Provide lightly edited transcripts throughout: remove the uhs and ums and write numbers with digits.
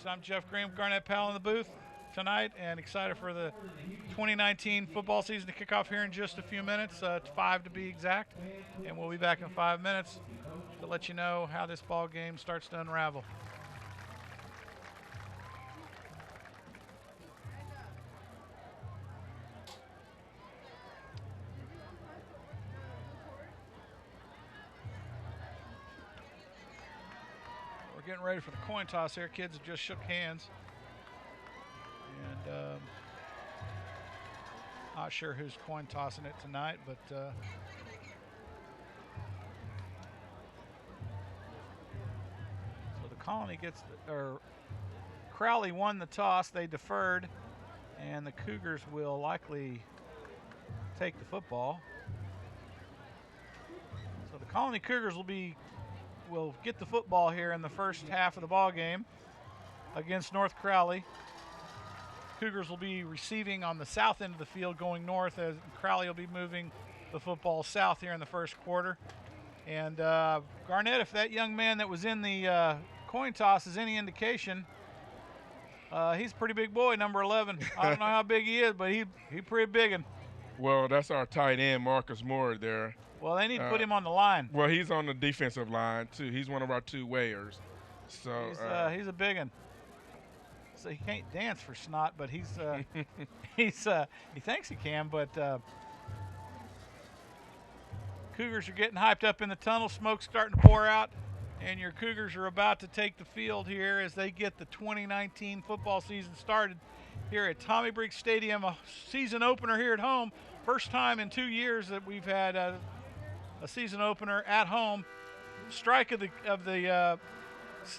I'm Jeff Graham, Garnett Powell in the booth tonight, and excited for the 2019 football season to kick off here in just a few minutes, 5 to be exact. And we'll be back in 5 minutes to let you know how this ball game starts to unravel. We're getting ready for the coin toss here. Kids have just shook hands. And not sure who's coin tossing it tonight, but so the Colony gets, or Crowley won the toss. They deferred, and the Cougars will likely take the football. So the Colony Cougars will get the football here in the first half of the ball game against North Crowley. Cougars will be receiving on the south end of the field going north, as Crowley will be moving the football south here in the first quarter. And Garnett, if that young man that was in the coin toss is any indication, he's a pretty big boy, number 11. I don't know how big he is, but he pretty biggin'. Well, that's our tight end, Marcus Moore, there. Well, they need to put him on the line. Well, he's on the defensive line, too. He's one of our two-wayers. So he's a big one. So he can't dance for snot, but he thinks he can. But Cougars are getting hyped up in the tunnel. Smoke's starting to pour out, and your Cougars are about to take the field here as they get the 2019 football season started here at Tommy Briggs Stadium, a season opener here at home. First time in 2 years that we've had a season opener at home. Strike of the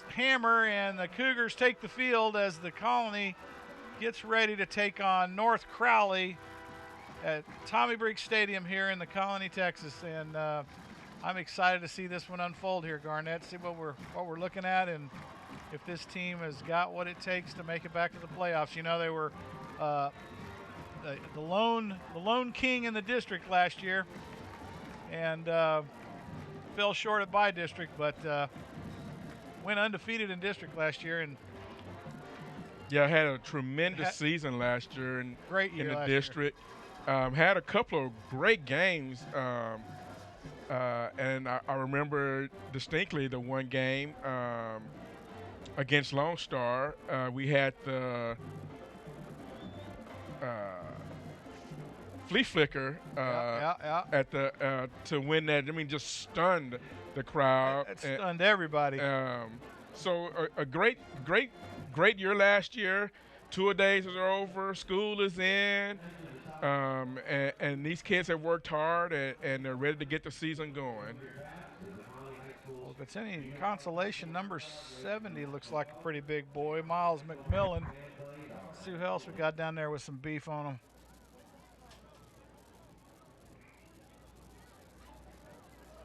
hammer, and the Cougars take the field as the Colony gets ready to take on North Crowley at Tommy Briggs Stadium here in the Colony, Texas. And I'm excited to see this one unfold here, Garnett. See what we're looking at, and if this team has got what it takes to make it back to the playoffs. You know, they were the lone king in the district last year, and fell short at by district, but went undefeated in district last year. And yeah, had a tremendous season last year in the district. Had a couple of great games, and I remember distinctly the one game against Lone Star. We had the flea flicker at the to win that. I mean, just stunned the crowd. It stunned everybody. So a great year last year. Two-a-days are over. School is in. And these kids have worked hard, and they're ready to get the season going. Well, if it's any consolation, number 70 looks like a pretty big boy, Miles McMillan. Let's see who else we got down there with some beef on him.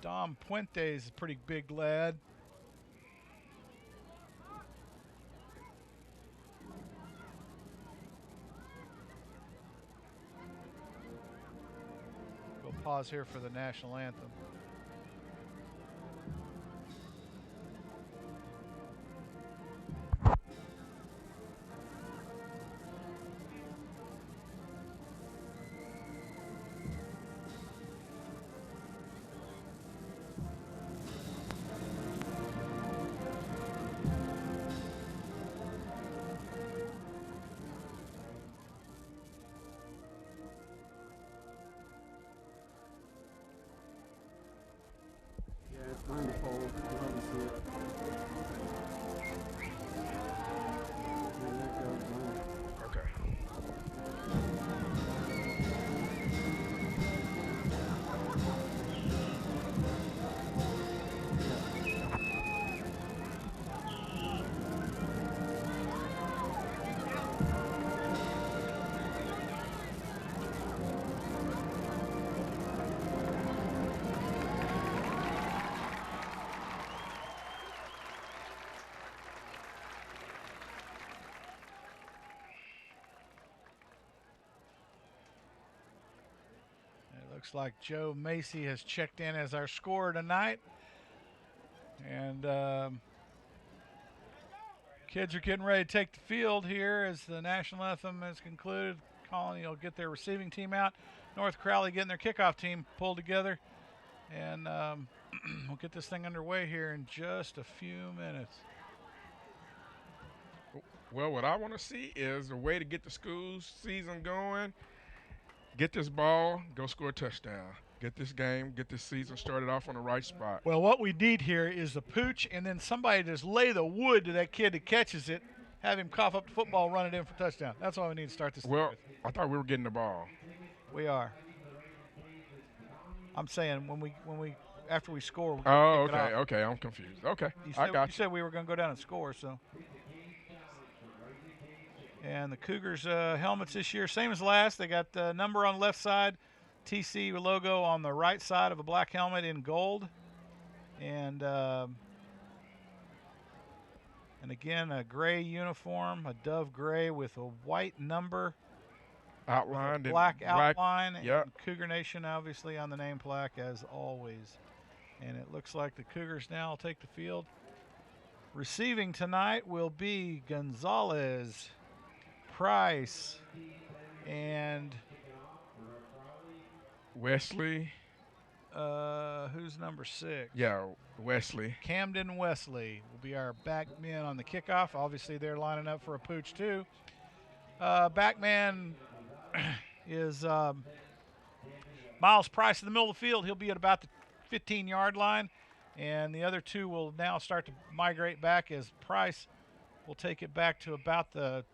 Dom Puente is a pretty big lad. We'll pause here for the national anthem. Looks like Joe Macy has checked in as our scorer tonight. And Kids are getting ready to take the field here as the national anthem is concluded. Colony will get their receiving team out. North Crowley getting their kickoff team pulled together. And we'll get this thing underway here in just a few minutes. Well, what I want to see is a way to get the school season going. Get this ball, go score a touchdown. Get this game, get this season started off on the right spot. Well, what we need here is the pooch and then somebody just lay the wood to that kid that catches it, have him cough up the football, run it in for touchdown. That's all we need to start this Well, with. I thought we were getting the ball. We are. I'm saying when we after we score. We're Oh, gonna pick it off. okay, I'm confused. Okay, You I said, got you said we were going to go down and score, so. And the Cougars helmets this year, same as last. They got the number on the left side, TC logo on the right side of a black helmet in gold. And again, a gray uniform, a dove gray with a white number. outlined. Black outline. Yep. And Cougar Nation, obviously, on the name plaque, as always. And it looks like the Cougars now will take the field. Receiving tonight will be Gonzalez, Price, and Wesley. who's number 6? Yeah, Wesley. Camden Wesley will be our back men on the kickoff. Obviously, they're lining up for a pooch, too. Back man is Miles Price in the middle of the field. He'll be at about the 15-yard line. And the other two will now start to migrate back as Price will take it back to about the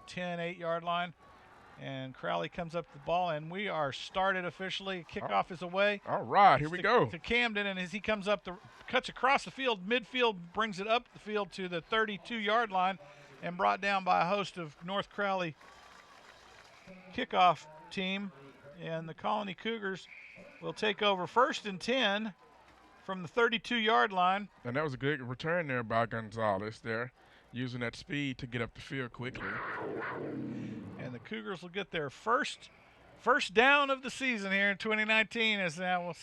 10, 8-yard line. And Crowley comes up to the ball, and we are started officially. Kickoff is away. All right, here we go. To Camden, and as he comes up, cuts across the field, midfield, brings it up the field to the 32-yard line, and brought down by a host of North Crowley kickoff team. And the Colony Cougars will take over 1st and 10 from the 32-yard line. And that was a good return there by Gonzalez there, using that speed to get up the field quickly. And the Cougars will get their first down of the season here in 2019. As now we'll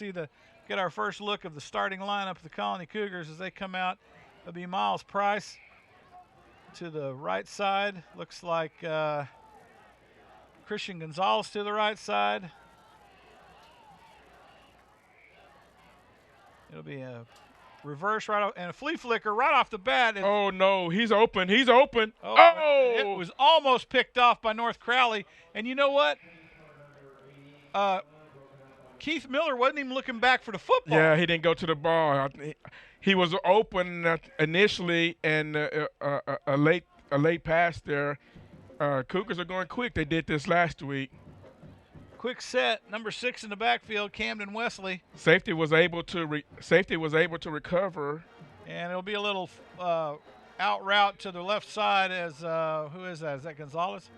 get our first look of the starting lineup of the Colony Cougars as they come out. It'll be Miles Price to the right side. Looks like Christian Gonzalez to the right side. It'll be a reverse right off, and a flea flicker right off the bat. Oh, no, he's open. He's open. Oh! It was almost picked off by North Crowley. And you know what? Keith Miller wasn't even looking back for the football. Yeah, he didn't go to the ball. He was open initially, and a late pass there. Cougars are going quick. They did this last week. Quick set, number 6 in the backfield, Camden Wesley. Safety was able to recover. And it'll be a little out route to the left side as who is that? Is that Gonzalez?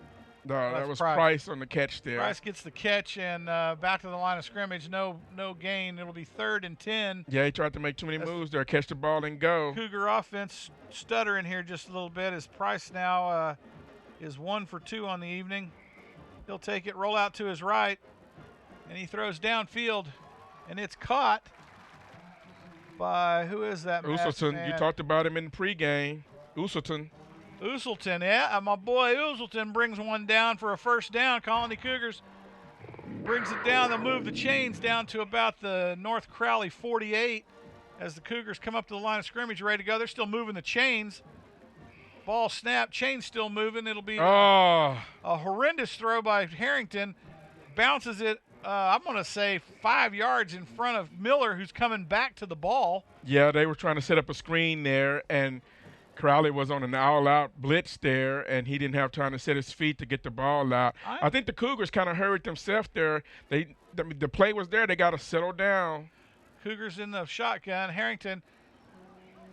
No, that was Price on the catch there. Price gets the catch and back to the line of scrimmage. No gain. It'll be 3rd and 10. Yeah, he tried to make too many moves there. Catch the ball and go. Cougar offense stuttering here just a little bit as Price now is 1 for 2 on the evening. He'll take it, roll out to his right, and he throws downfield, and it's caught by, who is that? Uselton. You talked about him in pregame. Uselton, yeah. My boy Uselton brings one down for a first down. Colony Cougars brings it down. They'll move the chains down to about the North Crowley 48 as the Cougars come up to the line of scrimmage ready to go. They're still moving the chains. Ball snap, chain still moving. It'll be a horrendous throw by Harrington. Bounces it, I'm going to say 5 yards in front of Miller, who's coming back to the ball. Yeah, they were trying to set up a screen there, and Crowley was on an all-out blitz there, and he didn't have time to set his feet to get the ball out. I think the Cougars kind of hurried themselves there. The play was there. They got to settle down. Cougars in the shotgun. Harrington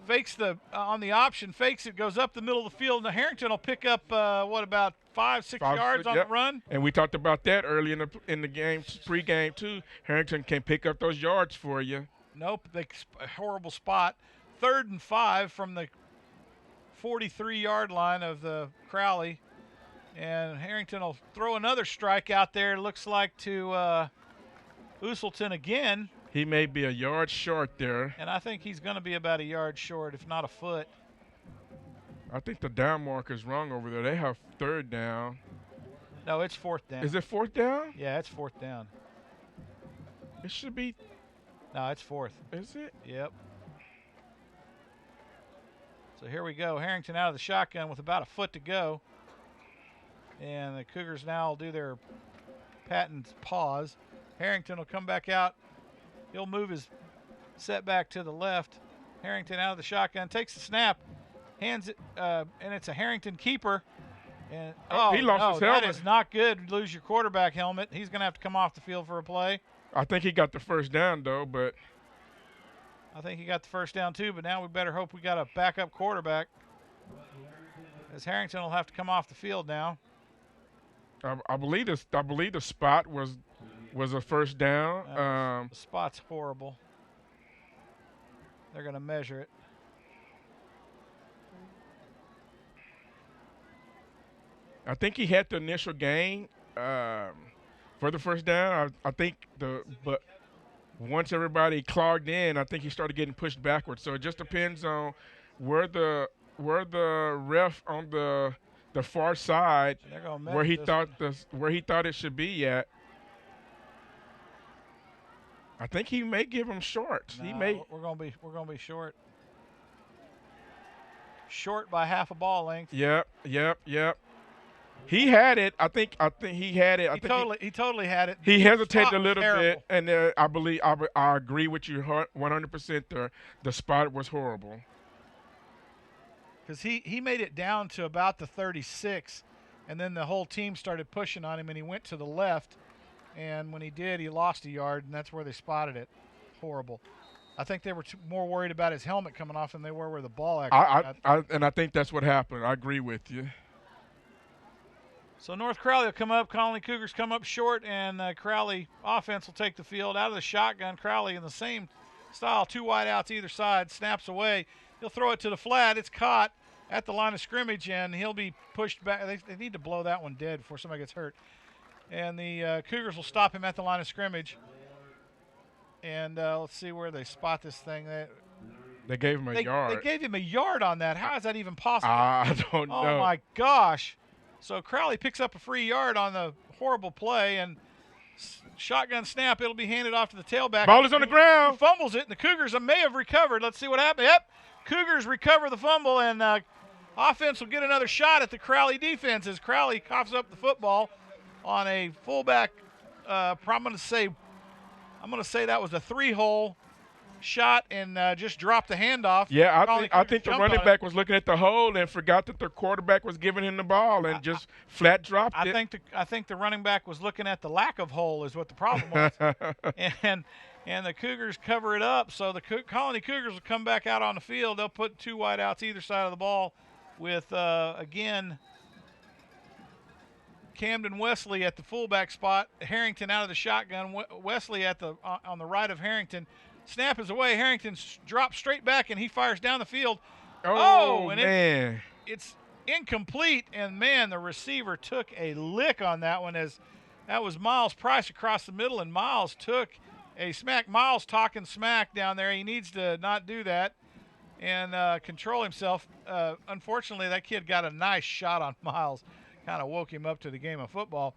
fakes on the option, fakes it, goes up the middle of the field, and Harrington will pick up, about 5-6 yards on the run? And we talked about that early in the game, pregame, too. Harrington can pick up those yards for you. Nope, horrible spot. 3rd and 5 from the 43-yard line of the Crowley. And Harrington will throw another strike out there, looks like to Uselton again. He may be a yard short there. And I think he's going to be about a yard short, if not a foot. I think the down marker's wrong over there. They have third down. No, it's fourth down. Is it fourth down? Yeah, it's fourth down. It should be. No, it's fourth. Is it? Yep. So here we go. Harrington out of the shotgun with about a foot to go. And the Cougars now will do their patent pause. Harrington will come back out. He'll move his setback to the left. Harrington out of the shotgun, takes the snap, hands it, and it's a Harrington keeper. And he lost his helmet. That is not good. You lose your quarterback helmet. He's going to have to come off the field for a play. I think he got the first down, though, but. I think he got the first down, too, but now we better hope we got a backup quarterback, as Harrington will have to come off the field now. I believe the spot was a first down. The spot's horrible. They're going to measure it. I think he had the initial gain for the first down. I think but once everybody clogged in, I think he started getting pushed backwards. So it just depends on where the ref on the far side where he thought it should be at. I think he may give him short. No, he may. We're gonna be short. Short by half a ball length. Yep. He had it. I think he had it. He totally had it. He hesitated a little terrible. bit, and I agree with you 100%. The spot was horrible. Because he made it down to about the 36, and then the whole team started pushing on him, and he went to the left. And when he did, he lost a yard, and that's where they spotted it. Horrible. I think they were more worried about his helmet coming off than they were where the ball actually got. And I think that's what happened. I agree with you. So North Crowley will come up. Colony Cougars come up short, and Crowley offense will take the field. Out of the shotgun, Crowley in the same style, 2 wideouts either side, snaps away. He'll throw it to the flat. It's caught at the line of scrimmage, and he'll be pushed back. They need to blow that one dead before somebody gets hurt. And the Cougars will stop him at the line of scrimmage. And let's see where they spot this thing. They gave him a yard. They gave him a yard on that. How is that even possible? I don't know. Oh, my gosh. So Crowley picks up a free yard on the horrible play, and shotgun snap. It'll be handed off to the tailback. Ball is on the ground. He fumbles it, and the Cougars may have recovered. Let's see what happened. Yep, Cougars recover the fumble, and offense will get another shot at the Crowley defense as Crowley coughs up the football on a fullback. I'm going to say that was a 3-hole shot and just dropped the handoff. Yeah, I think the running back was looking at the hole and forgot that the quarterback was giving him the ball and just flat dropped it. I think the running back was looking at the lack of hole is what the problem was. and the Cougars cover it up. So the Colony Cougars will come back out on the field. They'll put 2 wideouts either side of the ball with, again, Camden Wesley at the fullback spot, Harrington out of the shotgun, Wesley at the on the right of Harrington. Snap is away. Harrington drops straight back, and he fires down the field. Oh man. It's incomplete, and, man, the receiver took a lick on that one as that was Miles Price across the middle, and Miles took a smack. Miles talking smack down there. He needs to not do that and control himself. Unfortunately, that kid got a nice shot on Miles. Kind of woke him up to the game of football.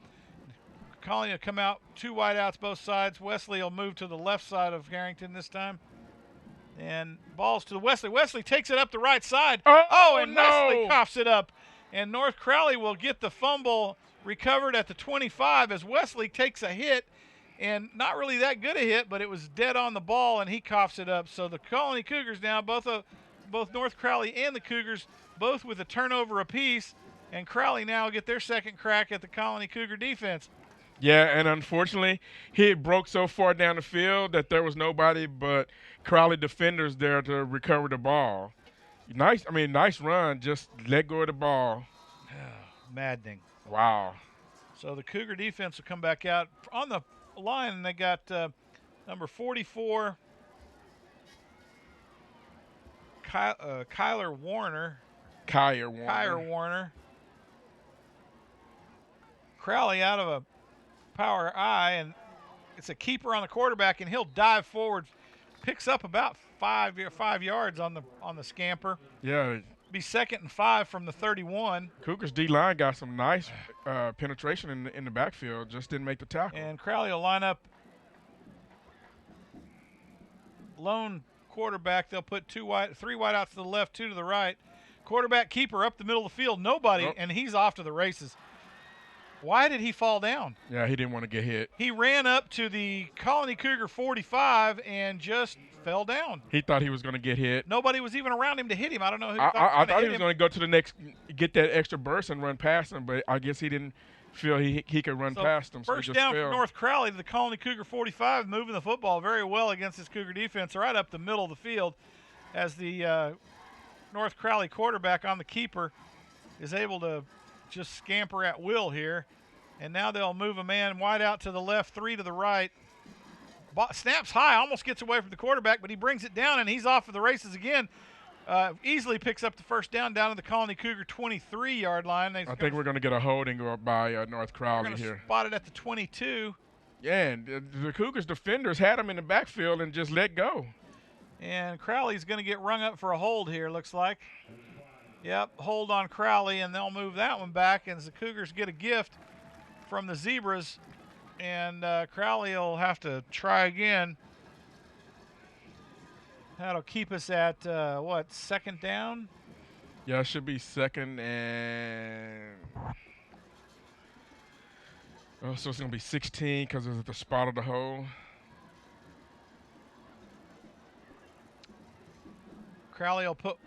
Colony will come out, 2 wideouts both sides. Wesley will move to the left side of Harrington this time. And balls to Wesley. Wesley takes it up the right side. And Wesley coughs it up. And North Crowley will get the fumble recovered at the 25 as Wesley takes a hit. And not really that good a hit, but it was dead on the ball, and he coughs it up. So the Colony Cougars now, both North Crowley and the Cougars, both with a turnover apiece. And Crowley now get their second crack at the Colony Cougar defense. Yeah, and unfortunately, he broke so far down the field that there was nobody but Crowley defenders there to recover the ball. Nice run. Just let go of the ball. Maddening. Wow. So the Cougar defense will come back out on the line, and they got number 44, Kyler Warner. Crowley out of a power I, and it's a keeper on the quarterback, and he'll dive forward, picks up about 5 yards on the scamper. Yeah, Be 2nd and 5 from the 31. Cougars D-line got some nice penetration in the backfield, just didn't make the tackle. And Crowley will line up lone quarterback. They'll put 3 wide outs to the left, 2 to the right. Quarterback keeper up the middle of the field. Nobody, and he's off to the races. Why did he fall down? Yeah, he didn't want to get hit. He ran up to the Colony Cougar 45 and just fell down. He thought he was going to get hit. Nobody was even around him to hit him. I don't know who I thought he was going to go to the next, get that extra burst and run past him, but I guess he didn't feel he could run past him. So first down for North Crowley to the Colony Cougar 45, moving the football very well against this Cougar defense, right up the middle of the field as the North Crowley quarterback on the keeper is able to just scamper at will here. And now they'll move a man wide out to the left, 3 to the right. Snaps high, almost gets away from the quarterback, but he brings it down, and he's off for the races again. Easily picks up the first down to the Colony Cougar 23-yard line. I think we're going to get a holding by North Crowley here. Spot it at the 22. Yeah, and the Cougars defenders had him in the backfield and just let go. And Crowley's going to get rung up for a hold here, looks like. Yep, hold on Crowley, and they'll move that one back, and the Cougars get a gift from the Zebras, and Crowley will have to try again. That'll keep us at, second down? Yeah, it should be 2nd and – so it's going to be 16 because it's at the spot of the hole. Crowley will put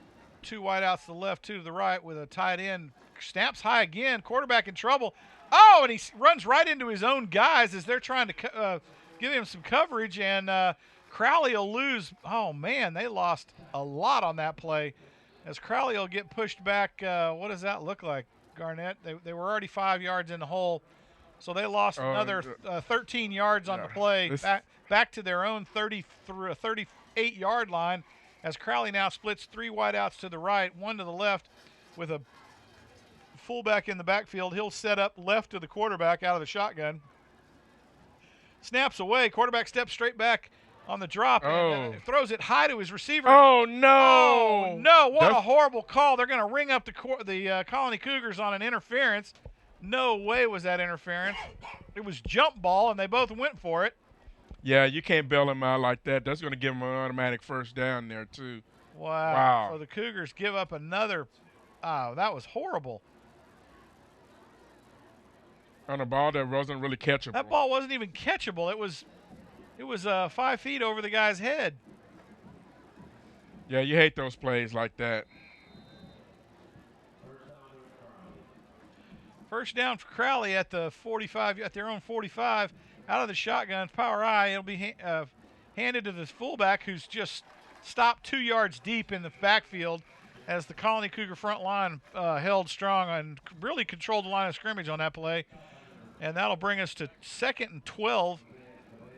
2 wideouts to the left, 2 to the right with a tight end. Snaps high again, quarterback in trouble. Oh, and he runs right into his own guys as they're trying to give him some coverage, and Crowley will lose. Oh, man, they lost a lot on that play as Crowley will get pushed back. What does that look like, Garnett? They were already 5 yards in the hole, so they lost another 13 yards on the play, back to their own 38-yard line as Crowley now splits 3 wideouts to the right, 1 to the left with a fullback in the backfield. He'll set up left of the quarterback out of the shotgun. Snaps away. Quarterback steps straight back on the drop and throws it high to his receiver. Oh, no. Oh, no. What a horrible call. They're going to ring up the Colony Cougars on an interference. No way was that interference. It was jump ball, and they both went for it. Yeah, you can't bail him out like that. That's going to give him an automatic first down there, too. Wow. So the Cougars give up another. That was horrible. On a ball that wasn't really catchable. That ball wasn't even catchable. It was 5 feet over the guy's head. Yeah, you hate those plays like that. First down for Crowley at the 45, at their own 45, out of the shotgun, power I. It'll be handed to the fullback who's just stopped 2 yards deep in the backfield as the Colony Cougar front line held strong and really controlled the line of scrimmage on that play. And that'll bring us to 2nd and 12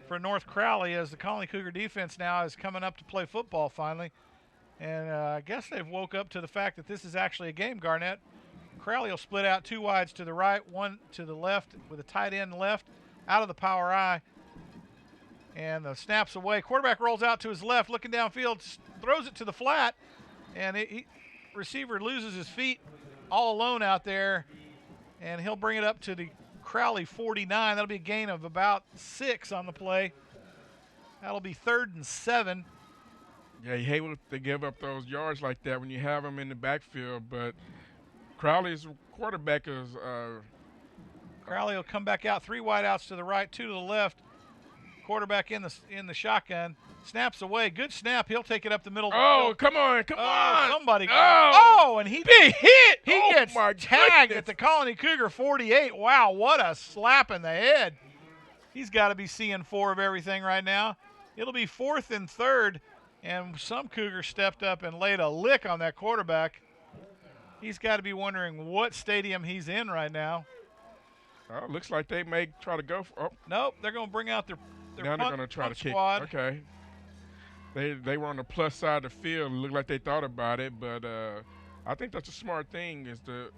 for North Crowley as the Colony Cougar defense now is coming up to play football finally. And I guess they've woke up to the fact that this is actually a game, Garnett. Crowley will split out 2 wides to the right, 1 to the left with a tight end left out of the power I. And the snaps away. Quarterback rolls out to his left, looking downfield, throws it to the flat, and receiver loses his feet all alone out there, and he'll bring it up to the Crowley 49. That'll be a gain of about 6 on the play. That'll be 3rd and 7. Yeah, you hate when they give up those yards like that when you have them in the backfield, but Crowley's quarterback is Crowley will come back out, 3 wideouts to the right, 2 to the left. Quarterback in the shotgun. Snaps away. Good snap. He'll take it up the middle. Oh, come on. Somebody. Oh, and he big hit. He gets tagged at the Colony Cougar 48. Wow, what a slap in the head. He's got to be seeing 4 of everything right now. It'll be 4th and 3rd, and some Cougars stepped up and laid a lick on that quarterback. He's got to be wondering what stadium he's in right now. Looks like they may try to go for. Nope, they're going to bring out their now they're going to try to kick. Squad. Okay. They were on the plus side of the field. It looked like they thought about it, but I think that's a smart thing is to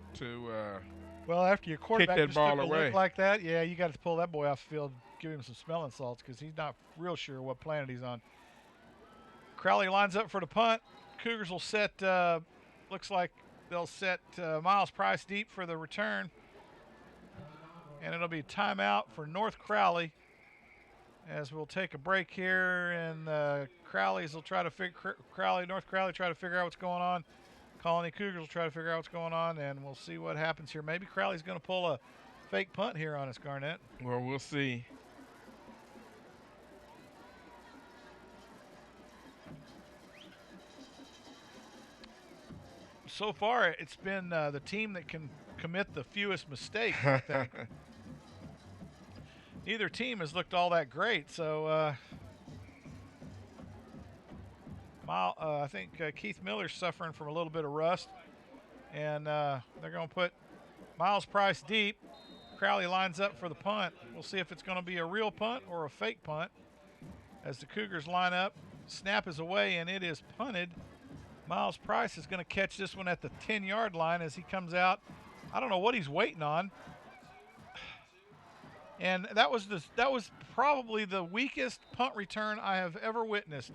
well, after your quarterback kick that just ball took a away lick like that, yeah, you got to pull that boy off the field, give him some smelling salts because he's not real sure what planet he's on. Crowley lines up for the punt. Cougars will set looks like they'll set Miles Price deep for the return. And it'll be timeout for North Crowley as we'll take a break here. And North Crowley try to figure out what's going on. Colony Cougars will try to figure out what's going on, and we'll see what happens here. Maybe Crowley's going to pull a fake punt here on us, Garnett. Well, we'll see. So far, it's been the team that can commit the fewest mistakes, I think. Neither team has looked all that great, so I think Keith Miller's suffering from a little bit of rust, and they're going to put Miles Price deep. Crowley lines up for the punt. We'll see if it's going to be a real punt or a fake punt as the Cougars line up. Snap is away, and it is punted. Miles Price is going to catch this one at the 10-yard line as he comes out. I don't know what he's waiting on. And that was probably the weakest punt return I have ever witnessed.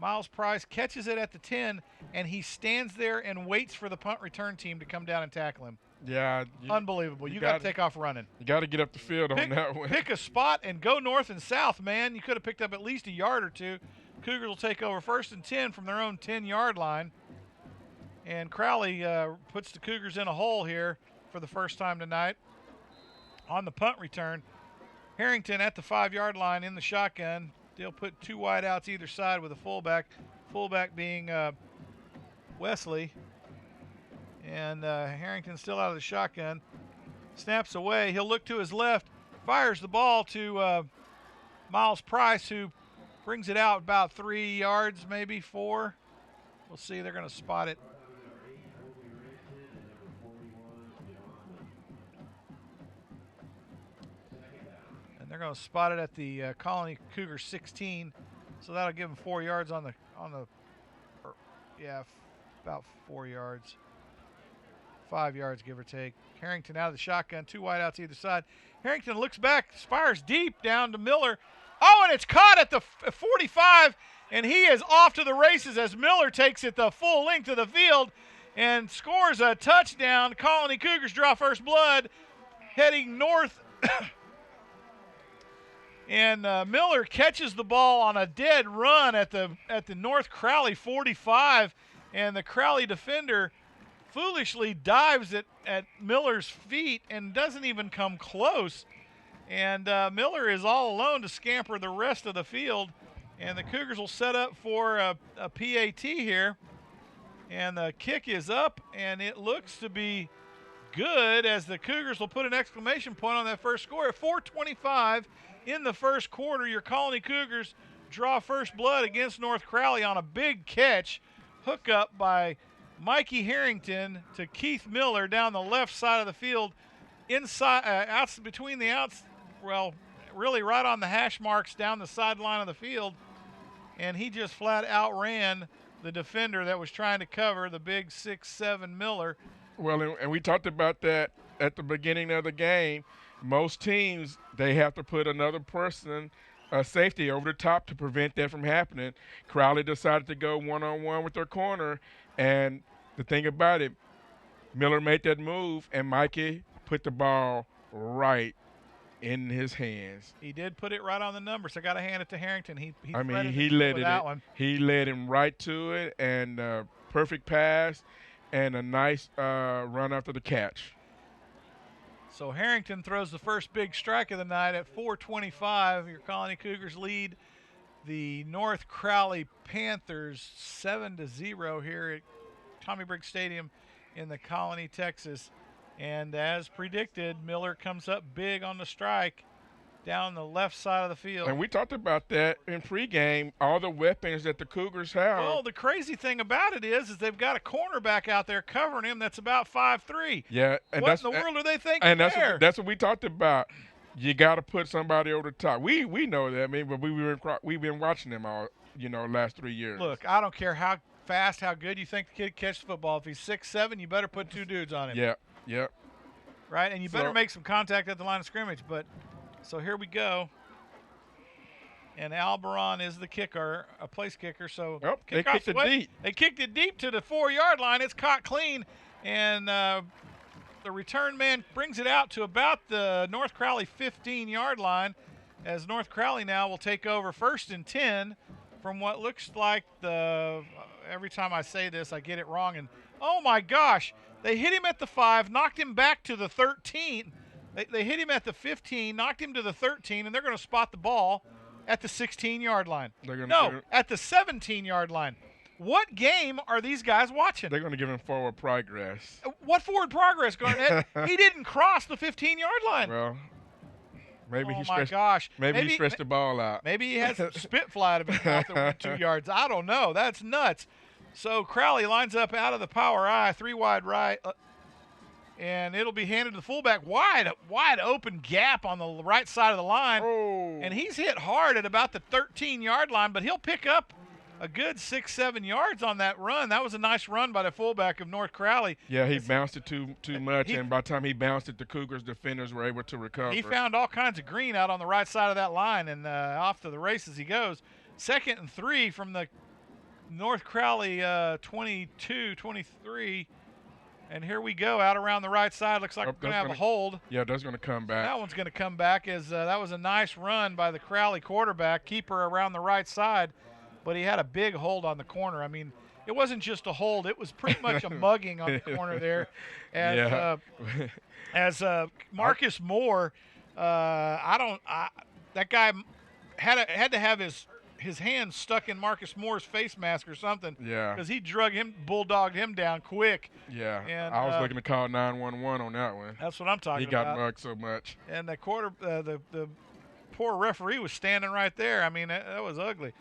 Miles Price catches it at the 10, and he stands there and waits for the punt return team to come down and tackle him. Yeah. Unbelievable. You got to take off running. You got to get up the field on that one. Pick a spot and go north and south, man. You could have picked up at least a yard or two. Cougars will take over 1st and 10 from their own 10-yard line. And Crowley puts the Cougars in a hole here for the first time tonight on the punt return. Harrington at the 5-yard line in the shotgun. They'll put 2 wideouts either side with a fullback being Wesley. And Harrington still out of the shotgun. Snaps away. He'll look to his left, fires the ball to Miles Price, who brings it out about 3 yards, maybe 4. We'll see. They're going to spot it. They're going to spot it at the Colony Cougar 16, so that'll give them 4 yards about 4 yards, 5 yards give or take. Harrington out of the shotgun, 2 wideouts either side. Harrington looks back, fires deep down to Miller. Oh, and it's caught at the 45, and he is off to the races as Miller takes it the full length of the field and scores a touchdown. Colony Cougars draw first blood, heading north. And Miller catches the ball on a dead run at the North Crowley 45, and the Crowley defender foolishly dives at Miller's feet and doesn't even come close. And Miller is all alone to scamper the rest of the field, and the Cougars will set up for a PAT here. And the kick is up, and it looks to be good as the Cougars will put an exclamation point on that first score at 4:25 in the first quarter. Your Colony Cougars draw first blood against North Crowley on a big catch. Hook up by Mikey Harrington to Keith Miller down the left side of the field, inside, really right on the hash marks down the sideline of the field. And he just flat outran the defender that was trying to cover the big 6'7" Miller. Well, and we talked about that at the beginning of the game. Most teams, they have to put another person, a safety, over the top to prevent that from happening. Crowley decided to go one-on-one with their corner, and the thing about it, Miller made that move, and Mikey put the ball right in his hands. He did put it right on the number, so I got to hand it to Harrington. He led him right to it, and perfect pass, and a nice run after the catch. So Harrington throws the first big strike of the night at 4:25. Your Colony Cougars lead the North Crowley Panthers 7-0 here at Tommy Briggs Stadium in the Colony, Texas. And as predicted, Miller comes up big on the strike down the left side of the field. And we talked about that in pregame, all the weapons that the Cougars have. Well, the crazy thing about it is they've got a cornerback out there covering him that's about 5'3". Yeah. And what in the world are they thinking and that's there? That's what we talked about. You got to put somebody over the top. We know that, but we've been watching them all, last 3 years. Look, I don't care how fast, how good you think the kid catches the football. If he's 6'7", you better put 2 dudes on him. Yeah. Right, and you better make some contact at the line of scrimmage. But so here we go. And Alberon is the kicker, a place kicker. So Yep, they kicked it deep. They kicked it deep to the 4-yard line. It's caught clean, and the return man brings it out to about the North Crowley 15-yard line, as North Crowley now will take over 1st and 10 from what looks like every time I say this, I get it wrong. And oh my gosh, they hit him at the 5, knocked him back to the 13. They hit him at the 15, knocked him to the 13, and they're going to spot the ball at the 16-yard line. At the 17-yard line. What game are these guys watching? They're going to give him forward progress. What forward progress, Garnett? He didn't cross the 15-yard line. Well, maybe he stretched the ball out. Maybe he has some spit fly out of his mouth that went 2 yards. I don't know. That's nuts. So Crowley lines up out of the power I, 3 wide right, and it'll be handed to the fullback. Wide open gap on the right side of the line. Oh. And he's hit hard at about the 13-yard line, but he'll pick up a good 6-7 yards on that run. That was a nice run by the fullback of North Crowley. Yeah, he bounced it too much, and by the time he bounced it, the Cougars defenders were able to recover. He found all kinds of green out on the right side of that line, and off to the races he goes. 2nd and 3 from the North Crowley 22, 23. And here we go, out around the right side. Looks like we're going to have a hold. Yeah, that's going to come back. That one's going to come back, as that was a nice run by the Crowley quarterback, keeper around the right side, but he had a big hold on the corner. I mean, it wasn't just a hold. It was pretty much a mugging on the corner there. As Marcus Moore, that guy had to have his hand stuck in Marcus Moore's face mask or something. Yeah. Because he bulldogged him down quick. Yeah. And I was looking to call 911 on that one. That's what I'm talking about. He got mugged so much. And the poor referee was standing right there. I mean, that was ugly.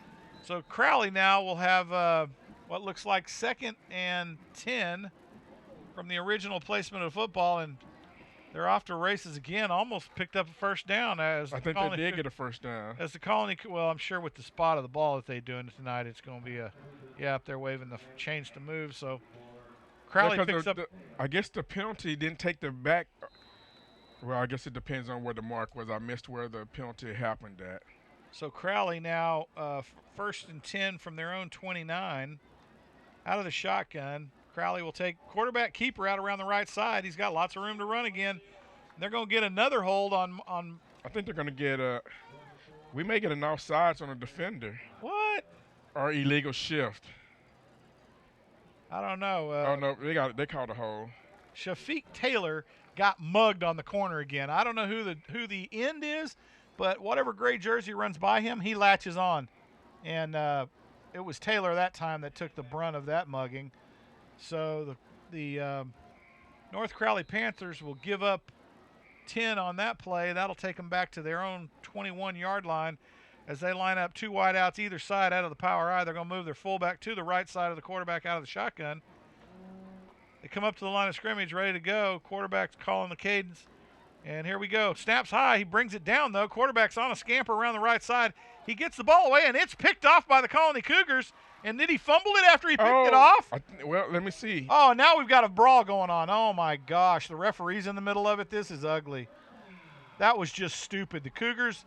So Crowley now will have what looks like 2nd and 10 from the original placement of the football, and they're off to races again. Almost picked up a first down. I think they did get a first down. As the Colony, well, I'm sure with the spot of the ball that they're doing tonight, it's going to be up there waving the change to move. So Crowley picks up. I guess the penalty didn't take the back. Well, I guess it depends on where the mark was. I missed where the penalty happened at. So Crowley now 1st and 10 from their own 29 out of the shotgun. Crowley will take quarterback keeper out around the right side. He's got lots of room to run again. They're going to get another hold on. I think they're going to get we may get an offsides on a defender. What? Or illegal shift. I don't know. Oh no, they called a hold. Shafiq Taylor got mugged on the corner again. I don't know who the end is, but whatever gray jersey runs by him, he latches on. And it was Taylor that time that took the brunt of that mugging. So the North Crowley Panthers will give up 10 on that play. That'll take them back to their own 21-yard line as they line up 2 wideouts either side out of the power I. They're going to move their fullback to the right side of the quarterback out of the shotgun. They come up to the line of scrimmage, ready to go. Quarterback's calling the cadence. And here we go. Snaps high. He brings it down, though. Quarterback's on a scamper around the right side. He gets the ball away, and it's picked off by the Colony Cougars. And did he fumble it after he picked it off? Well, let me see. Oh, now we've got a brawl going on. Oh, my gosh. The referee's in the middle of it. This is ugly. That was just stupid. The Cougars.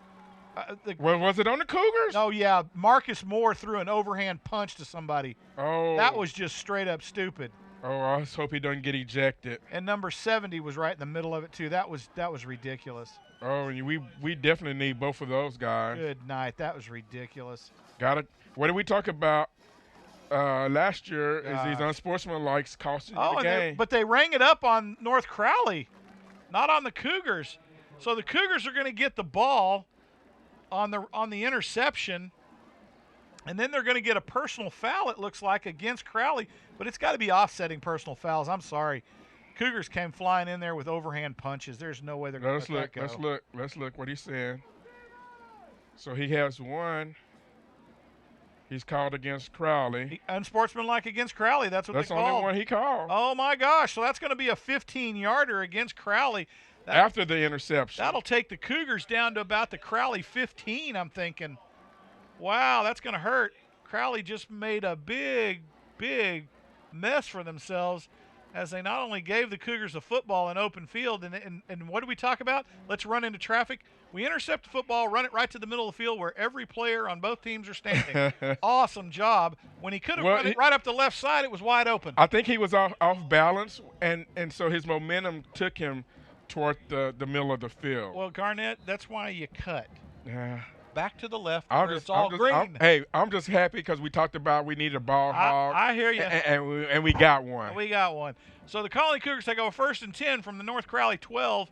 Well, was it on the Cougars? Oh, yeah. Marcus Moore threw an overhand punch to somebody. Oh. That was just straight up stupid. Oh, I just hope he doesn't get ejected. And number 70 was right in the middle of it, too. That was ridiculous. Oh, and we definitely need both of those guys. Good night. That was ridiculous. Got it. What did we talk about last year is these unsportsmanlike costing you the game. But they rang it up on North Crowley, not on the Cougars. So the Cougars are going to get the ball on the interception, and then they're going to get a personal foul, it looks like, against Crowley. But it's got to be offsetting personal fouls. I'm sorry. Cougars came flying in there with overhand punches. There's no way they're going to let that go. Let's look what he's saying. So he has one. He's called against Crowley. Unsportsmanlike against Crowley. That's what they called. That's the only one he called. Oh, my gosh. So that's going to be a 15-yarder against Crowley. After the interception. That'll take the Cougars down to about the Crowley 15, I'm thinking. Wow, that's going to hurt. Crowley just made a big, big mess for themselves as they not only gave the Cougars a football in open field, and what did we talk about? Let's run into traffic. We intercept the football, run it right to the middle of the field where every player on both teams are standing. Awesome job. When he could have run it right up the left side, it was wide open. I think he was off balance, and so his momentum took him toward the middle of the field. Well, Garnett, that's why you cut. Yeah. Back to the left where it's all green. I'm just happy because we talked about we need a ball hog. I hear you. And we got one. We got one. So the Colony Cougars take over 1st and 10 from the North Crowley 12.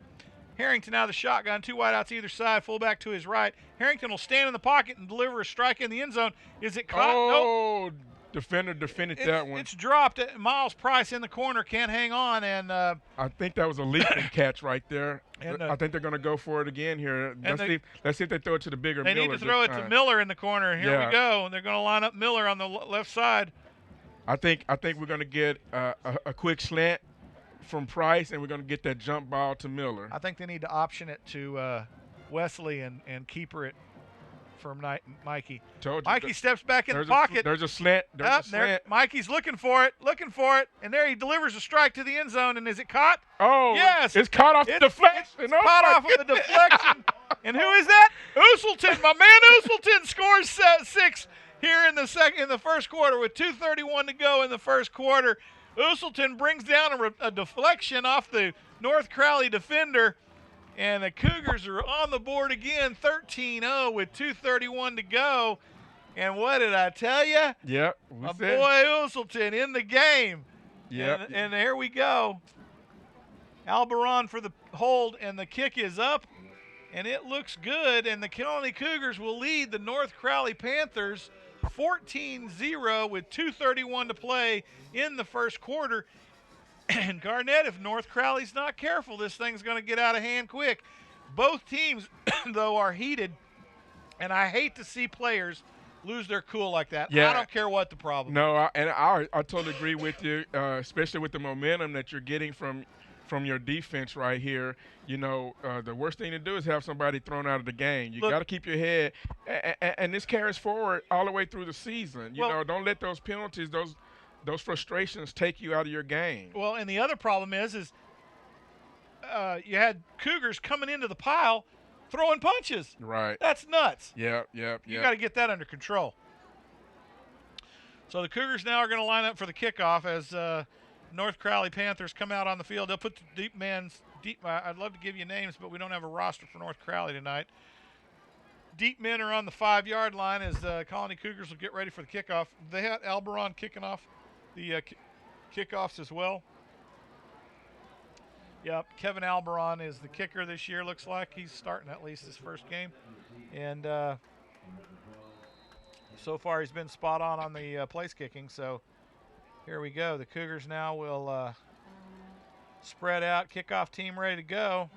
Harrington out of the shotgun, 2 wideouts either side, fullback to his right. Harrington will stand in the pocket and deliver a strike in the end zone. Is it caught? Oh, nope. Defender defended that one. It's dropped. Miles Price in the corner, can't hang on. And I think that was a leaping catch right there. I think they're going to go for it again here. Let's see if they throw it to the bigger Miller. They need to throw it to Miller in the corner. Here we go. And they're going to line up Miller on the left side. I think we're going to get a quick slant from Price, and we're going to get that jump ball to Miller. I think they need to option it to Wesley and keeper it from Mikey. Mikey steps back in the pocket. There's a slant. Mikey's looking for it, and there he delivers a strike to the end zone. And is it caught? Oh, yes. It's caught off the deflection. It's caught off of the deflection. And who is that? Uselton. My man Uselton scores 6 here in the first quarter with 2:31 to go in the first quarter. Uselton brings down a deflection off the North Crowley defender. And the Cougars are on the board again, 13-0 with 2:31 to go. And what did I tell you? Yep. My boy Uselton in the game. Yep. And there we go. Albaron for the hold, and the kick is up. And it looks good. And the Colony Cougars will lead the North Crowley Panthers 14-0 with 2:31 to play in the first quarter. And Garnett, if North Crowley's not careful, this thing's going to get out of hand quick. Both teams, though, are heated, and I hate to see players lose their cool like that. Yeah. I don't care what the problem is. No, I totally agree with you, especially with the momentum that you're getting from your defense right here. You know, the worst thing to do is have somebody thrown out of the game. You got to keep your head, and this carries forward all the way through the season. You know, don't let those penalties, those frustrations take you out of your game. Well, and the other problem is you had Cougars coming into the pile throwing punches. Right. That's nuts. Yep. You got to get that under control. So the Cougars now are going to line up for the kickoff as North Crowley Panthers come out on the field. They'll put the deep men's – I'd love to give you names, but we don't have a roster for North Crowley tonight. Deep men are on the 5-yard line as Colony Cougars will get ready for the kickoff. They had Albaron kicking off the kickoffs as well. Yep, Kevin Albaron is the kicker this year. Looks like he's starting at least his first game. And so far he's been spot on the place kicking. So here we go. The Cougars now will spread out. Kickoff team ready to go.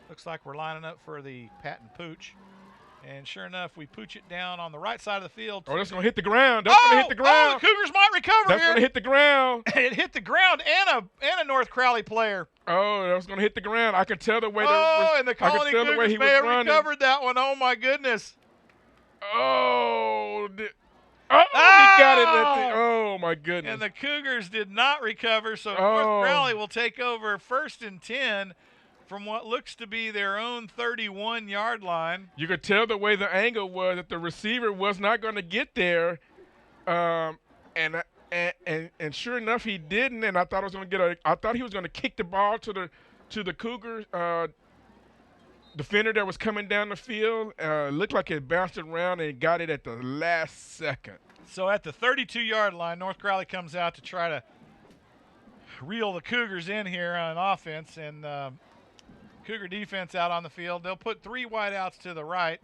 Looks like we're lining up for the pat and pooch. And sure enough, we pooch it down on the right side of the field. Oh, that's going to hit the ground. That's going to hit the ground. The Cougars might recover That's going to hit the ground. It hit the ground and a North Crowley player. Oh, that was going to hit the ground. I could tell the way and the Colony Cougars may have recovered that one. Oh, my goodness. He got it. Oh, my goodness. And the Cougars did not recover, so North Crowley will take over 1st and 10 from what looks to be their own 31-yard line. You could tell the way the angle was that the receiver was not going to get there, and sure enough he didn't. And I thought he was going to kick the ball to the Cougars defender that was coming down the field. Looked like it bounced around and got it at the last second. So at the 32-yard line, North Crowley comes out to try to reel the Cougars in here on offense, and Cougar defense out on the field. They'll put 3 wideouts to the right,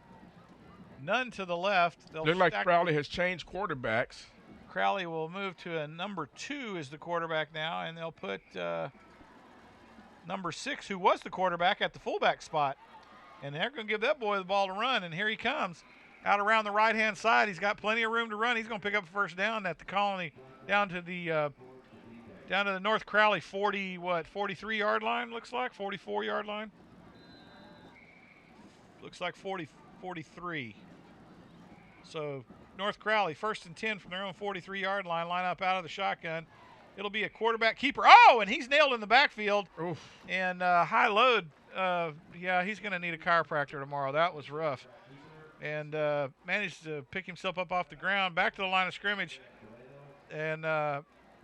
none to the left. Look like Crowley has changed quarterbacks. Crowley will move to a number 2 as the quarterback now, and they'll put number 6, who was the quarterback, at the fullback spot. And they're going to give that boy the ball to run, and here he comes out around the right-hand side. He's got plenty of room to run. He's going to pick up a first down at the Colony, down to the North Crowley 43-yard line, looks like, 44-yard line. Looks like 43. So North Crowley, 1st and 10 from their own 43-yard line up out of the shotgun. It'll be a quarterback keeper. Oh, and he's nailed in the backfield. Oof. And high load Yeah, he's going to need a chiropractor tomorrow. That was rough. And managed to pick himself up off the ground, back to the line of scrimmage. And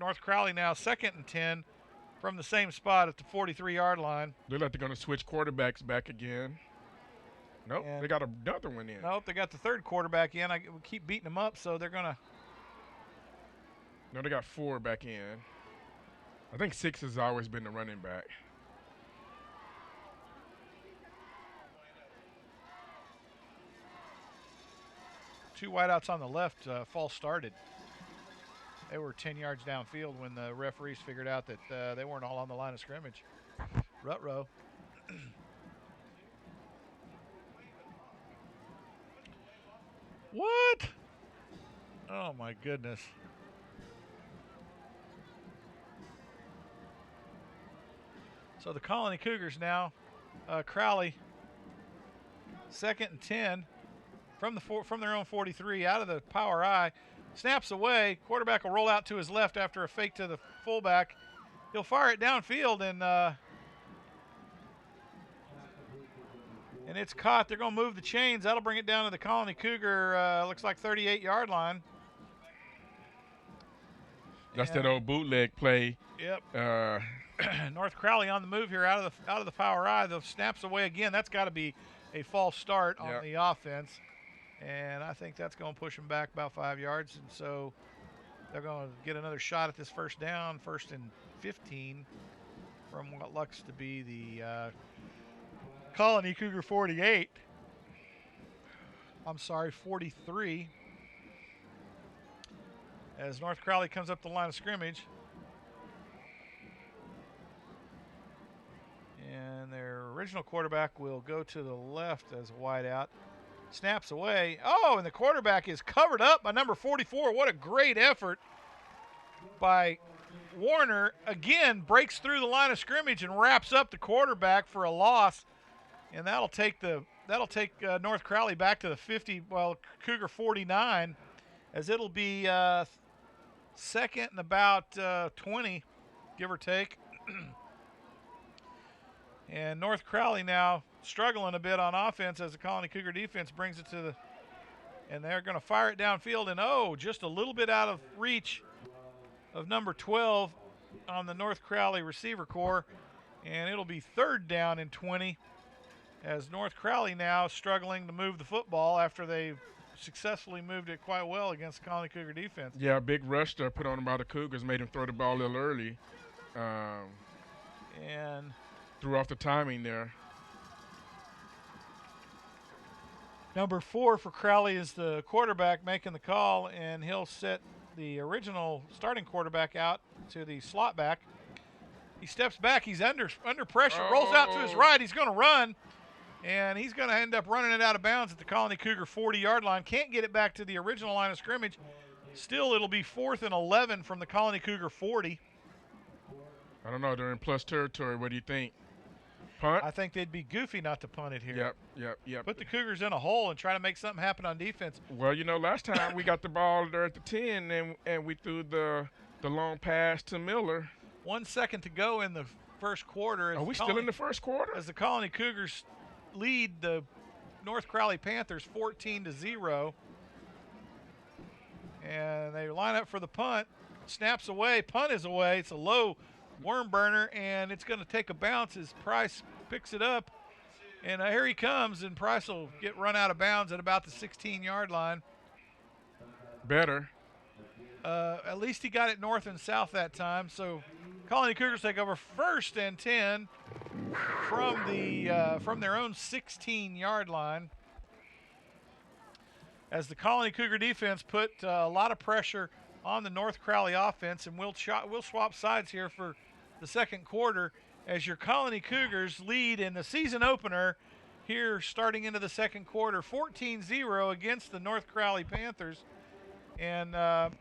North Crowley now 2nd and 10 from the same spot at the 43-yard line. They're like they're going to switch quarterbacks back again. Nope, they got another one in. Nope, they got the 3rd quarterback in. We keep beating them up, so they're going to. No, they got 4 back in. I think 6 has always been the running back. Two wideouts on the left, false started. They were 10 yards downfield when the referees figured out that they weren't all on the line of scrimmage. Rutrow. What? Oh, my goodness. So the Colony Cougars now, Crowley, 2nd and 10 from their own 43, out of the power I. Snaps away. Quarterback will roll out to his left after a fake to the fullback. He'll fire it downfield, and it's caught. They're going to move the chains. That'll bring it down to the Colony Cougar, looks like 38-yard line. That's that old bootleg play. Yep. North Crowley on the move here out of the power I. The snaps away again. That's got to be a false start on the offense. And I think that's going to push them back about 5 yards. And so they're going to get another shot at this first down, 1st and 15 from what looks to be the Colony Cougar 48. I'm sorry, 43. As North Crowley comes up the line of scrimmage. And their original quarterback will go to the left as a wideout. Snaps away. Oh, and the quarterback is covered up by number 44. What a great effort by Warner. Again, breaks through the line of scrimmage and wraps up the quarterback for a loss. And that'll take North Crowley back to the 50, well, Cougar 49, as it'll be 2nd and about 20, give or take. And North Crowley now struggling a bit on offense as the Colony Cougar defense brings it to the – and they're going to fire it downfield. And, just a little bit out of reach of number 12 on the North Crowley receiver corps. And it'll be 3rd down and 20 as North Crowley now struggling to move the football after they successfully moved it quite well against the Colony Cougar defense. Yeah, a big rush there put on them by the Cougars made him throw the ball a little early. And – threw off the timing there. Number 4 for Crowley is the quarterback making the call, and he'll set the original starting quarterback out to the slot back. He steps back. He's under pressure, rolls out to his right. He's going to run, and he's going to end up running it out of bounds at the Colony Cougar 40-yard line. Can't get it back to the original line of scrimmage. Still, it'll be 4th and 11 from the Colony Cougar 40. I don't know. They're in plus territory. What do you think? Punt? I think they'd be goofy not to punt it here. Yep. Put the Cougars in a hole and try to make something happen on defense. Well, last time we got the ball there at the 10 and we threw the long pass to Miller. 1 second to go in the first quarter. Are we still in the first quarter? As the Colony Cougars lead the North Crowley Panthers 14-0. And they line up for the punt. Snaps away. Punt is away. It's a low worm burner, and it's going to take a bounce as Price picks it up. And here he comes, and Price will get run out of bounds at about the 16-yard line. Better. At least he got it north and south that time. So Colony Cougars take over 1st and 10 from their own 16-yard line. As the Colony Cougar defense put a lot of pressure on the North Crowley offense, and we'll swap sides here for the second quarter as your Colony Cougars lead in the season opener here starting into the second quarter, 14-0 against the North Crowley Panthers. And, the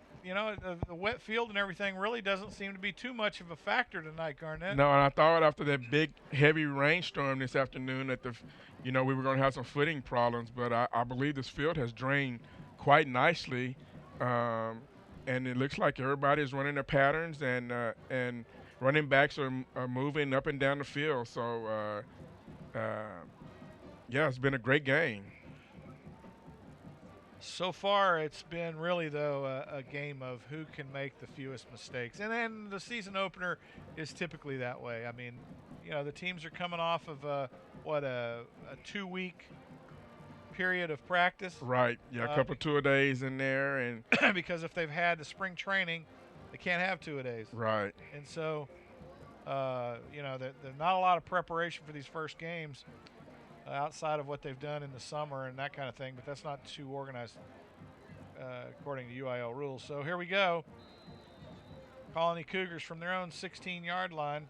wet field and everything really doesn't seem to be too much of a factor tonight, Garnett. No, and I thought after that big, heavy rainstorm this afternoon that we were going to have some footing problems, but I believe this field has drained quite nicely. And it looks like everybody is running their patterns, and running backs are moving up and down the field. So Yeah, it's been a great game. So far, it's been really, though, a game of who can make the fewest mistakes. And then the season opener is typically that way. I mean, the teams are coming off of a 2-week period of practice. Right. Yeah, a couple of two-a-days in there. And because if they've had the spring training, they can't have two-a-days. Right. And so, there's not a lot of preparation for these first games. Outside of what they've done in the summer and that kind of thing, but that's not too organized according to UIL rules. So here we go. Colony Cougars from their own 16-yard line.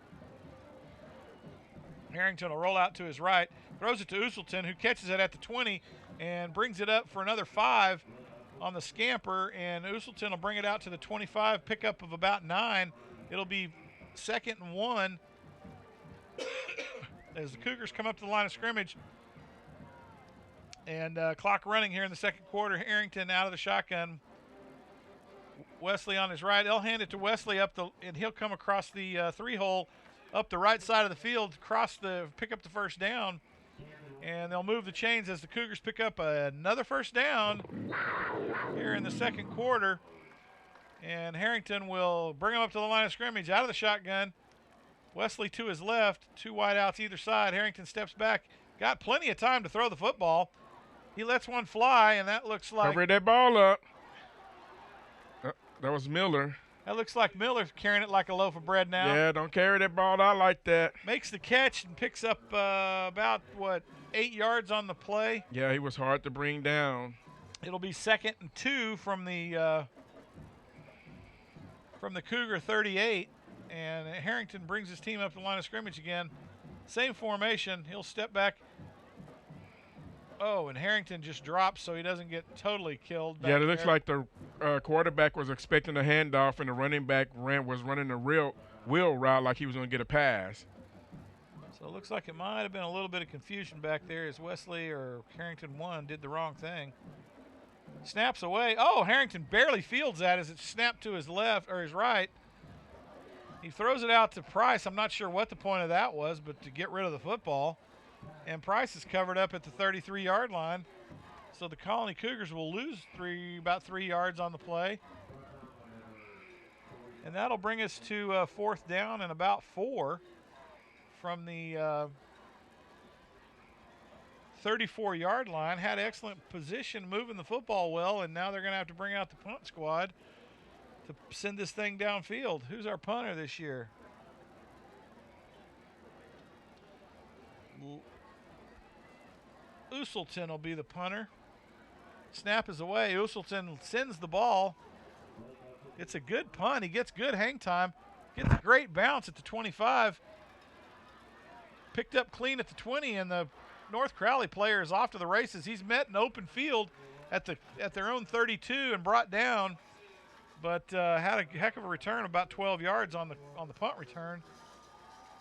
Harrington will roll out to his right, throws it to Uselton, who catches it at the 20 and brings it up for another 5 on the scamper, and Uselton will bring it out to the 25, pickup of about 9. It'll be 2nd and 1. As the Cougars come up to the line of scrimmage, and clock running here in the second quarter. Harrington out of the shotgun. Wesley on his right. They'll hand it to Wesley and he'll come across the 3-hole up the right side of the field, pick up the first down, and they'll move the chains as the Cougars pick up another first down here in the second quarter. And Harrington will bring him up to the line of scrimmage out of the shotgun. Wesley to his left, 2 wideouts either side. Harrington steps back, got plenty of time to throw the football. He lets one fly, and that looks like cover that ball up. That was Miller. That looks like Miller carrying it like a loaf of bread now. Yeah, don't carry that ball out like that. Makes the catch and picks up about 8 yards on the play. Yeah, he was hard to bring down. It'll be 2nd and 2 from the Cougar 38. And Harrington brings his team up to the line of scrimmage again. Same formation. He'll step back. Oh, and Harrington just drops so he doesn't get totally killed. Yeah, it looks like the quarterback was expecting a handoff, and the running back was running a real wheel route like he was going to get a pass. So it looks like it might have been a little bit of confusion back there as Wesley or Harrington 1 did the wrong thing. Snaps away. Oh, Harrington barely fields that as it's snapped to his left or his right. He throws it out to Price. I'm not sure what the point of that was, but to get rid of the football. And Price is covered up at the 33-yard line. So the Colony Cougars will lose about 3 yards on the play. And that'll bring us to 4th down and about 4 from the 34-yard line. Had excellent position moving the football well, and now they're going to have to bring out the punt squad to send this thing downfield. Who's our punter this year? Uselton will be the punter. Snap is away. Uselton sends the ball. It's a good punt. He gets good hang time. Gets a great bounce at the 25. Picked up clean at the 20, and the North Crowley player is off to the races. He's met in open field at their own 32 and brought down, but had a heck of a return, about 12 yards on the punt return.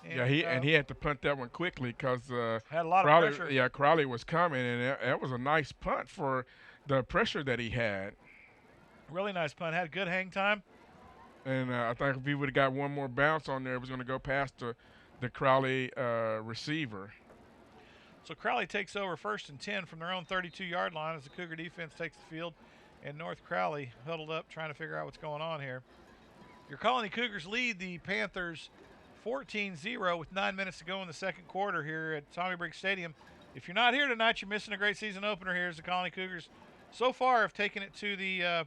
And, he had to punt that one quickly because had a lot of pressure. Yeah, Crowley was coming, and that was a nice punt for the pressure that he had. Really nice punt. Had good hang time. And I think if he would have got one more bounce on there, it was going to go past the Crowley receiver. So Crowley takes over 1st and 10 from their own 32-yard line as the Cougar defense takes the field, and North Crowley huddled up trying to figure out what's going on here. Your Colony Cougars lead the Panthers 14-0 with 9 minutes to go in the second quarter here at Tommy Briggs Stadium. If you're not here tonight, you're missing a great season opener here as the Colony Cougars so far have taken it to the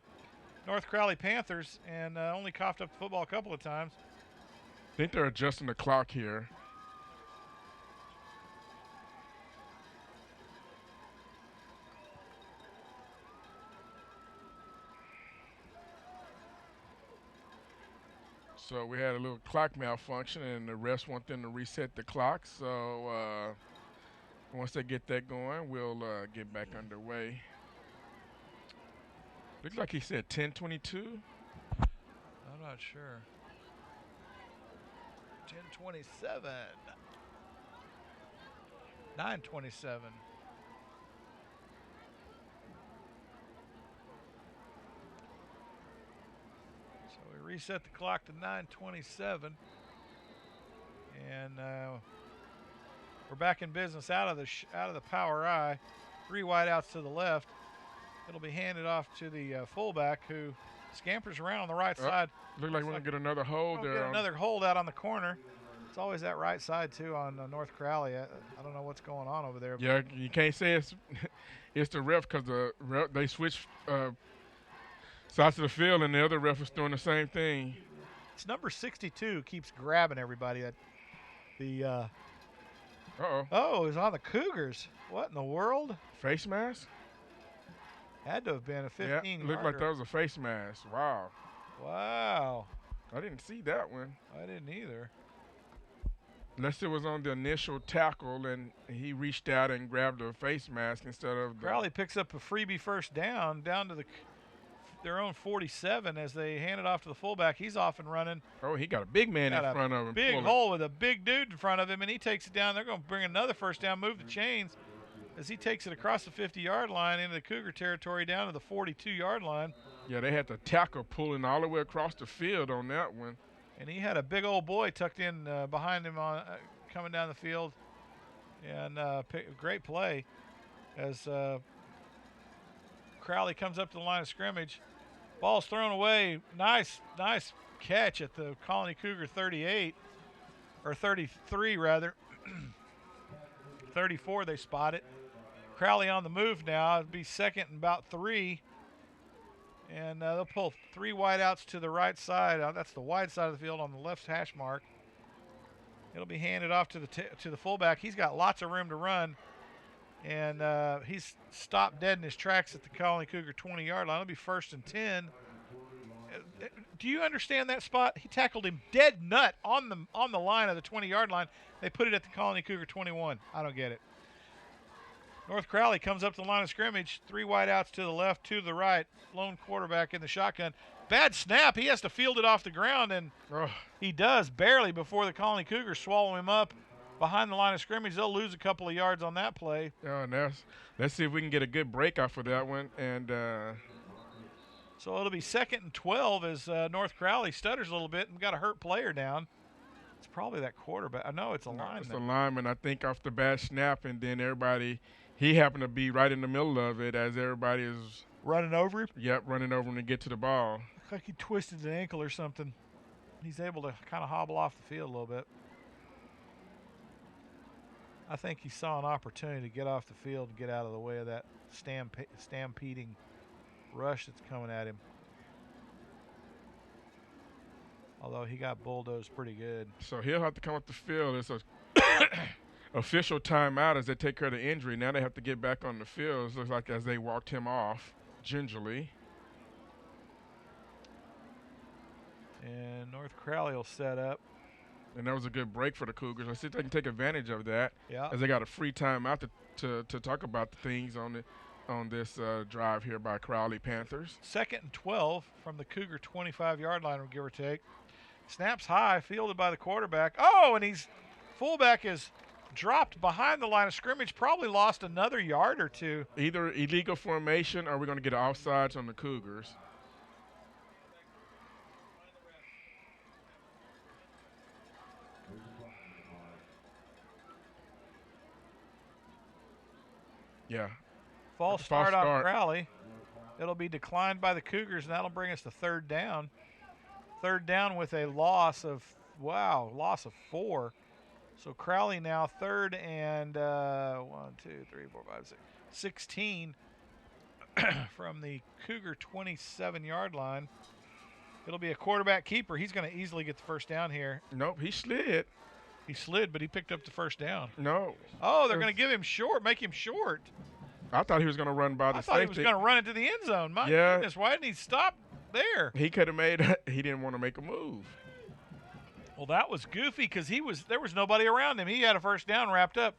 North Crowley Panthers and only coughed up the football a couple of times. I think they're adjusting the clock here. So we had a little clock malfunction, and the refs want them to reset the clock. So once they get that going, we'll get back underway. Looks like he said 10:22. I'm not sure. 10:27. 9:27. Reset the clock to 9:27, and We're back in business out of the power I. 3 wideouts to the left. It'll be handed off to the fullback who scampers around on the right side. Look like we're going to get another hold there. Get another hold out on the corner. It's always that right side, too, on North Crowley. I don't know what's going on over there. Yeah, you can't say it's the ref because they switched sides of the field, and the other ref was doing the same thing. It's number 62 keeps grabbing everybody. Oh, he's on the Cougars. What in the world? Face mask? Had to have been a 15-yarder. Yeah, looked like that was a face mask. Wow. Wow. I didn't see that one. I didn't either. Unless it was on the initial tackle and he reached out and grabbed a face mask instead of the. Crowley picks up a freebie first down to their own 47 as they hand it off to the fullback. He's off and running. Oh, he got a big man in front of him. Big hole with a big dude in front of him, and he takes it down. They're going to bring another first down, move the chains as he takes it across the 50-yard line into the Cougar territory down to the 42-yard line. Yeah, they had the tackle pulling all the way across the field on that one. And he had a big old boy tucked in behind him coming down the field. And great play as Crowley comes up to the line of scrimmage. Ball's thrown away. Nice catch at the Colony Cougar 38, or 33 rather. 34 they spot it. Crowley on the move now. It'll be second and about 3. And they'll pull 3 wideouts to the right side. That's the wide side of the field on the left hash mark. It'll be handed off to the fullback. He's got lots of room to run. And he's stopped dead in his tracks at the Colony Cougar 20-yard line. It'll be 1st and 10. Do you understand that spot? He tackled him dead nut on the line of the 20-yard line. They put it at the Colony Cougar 21. I don't get it. North Crowley comes up to the line of scrimmage. 3 wideouts to the left, 2 to the right. Lone quarterback in the shotgun. Bad snap. He has to field it off the ground, and he does barely before the Colony Cougars swallow him up behind the line of scrimmage. They'll lose a couple of yards on that play. Oh, let's see if we can get a good breakout for that one. And so it'll be 2nd and 12 as North Crowley stutters a little bit and got a hurt player down. It's probably that quarterback. No, it's a lineman. It's a lineman, I think, off the bad snap, and then he happened to be right in the middle of it as everybody is running over him? Yep, running over him to get to the ball. Looks like he twisted an ankle or something. He's able to kind of hobble off the field a little bit. I think he saw an opportunity to get off the field and get out of the way of that stampeding rush that's coming at him. Although he got bulldozed pretty good. So he'll have to come up the field. It's a official timeout as they take care of the injury. Now they have to get back on the field. It looks like as they walked him off gingerly. And North Crowley will set up. And that was a good break for the Cougars. I see if they can take advantage of that. Yeah. As they got a free timeout to talk about the things on this drive here by Crowley Panthers. 2nd and 12 from the Cougar 25-yard line, give or take. Snaps high, fielded by the quarterback. Oh, and fullback is dropped behind the line of scrimmage, probably lost another yard or 2. Either illegal formation or we're going to get offsides on the Cougars. Yeah. False start on Crowley. It'll be declined by the Cougars, and that'll bring us to 3rd down. 3rd down with a loss of 4. So Crowley now 3rd and 16 from the Cougar 27-yard line. It'll be a quarterback keeper. He's going to easily get the first down here. Nope, he slid. He slid, but he picked up the first down. No. Oh, they're going to give him make him short. I thought he was going to run by the safety. I thought he was going to run into the end zone. My goodness, why didn't he stop there? He could have he didn't want to make a move. Well, that was goofy because there was nobody around him. He had a first down wrapped up.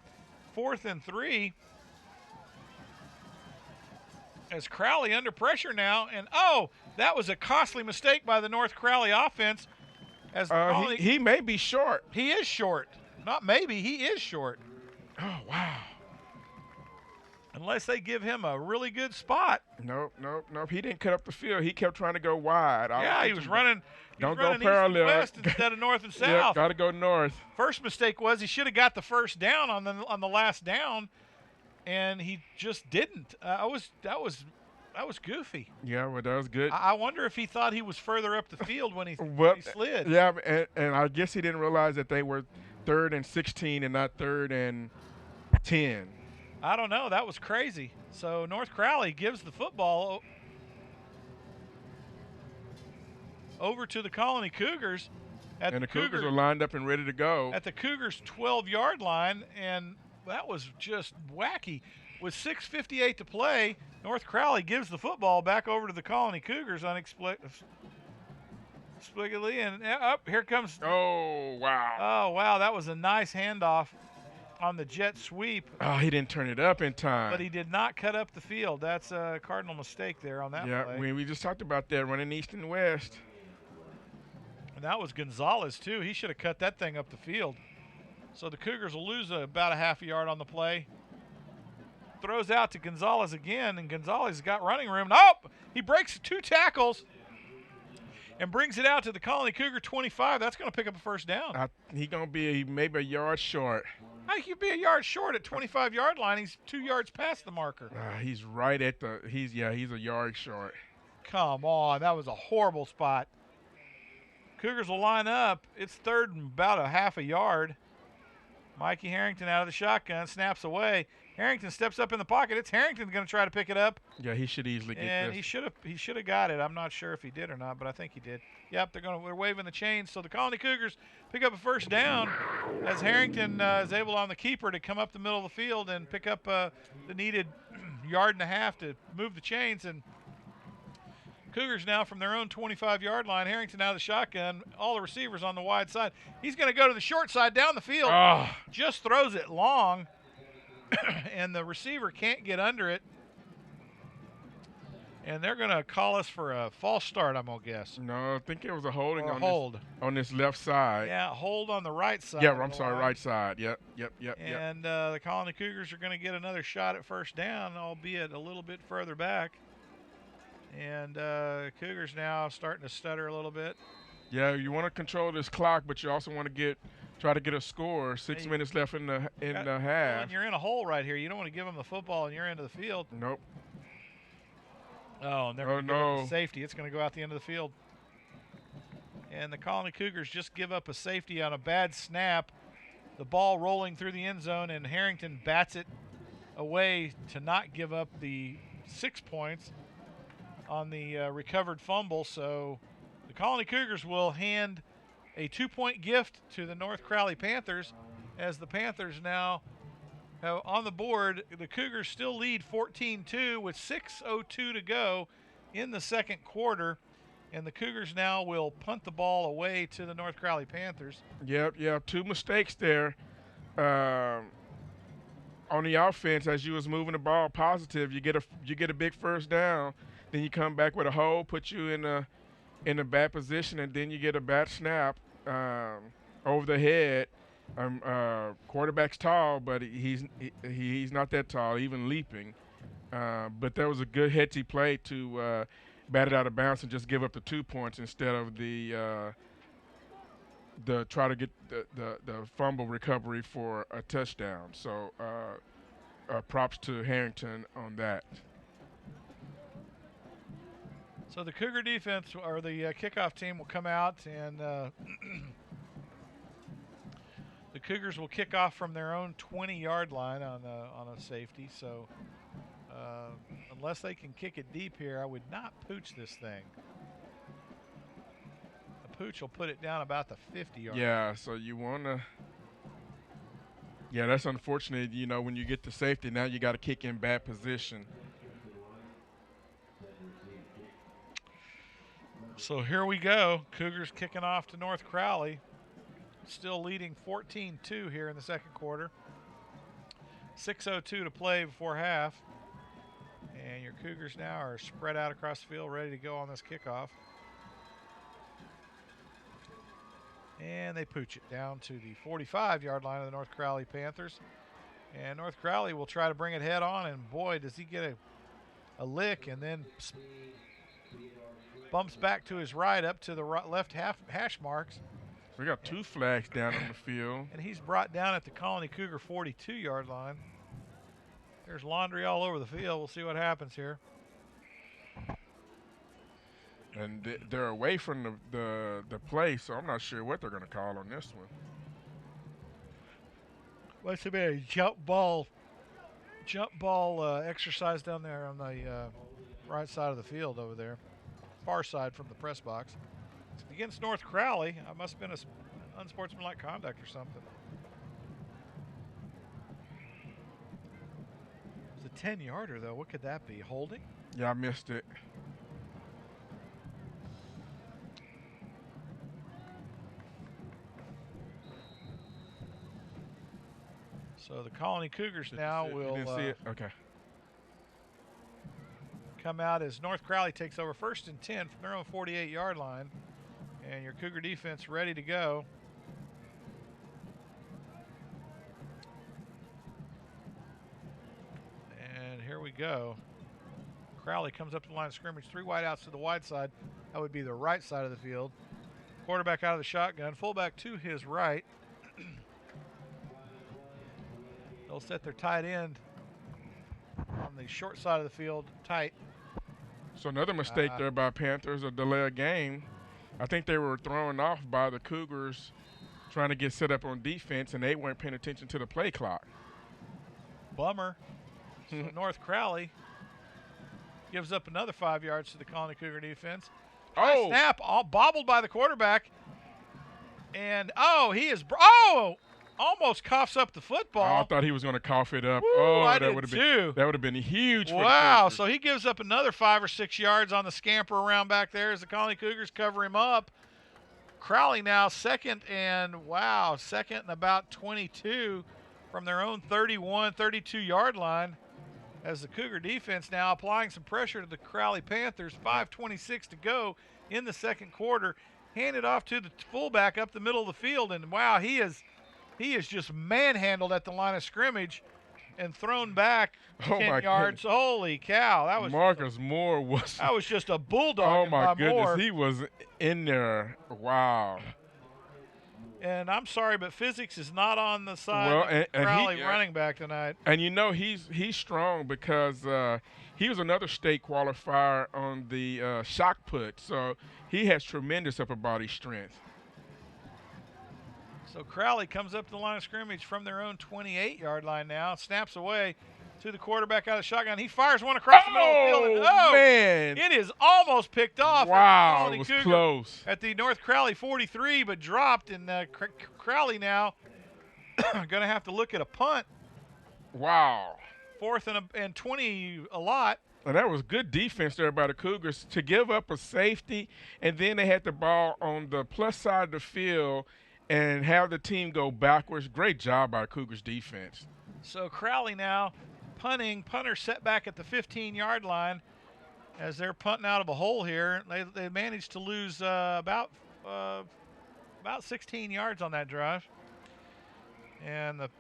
4th and 3. As Crowley under pressure now. And, that was a costly mistake by the North Crowley offense. As he may be short. He is short. Not maybe. He is short. Oh, wow. Unless they give him a really good spot. Nope. He didn't cut up the field. He kept trying to go wide. Yeah, he was running. Don't running go parallel. East and west instead of north and south. Yeah, got to go north. First mistake was he should have got the first down on the last down, and he just didn't. That was goofy. Yeah, well, that was good. I wonder if he thought he was further up the field when he slid. Yeah, and I guess he didn't realize that they were 3rd and 16 and not 3rd and 10. I don't know. That was crazy. So North Crowley gives the football over to the Colony Cougars. And the Cougars are lined up and ready to go. At the Cougars' 12-yard line, and that was just wacky. With 6:58 to play, North Crowley gives the football back over to the Colony Cougars unexplicably, and here comes. Oh, wow. Oh, wow, that was a nice handoff on the jet sweep. Oh, he didn't turn it up in time. But he did not cut up the field. That's a cardinal mistake there on that play. Yeah, we just talked about that, running east and west. And that was Gonzalez, too. He should have cut that thing up the field. So the Cougars will lose about a half a yard on the play. Throws out to Gonzalez again, and Gonzalez has got running room. Oh, he breaks 2 tackles and brings it out to the Colony Cougar 25. That's going to pick up a first down. He's going to be maybe a yard short. How can you be a yard short at 25-yard line? He's 2 yards past the marker. He's right at the – he's a yard short. Come on. That was a horrible spot. Cougars will line up. It's 3rd and about a half a yard. Mikey Harrington out of the shotgun, snaps away. Harrington steps up in the pocket. It's Harrington going to try to pick it up. Yeah, he should easily get this. And he should have got it. I'm not sure if he did or not, but I think he did. Yep, they're waving the chains. So the Colony Cougars pick up a first down as Harrington is able on the keeper to come up the middle of the field and pick up the needed yard and a half to move the chains. And Cougars now from their own 25-yard line. Harrington out of the shotgun. All the receivers on the wide side. He's going to go to the short side down the field. Oh. Just throws it long. And the receiver can't get under it. And they're going to call us for a false start, I'm going to guess. No, I think it was a holding on this left side. Yeah, hold on the right side. Yeah, I'm sorry, right side. Yep. And the Colony Cougars are going to get another shot at first down, albeit a little bit further back. And Cougars now starting to stutter a little bit. Yeah, you want to control this clock, but you also want to try to get a score. 6 minutes left in the half. And you're in a hole right here. You don't want to give them the football in your end of the field. Nope. Oh, and they're going to give up a safety. It's going to go out the end of the field. And the Colony Cougars just give up a safety on a bad snap. The ball rolling through the end zone, and Harrington bats it away to not give up the 6 points on the recovered fumble. So the Colony Cougars will hand a 2-point gift to the North Crowley Panthers, as the Panthers now have on the board. The Cougars still lead 14-2 with 6:02 to go in the second quarter, and the Cougars now will punt the ball away to the North Crowley Panthers. Yep. 2 mistakes there on the offense. As you was moving the ball positive, you get a big first down, then you come back with a hole, put you in a bad position, and then you get a bad snap over the head. Quarterback's tall, but he's not that tall, even leaping. But that was a good heady play to bat it out of bounds and just give up the 2 points instead of the try to get the fumble recovery for a touchdown. So props to Harrington on that. So the Cougar defense, or the kickoff team, will come out, and the Cougars will kick off from their own 20-yard line on a safety. So unless they can kick it deep here, I would not pooch this thing. A pooch will put it down about the 50-yard line. Yeah, so you want to – yeah, that's unfortunate. You know, when you get to safety, now you got to kick in bad position. So here we go. Cougars kicking off to North Crowley. Still leading 14-2 here in the second quarter. 6:02 to play before half. And your Cougars now are spread out across the field, ready to go on this kickoff. And they pooch it down to the 45-yard line of the North Crowley Panthers. And North Crowley will try to bring it head on, and boy, does he get a lick, and then bumps back to his right up to the left hash marks. We got 2 flags down on the field. And he's brought down at the Colony Cougar 42-yard line. There's laundry all over the field. We'll see what happens here. And they're away from the play, so I'm not sure what they're going to call on this one. Must have been a jump ball exercise down there on the right side of the field over there, far side from the press box. Against North Crowley, I must have been an unsportsmanlike conduct or something. It's a 10-yarder though. What could that be? Holding? Yeah, I missed it. So the Colony Cougars now will come out as North Crowley takes over 1st and 10 from their own 48-yard line. And your Cougar defense ready to go. And here we go. Crowley comes up to the line of scrimmage. 3 wideouts to the wide side. That would be the right side of the field. Quarterback out of the shotgun. Fullback to his right. They'll set their tight end on the short side of the field tight. So another mistake there by Panthers, a delay of game. I think they were thrown off by the Cougars trying to get set up on defense, and they weren't paying attention to the play clock. Bummer. So North Crowley gives up another 5 yards to the Colony Cougar defense. Oh! Snap, all bobbled by the quarterback. And, he is almost coughs up the football. Oh, I thought he was going to cough it up. Woo, I that did would have too. That would have been huge for the Wow, Cougars. so he gives up another 5 or 6 yards on the scamper around back there as the Colony Cougars cover him up. Crowley now second and about 22 from their own 31, 32-yard line as the Cougar defense now applying some pressure to the Crowley Panthers. 5:26 to go in the second quarter. Handed off to the fullback up the middle of the field, and wow, he is just manhandled at the line of scrimmage and thrown back 10 yards. Goodness. Holy cow. That was Marcus Moore was. That was just a bulldog. Oh, my goodness. Moore. He was in there. Wow. And I'm sorry, but physics is not on the side of Crowley running back tonight. And he's strong because he was another state qualifier on the shot put. So he has tremendous upper body strength. So Crowley comes up to the line of scrimmage from their own 28-yard line now. Snaps away to the quarterback out of the shotgun. He fires one across the middle of the field. And, man. It is almost picked off. Wow, it was close. At the North Crowley 43, but dropped. And Crowley now going to have to look at a punt. Wow. 4th and 20 a lot. And that was good defense there by the Cougars to give up a safety, and then they had the ball on the plus side of the field and have the team go backwards. Great job by Cougars defense. So Crowley now punting. Punter set back at the 15-yard line as they're punting out of a hole here. They managed to lose about 16 yards on that drive. And the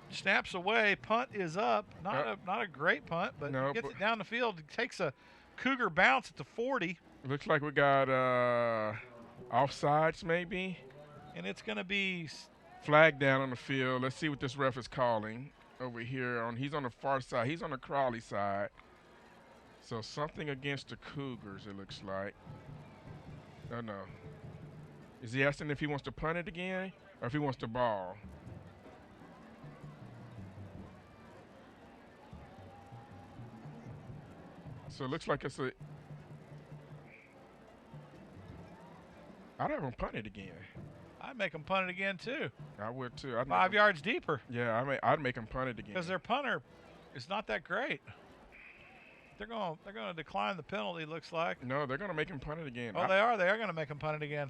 snaps away. Punt is up. Not a great punt, but gets it down the field. It takes a Cougar bounce at the 40. Looks like we got offsides maybe. And it's going to be flag down on the field. Let's see what this ref is calling over here. He's on the far side. He's on the Crowley side. So something against the Cougars, it looks like. Oh, no. Is he asking if he wants to punt it again or if he wants to ball? So it looks like it's a – I'd have him punt it again. I'd make them punt it again, too. I would, too. 5 yards deeper. Yeah, I'd make them punt it again. Because their punter is not that great. They're going to decline the penalty, looks like. No, they're going to make him punt it again. Oh, they are. They are going to make him punt it again.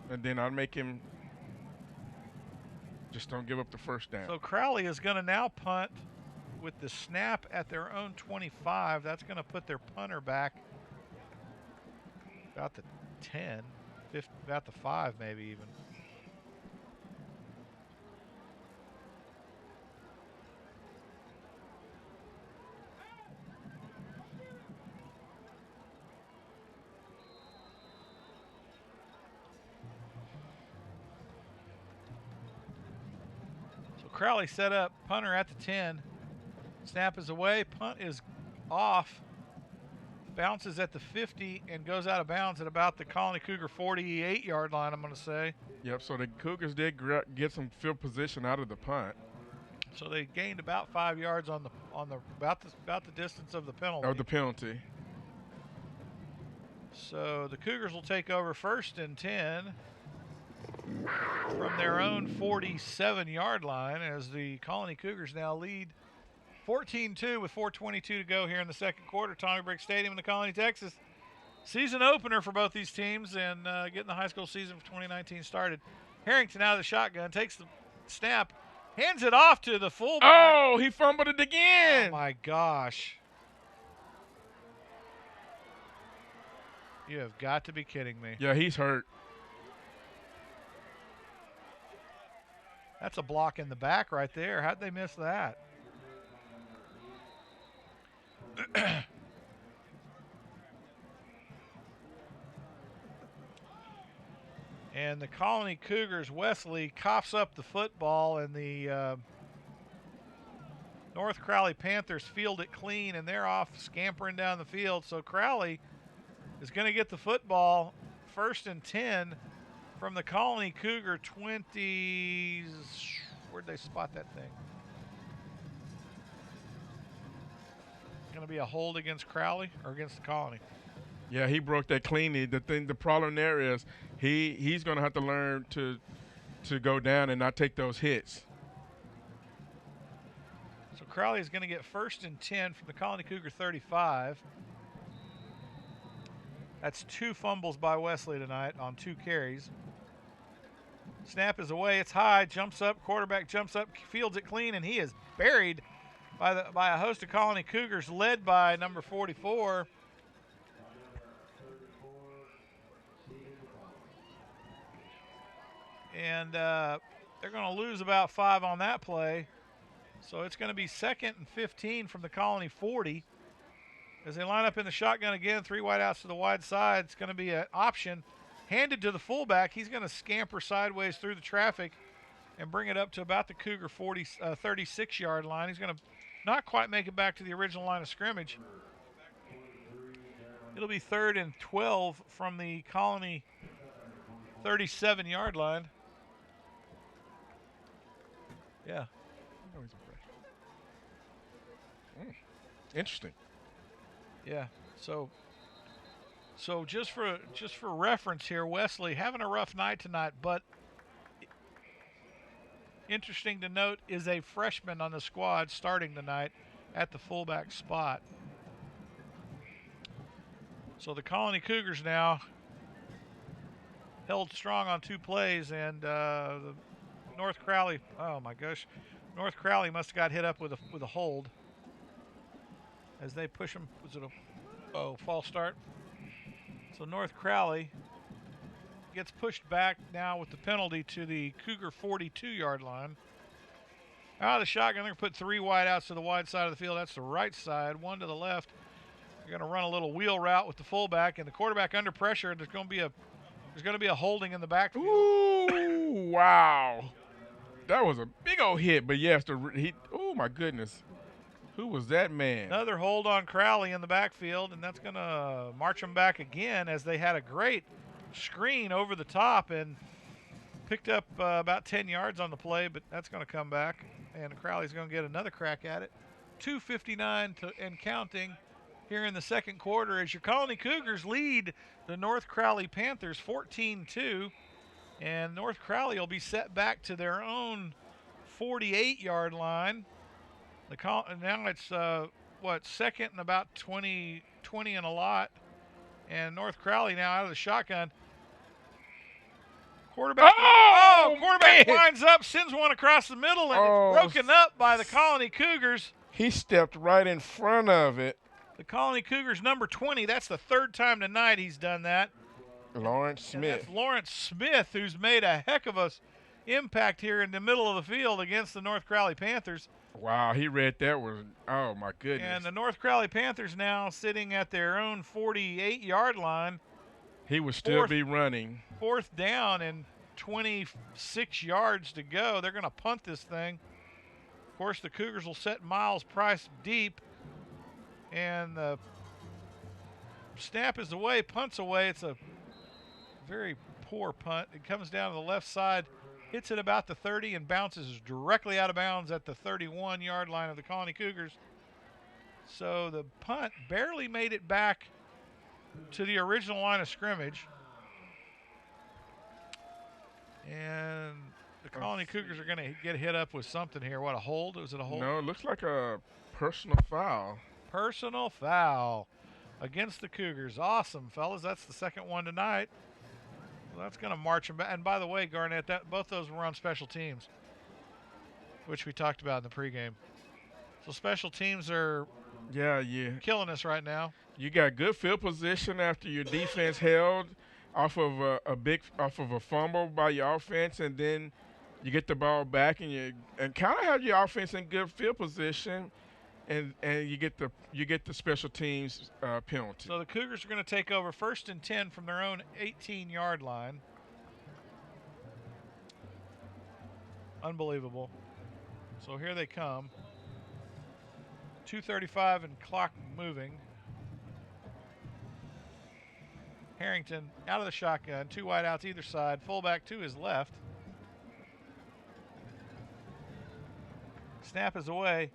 And then I'd make him just don't give up the first down. So Crowley is going to now punt with the snap at their own 25. That's going to put their punter back about the 10, about the 5 maybe even. So Crowley set up, punter at the 10. Snap is away, punt is off. Bounces at the 50 and goes out of bounds at about the Colony Cougar 48-yard line, I'm going to say. Yep, so the Cougars did get some field position out of the punt. So they gained about 5 yards on the about the distance of the penalty. Of the penalty. So the Cougars will take over 1st and 10 from their own 47-yard line as the Colony Cougars now lead 14-2 with 4:22 to go here in the second quarter. Tommy Briggs Stadium in the Colony, Texas. Season opener for both these teams and getting the high school season for 2019 started. Harrington out of the shotgun, takes the snap, hands it off to the fullback. Oh, he fumbled it again. Oh, my gosh. You have got to be kidding me. Yeah, he's hurt. That's a block in the back right there. How'd they miss that? And the Colony Cougars, Wesley, coughs up the football, and the North Crowley Panthers field it clean, and they're off scampering down the field. So Crowley is going to get the football 1st and 10 from the Colony Cougar 20s. Where'd they spot that thing? Going to be a hold against Crowley or against the Colony? Yeah, he broke that cleanly. The problem there is he's going to have to learn to go down and not take those hits. So Crowley is going to get 1st and 10 from the Colony Cougar 35. That's 2 fumbles by Wesley tonight on 2 carries. Snap is away. It's high. Jumps up. Quarterback jumps up, fields it clean, and he is buried by a host of Colony Cougars led by number 44. And they're going to lose about 5 on that play. So it's going to be 2nd and 15 from the Colony 40. As they line up in the shotgun again, 3 wide outs to the wide side. It's going to be an option handed to the fullback. He's going to scamper sideways through the traffic and bring it up to about the Cougar 36-yard line. He's going to not quite make it back to the original line of scrimmage. It'll be 3rd and 12 from the Colony 37-yard line. Yeah. Interesting. Yeah. So just for reference here, Wesley having a rough night tonight, but interesting to note is a freshman on the squad starting tonight at the fullback spot. So the Colony Cougars now held strong on 2 plays, and the North Crowley, oh my gosh, North Crowley must have got hit up with a hold as they push him. Was it a false start? So North Crowley gets pushed back now with the penalty to the Cougar 42-yard line. Out of the shotgun, they're going to put 3 wide outs to the wide side of the field. That's the right side, 1 to the left. They're going to run a little wheel route with the fullback, and the quarterback under pressure. There's going to be a holding in the backfield. Ooh, wow. That was a big old hit, but yes, oh my goodness. Who was that man? Another hold on Crowley in the backfield, and that's going to march them back again as they had a great screen over the top and picked up about 10 yards on the play, but that's going to come back, and Crowley's going to get another crack at it. 2:59 and counting here in the second quarter as your Colony Cougars lead the North Crowley Panthers 14-2, and North Crowley will be set back to their own 48-yard line. Now it's, 2nd and about 20 and a lot. And North Crowley now out of the shotgun. Quarterback winds up, sends one across the middle, and it's broken up by the Colony Cougars. He stepped right in front of it. The Colony Cougars number 20, that's the 3rd time tonight he's done that. Lawrence And Smith. that's Lawrence Smith, who's made a heck of a impact here in the middle of the field against the North Crowley Panthers. Wow, he read that was, oh my goodness. And the North Crowley Panthers now sitting at their own 48-yard line. He would still be running. 4th down and 26 yards to go. They're going to punt this thing. Of course, the Cougars will set Miles Price deep. And the snap is away, punt's away. It's a very poor punt. It comes down to the left side, hits it about the 30, and bounces directly out of bounds at the 31-yard line of the Colony Cougars. So the punt barely made it back to the original line of scrimmage. And the Colony Cougars are going to get hit up with something here. What, a hold? Was it a hold? No, it looks like a personal foul. Personal foul against the Cougars. Awesome, fellas. That's the second one tonight. Well, that's going to march them back. And by the way, Garnett, both those were on special teams, which we talked about in the pregame. So special teams are killing us right now. You got good field position after your defense held off of a fumble by your offense, and then you get the ball back and kind of have your offense in good field position. And you get the special teams penalty. So the Cougars are going to take over 1st and 10 from their own 18-yard line. Unbelievable. So here they come. 2:35 and clock moving. Harrington out of the shotgun, 2 wideouts either side, fullback to his left. Snap is away.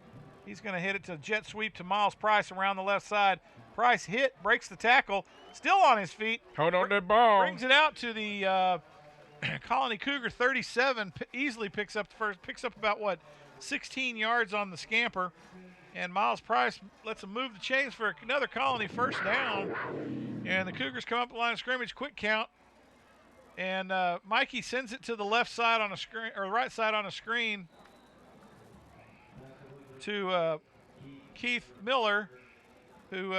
He's going to hit it to jet sweep to Miles Price around the left side. Price hit, breaks the tackle, still on his feet. Hold on that ball. Brings it out to the Colony Cougar 37. Easily picks up about 16 yards on the scamper. And Miles Price lets him move the chains for another Colony 1st down. And the Cougars come up the line of scrimmage, quick count. And Mikey sends it to the left side on a screen, or right side on a screen, to Keith Miller, who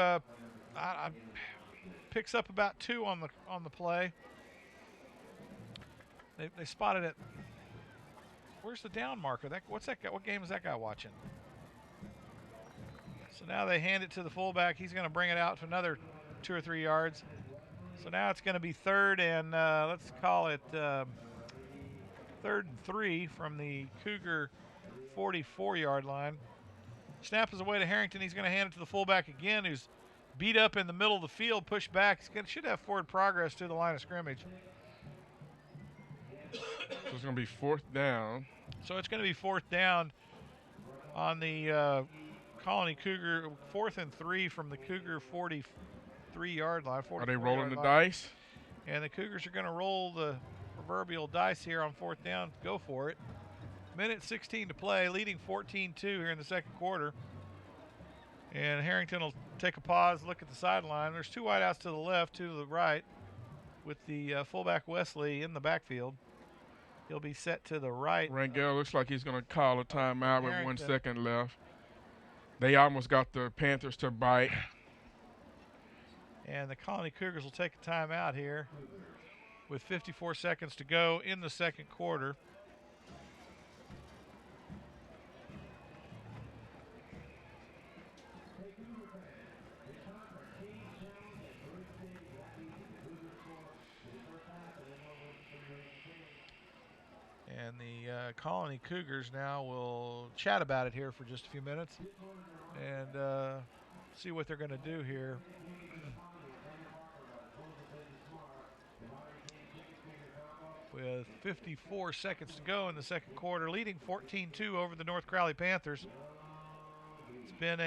picks up about 2 on the play. They spotted it. Where's the down marker? What's that guy? What game is that guy watching? So now they hand it to the fullback. He's going to bring it out to another 2 or 3 yards. So now it's going to be 3rd and let's call it 3rd and 3 from the Cougar 44-yard line. Snap is away to Harrington. He's going to hand it to the fullback again, who's beat up in the middle of the field, pushed back. Should have forward progress to the line of scrimmage. So it's going to be 4th down. So it's going to be 4th down on the Colony Cougar, 4th and 3 from the Cougar 43-yard line. Are they rolling the dice? And the Cougars are going to roll the proverbial dice here on 4th down. Go for it. Minute 16 to play, leading 14-2 here in the second quarter. And Harrington will take a pause, look at the sideline. There's 2 wideouts to the left, 2 to the right, with the fullback Wesley in the backfield. He'll be set to the right. Rangel looks like he's going to call a timeout with 1 second left. They almost got the Panthers to bite. And the Colony Cougars will take a timeout here with 54 seconds to go in the second quarter. And the Colony Cougars now will chat about it here for just a few minutes and see what they're going to do here. With 54 seconds to go in the second quarter, leading 14-2 over the North Crowley Panthers. It's been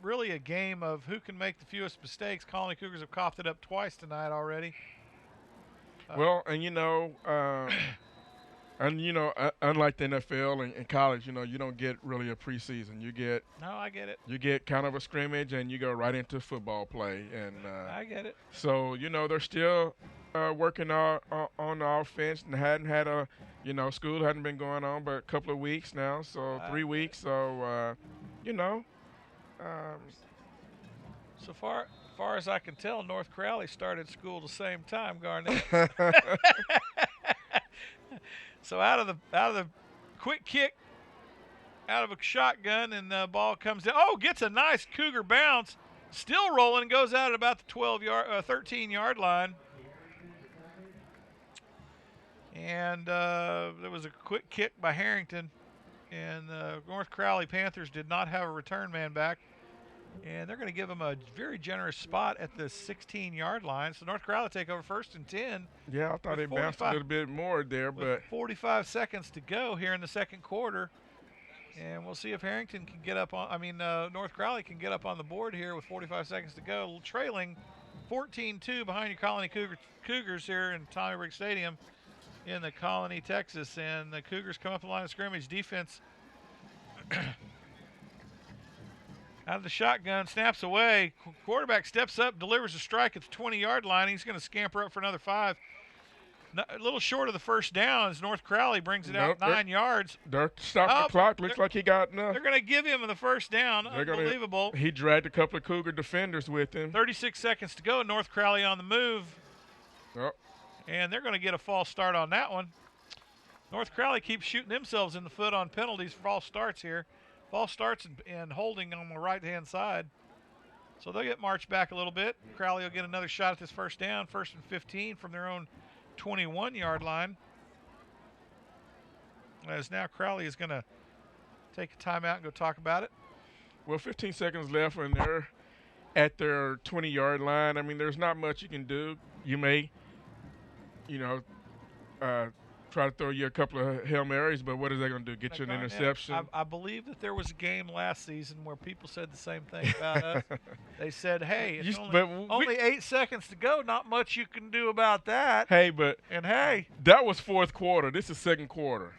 really a game of who can make the fewest mistakes. Colony Cougars have coughed it up twice tonight already. Unlike the NFL and college, you don't get really a preseason. No, I get it. You get kind of a scrimmage, and you go right into football play. And I get it. So they're still working on the offense, and hadn't had school hadn't been going on but a couple of weeks now, so 3 weeks. So So far as I can tell, North Crowley started school the same time, Garnett. So out of the quick kick, out of a shotgun, and the ball comes down. Oh, gets a nice Cougar bounce. Still rolling, goes out at about the 13-yard line. And there was a quick kick by Harrington. And the North Crowley Panthers did not have a return man back. And they're going to give them a very generous spot at the 16-yard line. So North Crowley take over 1st and 10. Yeah, I thought they bounced a little bit more there, but 45 seconds to go here in the second quarter. And we'll see if Harrington can get up on, North Crowley can get up on the board here with 45 seconds to go. Trailing 14-2 behind your Colony Cougars here in Tommy Briggs Stadium in the Colony, Texas. And the Cougars come up the line of scrimmage. Defense out of the shotgun, snaps away. Quarterback steps up, delivers a strike at the 20-yard line. He's going to scamper up for another 5. A little short of the first down as North Crowley brings it out 9 yards. They're stopping the clock. Looks like he got enough. They're going to give him the first down. Unbelievable. He dragged a couple of Cougar defenders with him. 36 seconds to go. North Crowley on the move. Oh. And they're going to get a false start on that one. North Crowley keeps shooting themselves in the foot on penalties for false starts here. False starts and holding on the right-hand side. So they'll get marched back a little bit. Crowley will get another shot at this first down. 1st and 15 from their own 21-yard line. As now Crowley is going to take a timeout and go talk about it. Well, 15 seconds left when they're at their 20-yard line. I mean, there's not much you can do. You may, try to throw you a couple of Hail Marys, but what is that going to do? Get you an interception? I believe that there was a game last season where people said the same thing about us. They said, hey, it's only 8 seconds to go. Not much you can do about that. Hey, that was fourth quarter. This is second quarter.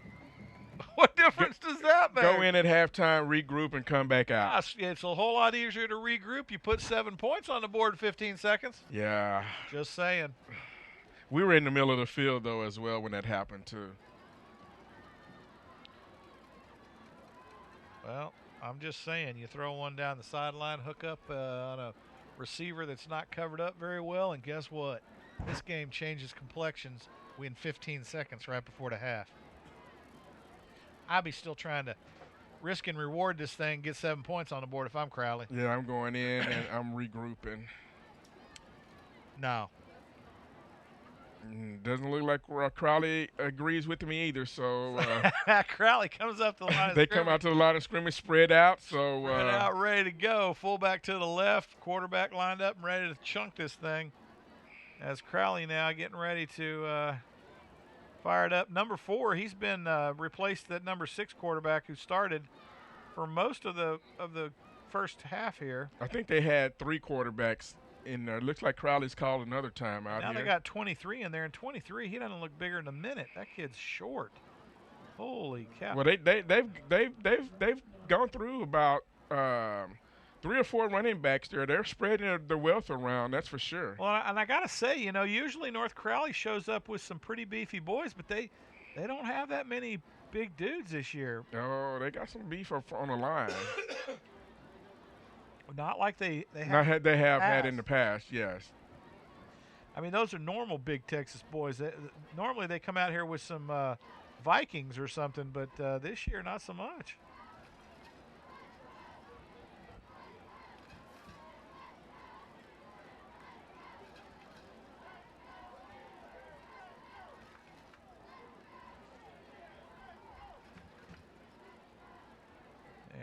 What difference does that make? Go in at halftime, regroup, and come back out. Gosh, it's a whole lot easier to regroup. You put 7 points on the board in 15 seconds. Yeah. Just saying. We were in the middle of the field, though, as well when that happened, too. Well, I'm just saying, you throw one down the sideline, hook up on a receiver that's not covered up very well, and guess what? This game changes complexions in 15 seconds right before the half. I'd be still trying to risk and reward this thing, get 7 points on the board if I'm Crowley. Yeah, I'm going in, and I'm regrouping. No. Doesn't look like Crowley agrees with me either. So Crowley comes up to the line of they scrimmage. come out to the line of scrimmage, spread out. So spread out, ready to go. Fullback to the left, quarterback lined up and ready to chunk this thing. As Crowley now getting ready to fire it up. Number 4, he's been replaced that number 6 quarterback who started for most of the first half here. I think they had 3 quarterbacks in there. Looks like Crowley's called another time out now here. They got 23 in there, and 23, he doesn't look bigger than a minute. That kid's short. Holy cow! Well, they've gone through about 3 or 4 running backs there. They're spreading their wealth around. That's for sure. Well, and I gotta say, usually North Crowley shows up with some pretty beefy boys, but they don't have that many big dudes this year. Oh, they got some beef on the line. Not like they have. They have had in the past, yes. I mean, those are normal big Texas boys. Normally they come out here with some Vikings or something, but this year not so much.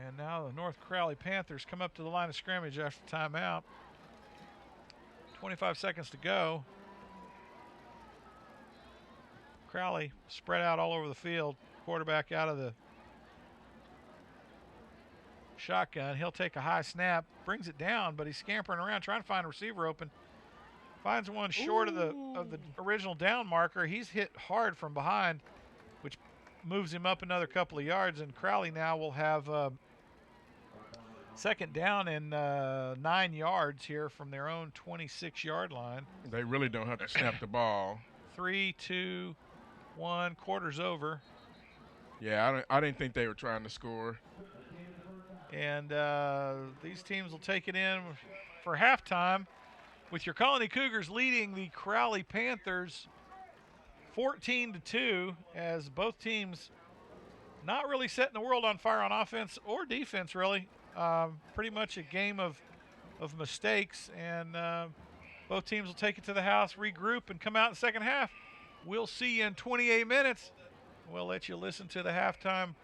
And now the North Crowley Panthers come up to the line of scrimmage after timeout. 25 seconds to go. Crowley spread out all over the field. Quarterback out of the shotgun. He'll take a high snap, brings it down, but he's scampering around trying to find a receiver open. Finds one short of the original down marker. He's hit hard from behind, which moves him up another couple of yards, and Crowley now will have second down and 9 yards here from their own 26-yard line. They really don't have to snap the ball. 3, 2, 1, quarter's over. Yeah, I didn't think they were trying to score. And these teams will take it in for halftime, with your Colony Cougars leading the Crowley Panthers 14-2, as both teams not really setting the world on fire on offense or defense, really. Pretty much a game of mistakes, and both teams will take it to the house, regroup, and come out in the second half. We'll see you in 28 minutes. We'll let you listen to the halftime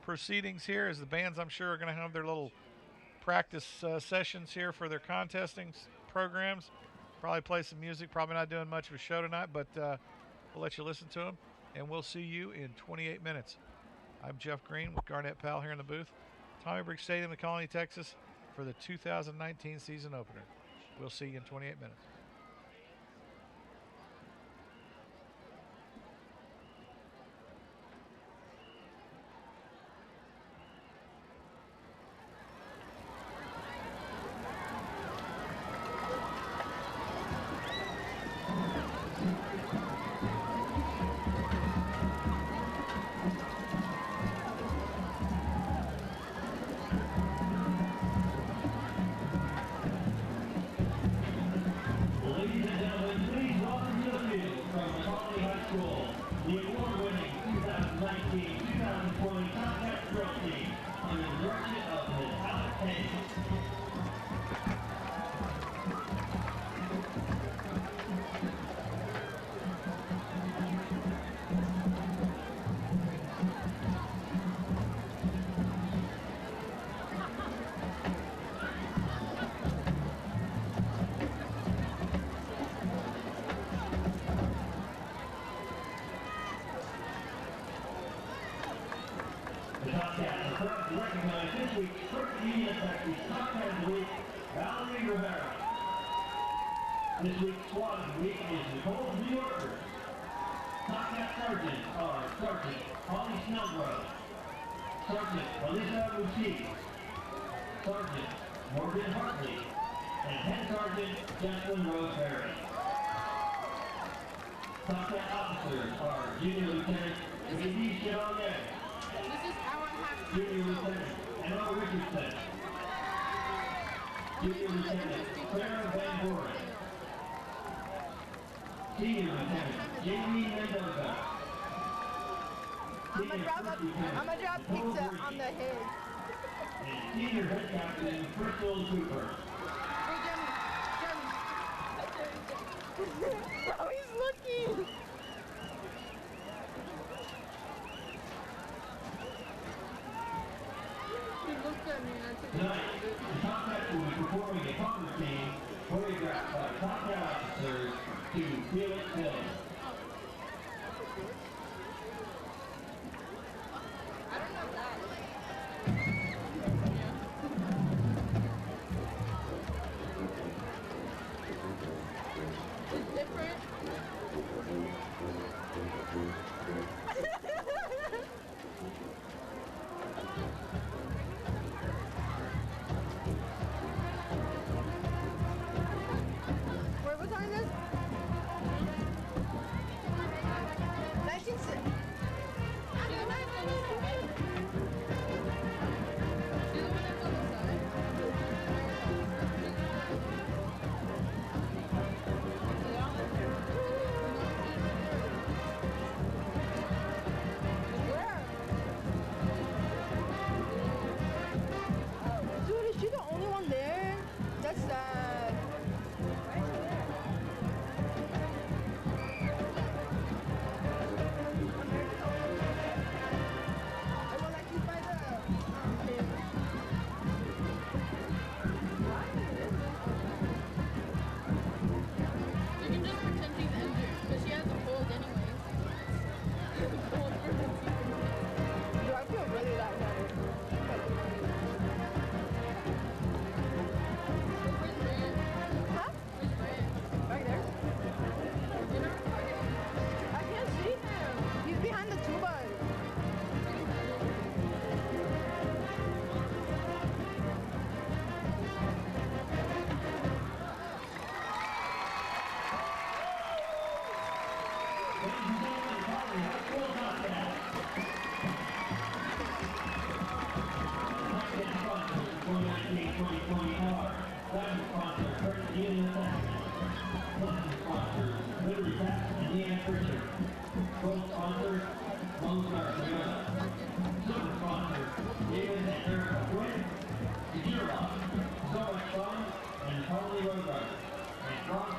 proceedings here, as the bands, I'm sure, are going to have their little practice sessions here for their contesting programs. Probably play some music. Probably not doing much of a show tonight, but we'll let you listen to them, and we'll see you in 28 minutes. I'm Jeff Green with Garnett Powell here in the booth. Tommy Briggs Stadium, the Colony, Texas, for the 2019 season opener. We'll see you in 28 minutes. This week's squad of the week is Nicole New Yorker. Top Cat Sergeant are Sergeant Holly Snellgrove, Sergeant Melissa Lucie, Sergeant Morgan Hartley, and Head Sergeant Jacqueline Roseberry. Top Cat officers are Junior Lieutenant J.D. Chevalier, Junior Lieutenant Emma Richardson, Junior Lieutenant Clara Van Buren, Senior Lieutenant Jamie Mendoza, I'm gonna drop pizza on the head. and Senior Head Captain Crystal Cooper. Oh, he's looking. He looked at me and I took Tonight, the Top Cat will be performing a Cougars theme choreographed by Top Cat officers to Feel It Philly. I don't know that. It's different. Where was I in this?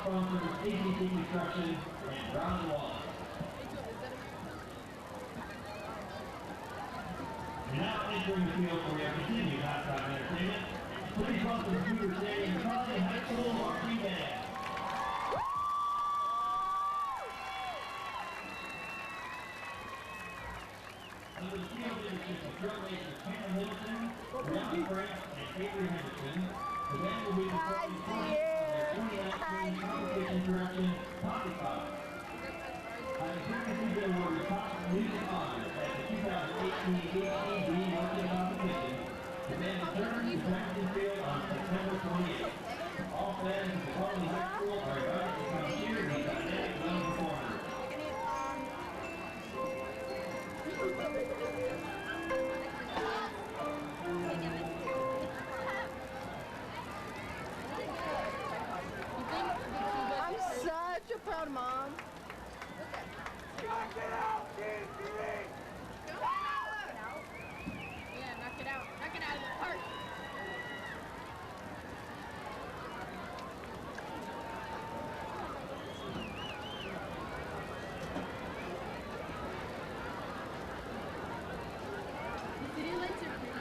sponsors ACC Construction and Brown Wall. And now entering the field for your continued halftime entertainment, please welcome Cougar Stadium Crowley High School marching band. Under the field leadership of drum majors Cameron Henderson, Brianna France, and Avery Henderson, the band will be performing songs on their 2019 competition production, Poppy Pop. Having previously been awarded top music honors at the 2018 HEB marching competition, the band returns to Jackson Field on September 28th. All fans of the Crowley High School are invited to come cheer these dynamic young performers. I'm such a proud mom. Knock it out, kid! Yeah, knock it out. Knock it out of the park. The city lights are pretty.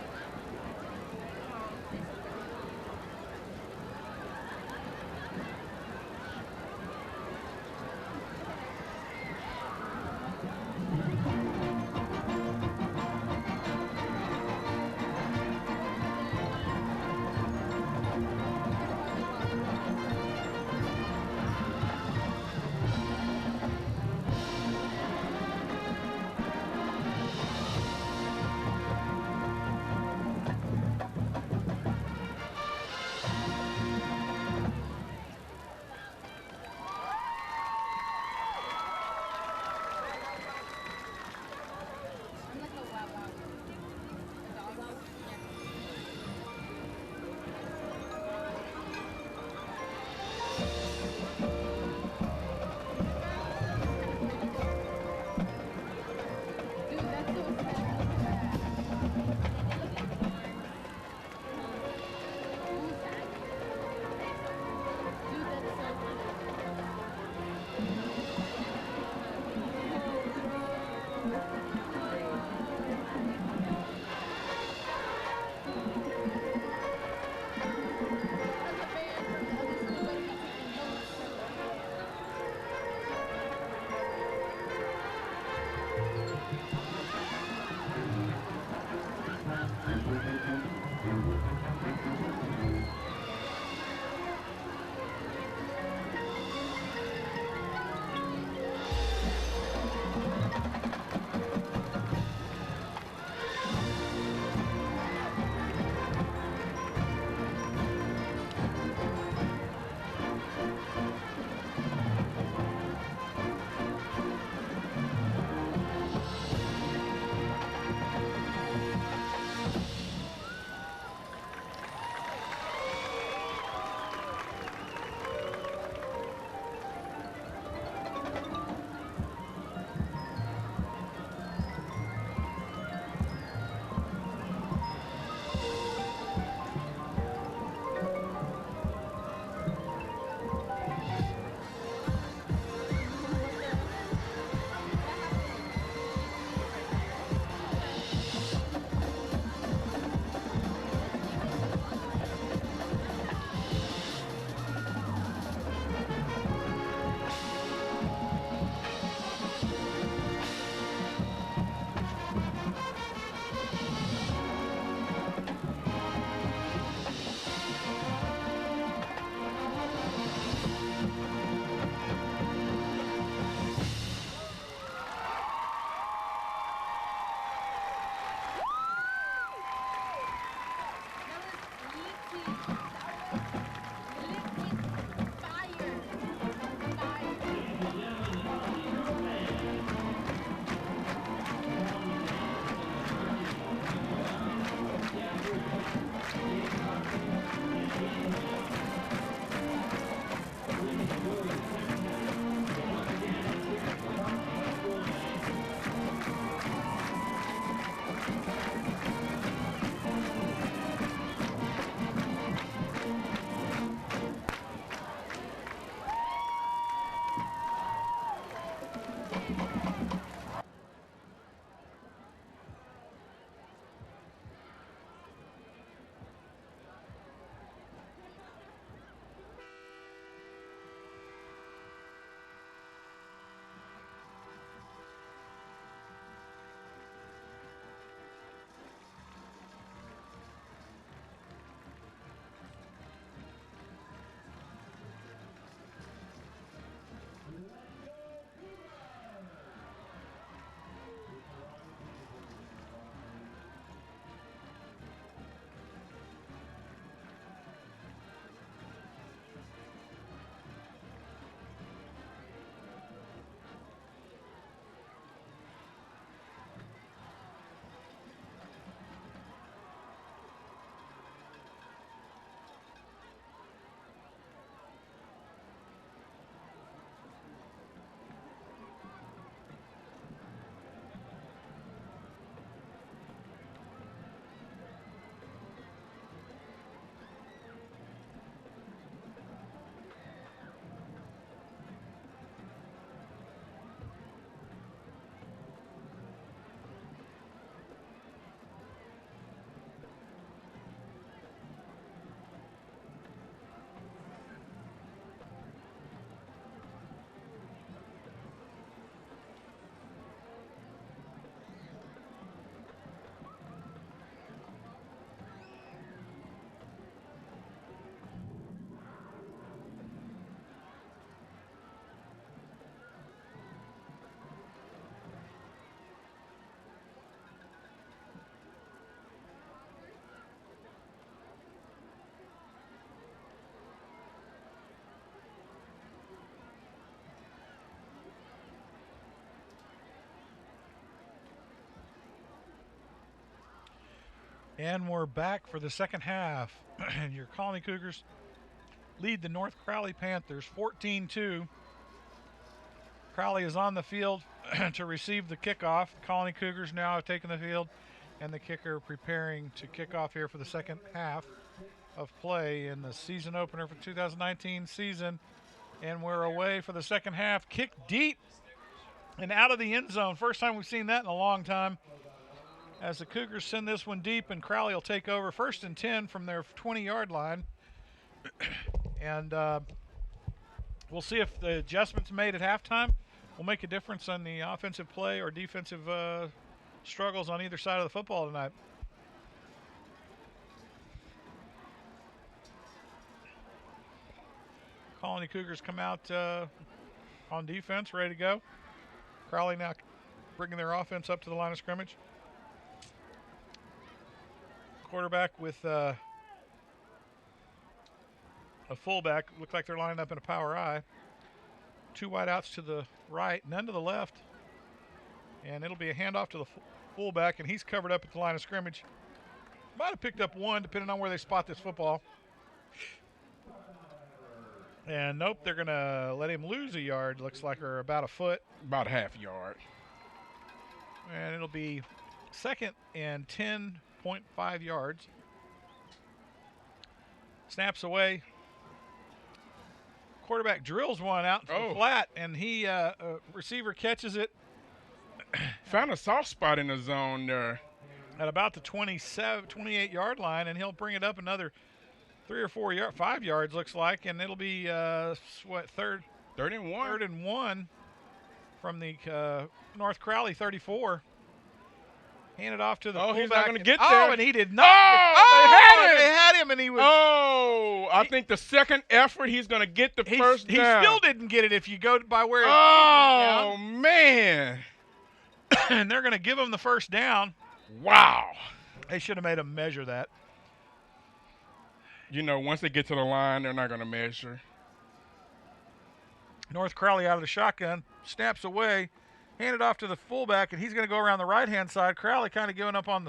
And we're back for the second half. And your Colony Cougars lead the North Crowley Panthers 14-2. Crowley is on the field to receive the kickoff. Colony Cougars now have taken the field, and the kicker preparing to kick off here for the second half of play in the season opener for 2019 season. And we're away for the second half. Kick deep and out of the end zone. First time we've seen that in a long time. As the Cougars send this one deep, and Crowley will take over 1st and 10 from their 20-yard line. And we'll see if the adjustments made at halftime will make a difference on the offensive play or defensive struggles on either side of the football tonight. Colony Cougars come out on defense, ready to go. Crowley now bringing their offense up to the line of scrimmage. Quarterback with a fullback. Look like they're lining up in a power I. 2 wideouts to the right, none to the left. And it'll be a handoff to the fullback, and he's covered up at the line of scrimmage. Might have picked up 1, depending on where they spot this football. And nope, they're going to let him lose a yard, looks like, or about a foot. About a half yard. And it'll be 2nd and 10.5 yards. Snaps away. Quarterback drills one out to the flat, and he receiver catches it. Found a soft spot in the zone there. At about the 28-yard line, and he'll bring it up another 3 or 4 yards, 5 yards looks like, and it'll be third and one from the North Crowley 34. Hand it off to the fullback. He's not going to get there. Oh, and he did not. They had him, and he was. I think the second effort, he's going to get the first down. He still didn't get it if you go by where. Man. And they're going to give him the first down. Wow. They should have made him measure that. You know, once they get to the line, they're not going to measure. North Crowley out of the shotgun, snaps away, handed off to the fullback, and he's going to go around the right-hand side. Crowley kind of giving up on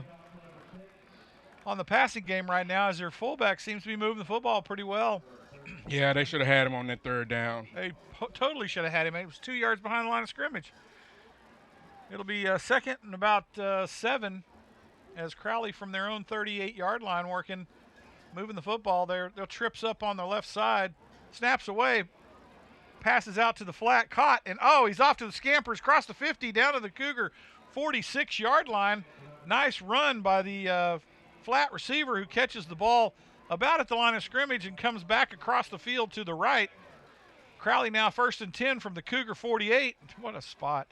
the passing game right now, as their fullback seems to be moving the football pretty well. Yeah, they should have had him on that third down. They totally should have had him. It was 2 yards behind the line of scrimmage. It'll be 2nd and about 7 as Crowley from their own 38-yard line working, moving the football. They'll trips up on the left side, snaps away, passes out to the flat, caught, and he's off to the scampers, across the 50, down to the Cougar 46-yard line. Nice run by the flat receiver who catches the ball about at the line of scrimmage and comes back across the field to the right. Crowley now 1st and 10 from the Cougar 48. What a spot.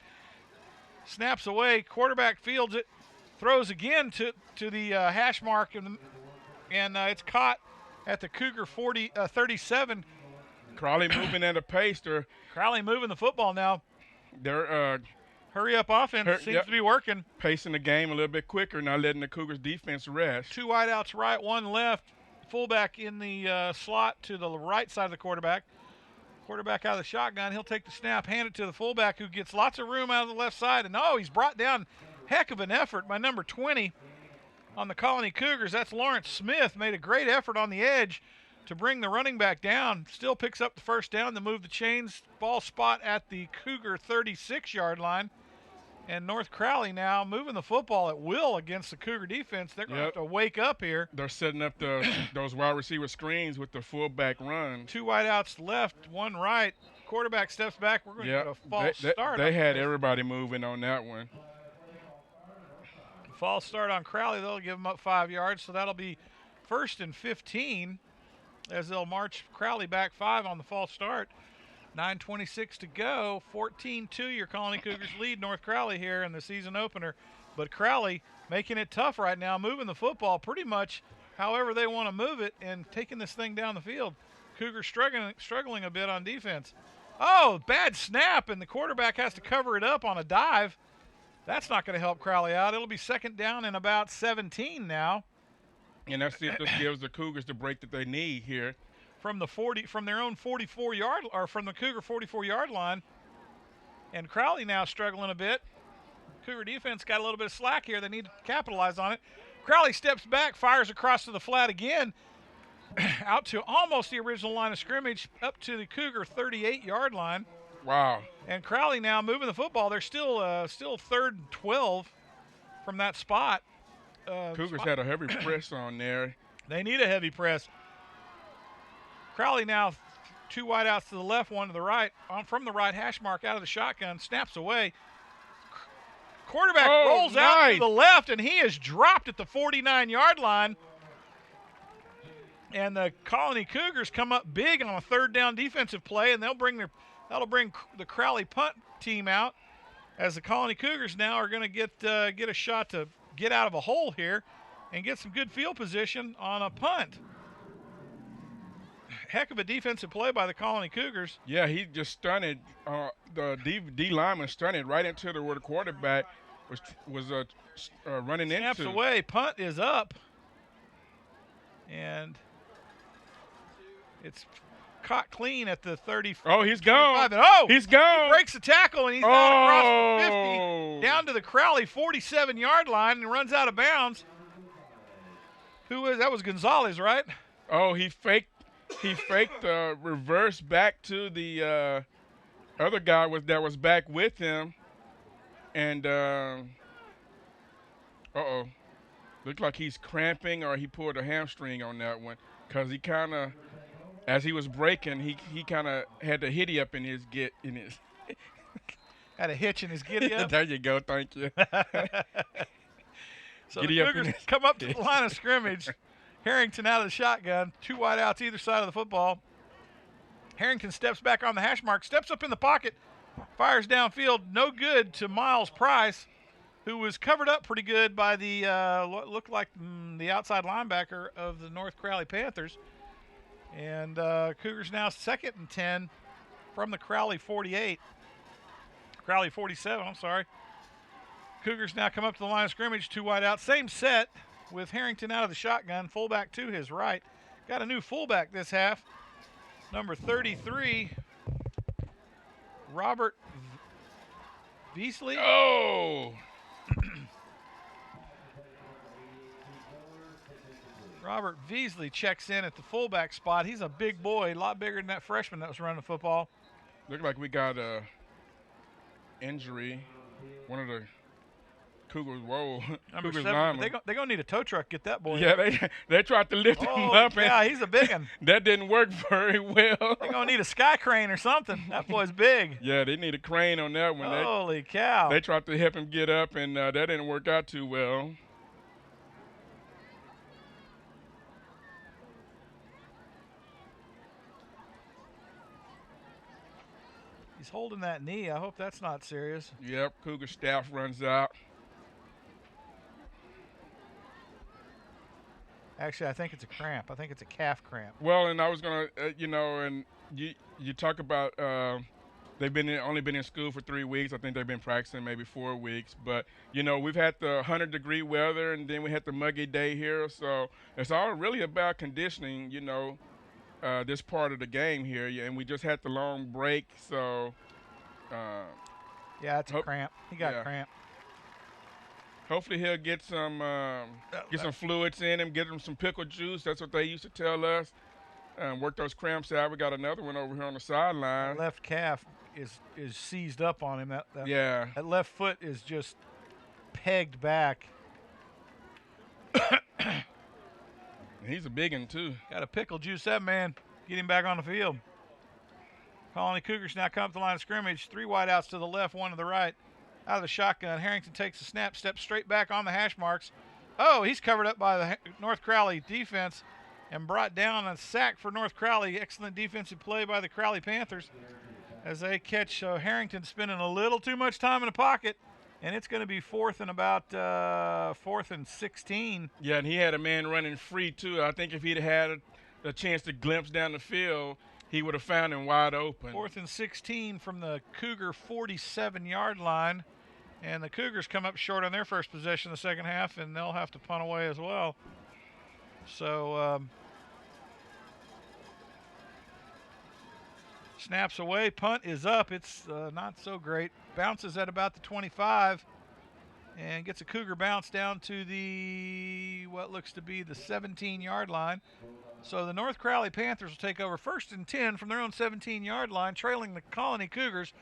Snaps away, quarterback fields it, throws again to the hash mark, and it's caught at the Cougar 37. Crowley moving at a pace. Crowley moving the football now. Their hurry-up offense seems to be working. Pacing the game a little bit quicker, not letting the Cougars defense rest. 2 wideouts right, 1 left. Fullback in the slot to the right side of the quarterback. Quarterback out of the shotgun. He'll take the snap, hand it to the fullback, who gets lots of room out of the left side. And he's brought down. Heck of an effort by number 20 on the Colony Cougars. That's Lawrence Smith. Made a great effort on the edge to bring the running back down. Still picks up the first down to move the chains. Ball spot at the Cougar 36-yard line. And North Crowley now moving the football at will against the Cougar defense. They're going to have to wake up here. They're setting up those wide receiver screens with the fullback run. 2 wideouts left, 1 right. Quarterback steps back. We're going to get a false start. They had everybody moving on that one. False start on Crowley. They'll give them up 5 yards, so that'll be 1st and 15 as they'll march Crowley back 5 on the false start. 9:26 to go. 14-2, your Colony Cougars lead North Crowley here in the season opener. But Crowley making it tough right now, moving the football pretty much however they want to move it and taking this thing down the field. Cougars struggling a bit on defense. Bad snap, and the quarterback has to cover it up on a dive. That's not going to help Crowley out. It'll be 2nd down and about 17 now. And that's it. This gives the Cougars the break that they need here. From their own 44-yard, or from the Cougar 44-yard line. And Crowley now struggling a bit. Cougar defense got a little bit of slack here. They need to capitalize on it. Crowley steps back, fires across to the flat again, out to almost the original line of scrimmage, up to the Cougar 38-yard line. Wow. And Crowley now moving the football. They're still 3rd and 12 from that spot. Cougars had a heavy press on there. They need a heavy press. Crowley now 2 wideouts to the left, 1 to the right. From the right hash mark out of the shotgun, snaps away. Quarterback rolls out to the left, and he is dropped at the 49-yard line. And the Colony Cougars come up big on a 3rd down defensive play, and that'll bring the Crowley punt team out, as the Colony Cougars now are going to get a shot to get out of a hole here and get some good field position on a punt. Heck of a defensive play by the Colony Cougars. Yeah, he just stunted the D lineman, stunted right into where the quarterback was running Snaps into. away, punt is up, and it's caught clean at the 30. Oh, he's gone. He's gone. He breaks the tackle, and he's out across the 50 down to the Crowley 47-yard line and runs out of bounds. That was Gonzalez, right? Oh, he faked the reverse back to the other guy that was back with him, and looked like he's cramping or he pulled a hamstring on that one, because he kind of, as he was breaking, he kind of had the hitty up in his had a hitch in his giddy up. There you go, thank you. So the Cougars come up to the line of scrimmage. Harrington out of the shotgun, 2 wideouts either side of the football. Harrington steps back on the hash mark, steps up in the pocket, fires downfield, no good to Miles Price, who was covered up pretty good by the what looked like the outside linebacker of the North Crowley Panthers. And Cougars now 2nd and 10 from the Crowley 47, I'm sorry. Cougars now come up to the line of scrimmage, 2 wide out, same set with Harrington out of the shotgun, fullback to his right. Got a new fullback this half, number 33, Robert Beasley. Oh! Robert Beasley checks in at the fullback spot. He's a big boy, a lot bigger than that freshman that was running the football. Looked like we got a injury. One of the Cougars, Number Cougars 7, linemen. they're going to need a tow truck to get that boy. Yeah, they tried to lift him up. Yeah, he's a big one. That didn't work very well. They're going to need a sky crane or something. That boy's big. Yeah, they need a crane on that one. Holy cow. They tried to help him get up, and that didn't work out too well. He's holding that knee. I hope that's not serious. Yep, Cougar staff runs out. Actually, I think it's a cramp. I think it's a calf cramp. Well, and I was going to, and you talk about they've only been in school for 3 weeks. I think they've been practicing maybe 4 weeks. But, we've had the 100-degree weather, and then we had the muggy day here. So it's all really about conditioning, this part of the game here. And we just had the long break. So, yeah, it's a cramp. He got cramp. Hopefully he'll get some fluids in him, get him some pickle juice. That's what they used to tell us. Work those cramps out. We got another one over here on the sideline. That left calf is seized up on him. That left foot is just pegged back. He's a big one, too. Got to pickle juice that man. Get him back on the field. Colony Cougars now come up the line of scrimmage. 3 wideouts to the left, 1 to the right. Out of the shotgun, Harrington takes a snap, steps straight back on the hash marks. Oh, he's covered up by the North Crowley defense and brought down a sack for North Crowley. Excellent defensive play by the Crowley Panthers as they catch Harrington spending a little too much time in the pocket, and it's going to be 4th and 16. Yeah, and he had a man running free, too. I think if he'd had a chance to glimpse down the field, he would have found him wide open. 4th and 16 from the Cougar 47-yard line. And the Cougars come up short on their first possession in the second half, and they'll have to punt away as well. So, snaps away, punt is up. It's not so great. Bounces at about the 25. and gets a Cougar bounce down to the what looks to be the 17-yard line. So the North Crowley Panthers will take over 1st and 10 from their own 17-yard line, trailing the Colony Cougars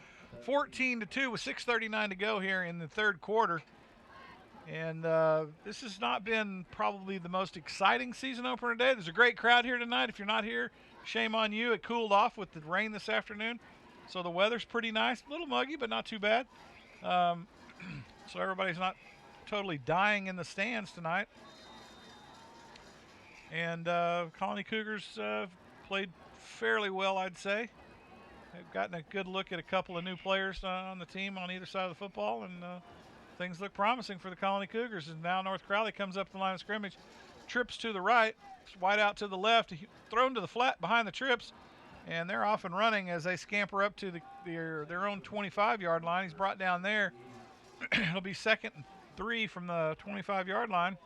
14-2 with 6:39 to go here in the third quarter. And this has not been probably the most exciting season opener today. There's a great crowd here tonight. If you're not here, shame on you. It cooled off with the rain this afternoon. So the weather's pretty nice. A little muggy, but not too bad. So everybody's not totally dying in the stands tonight. And Colony Cougars played fairly well, I'd say. They've gotten a good look at a couple of new players on the team on either side of the football, and things look promising for the Colony Cougars. And now North Crowley comes up the line of scrimmage, trips to the right, wide out to the left, thrown to the flat behind the trips, and they're off and running as they scamper up to their own 25-yard line. He's brought down there. It'll be 2nd and 3 from the 25-yard line.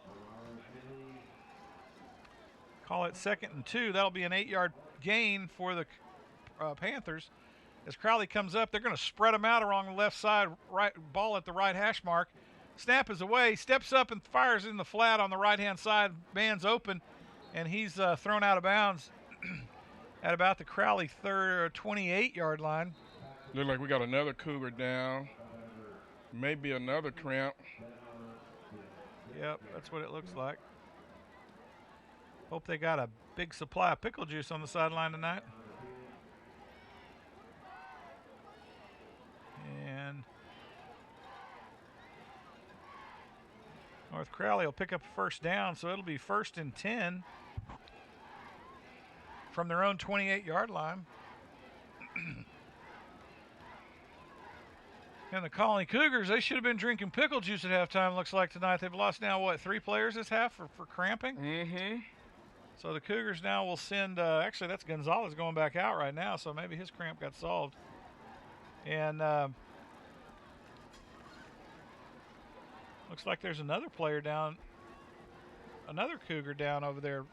Call it 2nd and 2. That'll be an 8-yard gain for the Panthers. As Crowley comes up, they're going to spread them out along the left side, right ball at the right hash mark. Snap is away, steps up and fires in the flat on the right-hand side. Man's open, and he's thrown out of bounds at about the Crowley 28-yard line. Look like we got another Cougar down. Maybe another cramp. Yep, that's what it looks like. Hope they got a big supply of pickle juice on the sideline tonight. And North Crowley will pick up a 1st down, so it'll be 1st and 10 from their own 28-yard line. And the Colony Cougars, they should have been drinking pickle juice at halftime, looks like tonight. They've lost now, what, 3 players this half for cramping? Mm-hmm. So the Cougars now will send, actually that's Gonzalez going back out right now, so maybe his cramp got solved. And looks like there's another player down, another Cougar down over there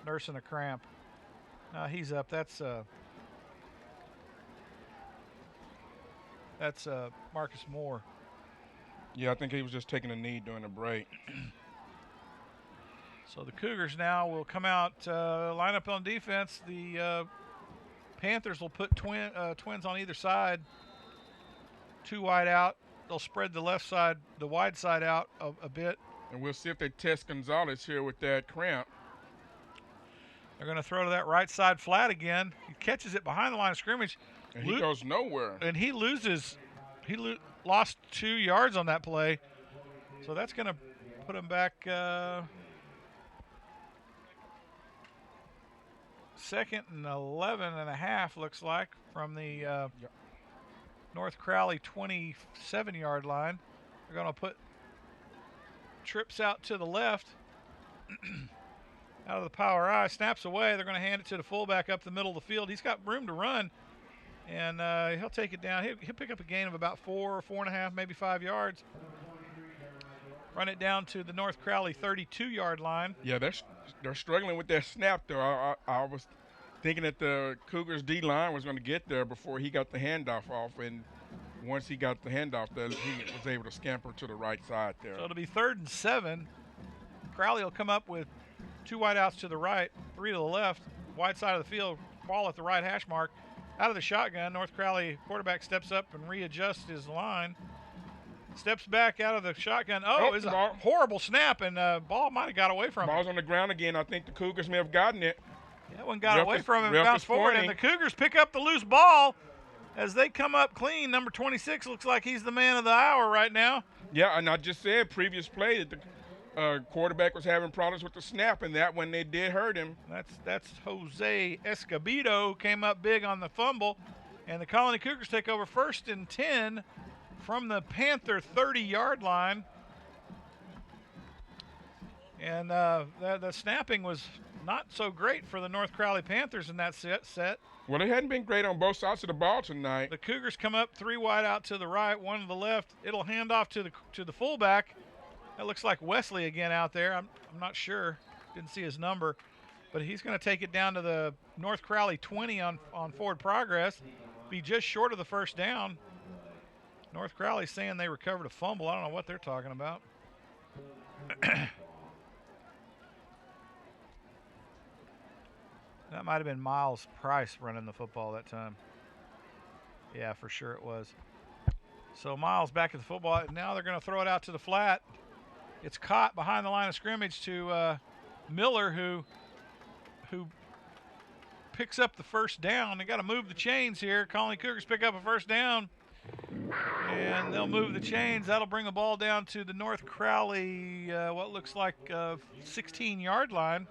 nursing a cramp. No, he's up. That's Marcus Moore. Yeah, I think he was just taking a knee during the break. So the Cougars now will come out, line up on defense. The Panthers will put twins on either side, 2 wide out. They'll spread the left side, the wide side out a bit. And we'll see if they test Gonzalez here with that cramp. They're going to throw to that right side flat again. He catches it behind the line of scrimmage. And he goes nowhere. And he lost 2 yards on that play. So that's going to put him back 2nd and 11 and a half, looks like, from the North Crowley 27-yard line. They're going to put trips out to the left. Out of the power I, snaps away. They're going to hand it to the fullback up the middle of the field. He's got room to run, and he'll take it down. He'll pick up a gain of about 4 or 4.5, maybe 5 yards. Run it down to the North Crowley 32-yard line. Yeah, they're struggling with that snap, though. I was thinking that the Cougars' D-line was going to get there before he got the handoff off, and once he got the handoff, he was able to scamper to the right side there. So it'll be 3rd and 7. Crowley will come up with 2 wideouts to the right, 3 to the left, wide side of the field, ball at the right hash mark. Out of the shotgun, North Crowley quarterback steps up and readjusts his line. Steps back out of the shotgun. Oh, it's a horrible snap, and ball might have got away from him. Ball's on the ground again. I think the Cougars may have gotten it. That one got away from him and bounced forward, and the Cougars pick up the loose ball as they come up clean. Number 26 looks like he's the man of the hour right now. Yeah, and I just said previous play that the quarterback was having problems with the snap, and that one they did hurt him. That's Jose Escobedo, who came up big on the fumble, and the Colony Cougars take over 1st and 10 from the Panther 30-yard line. And the snapping was not so great for the North Crowley Panthers in that set. Well, they hadn't been great on both sides of the ball tonight. The Cougars come up 3 wide out to the right, 1 to the left. It'll hand off to the fullback. That looks like Wesley again out there. I'm not sure. Didn't see his number. But he's going to take it down to the North Crowley 20 on forward progress. Be just short of the 1st down. North Crowley saying they recovered a fumble. I don't know what they're talking about. That might have been Miles Price running the football that time. Yeah, for sure it was. So Miles back at the football. Now they're going to throw it out to the flat. It's caught behind the line of scrimmage to Miller, who picks up the first down. They got to move the chains here. Colony Cougars pick up a first down, and they'll move the chains. That'll bring the ball down to the North Crowley, what looks like 16-yard line,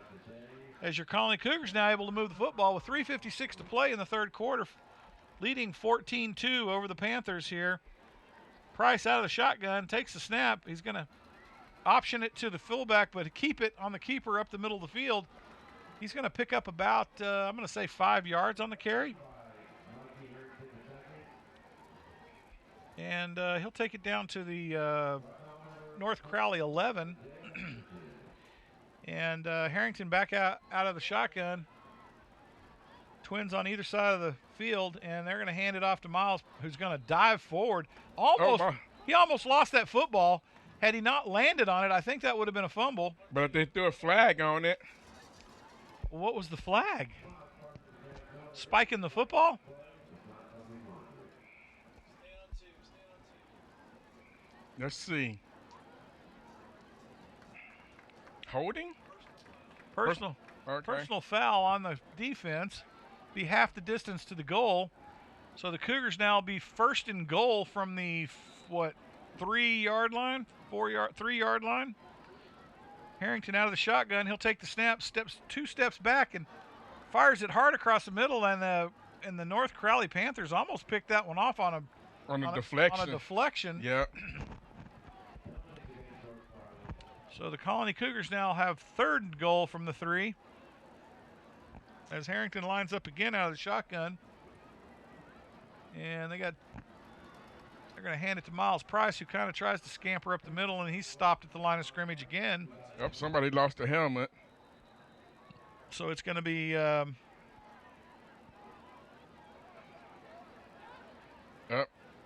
as your Colony Cougars now able to move the football with 3:56 to play in the third quarter, leading 14-2 over the Panthers here. Price out of the shotgun, takes the snap. He's going to option it to the fullback, but keep it on the keeper up the middle of the field. He's going to pick up about, I'm going to say 5 yards on the carry. And he'll take it down to the North Crowley 11. And Harrington back out of the shotgun. Twins on either side of the field, and they're going to hand it off to Miles, who's going to dive forward. He almost lost that football. Had he not landed on it, I think that would have been a fumble. But if they threw a flag on it. What was the flag? Spiking the football? Let's see. Holding? Personal foul on the defense. Be half the distance to the goal. So the Cougars now be first and goal from the, 3-yard line? 3-yard line? Harrington out of the shotgun. He'll take the snap, two steps back, and fires it hard across the middle. And the North Crowley Panthers almost picked that one off on a deflection. Yeah. So the Colony Cougars now have third and goal from the 3. As Harrington lines up again out of the shotgun. And they're going to hand it to Miles Price, who kind of tries to scamper up the middle, and he's stopped at the line of scrimmage again. Yep, somebody lost a helmet. So it's going to be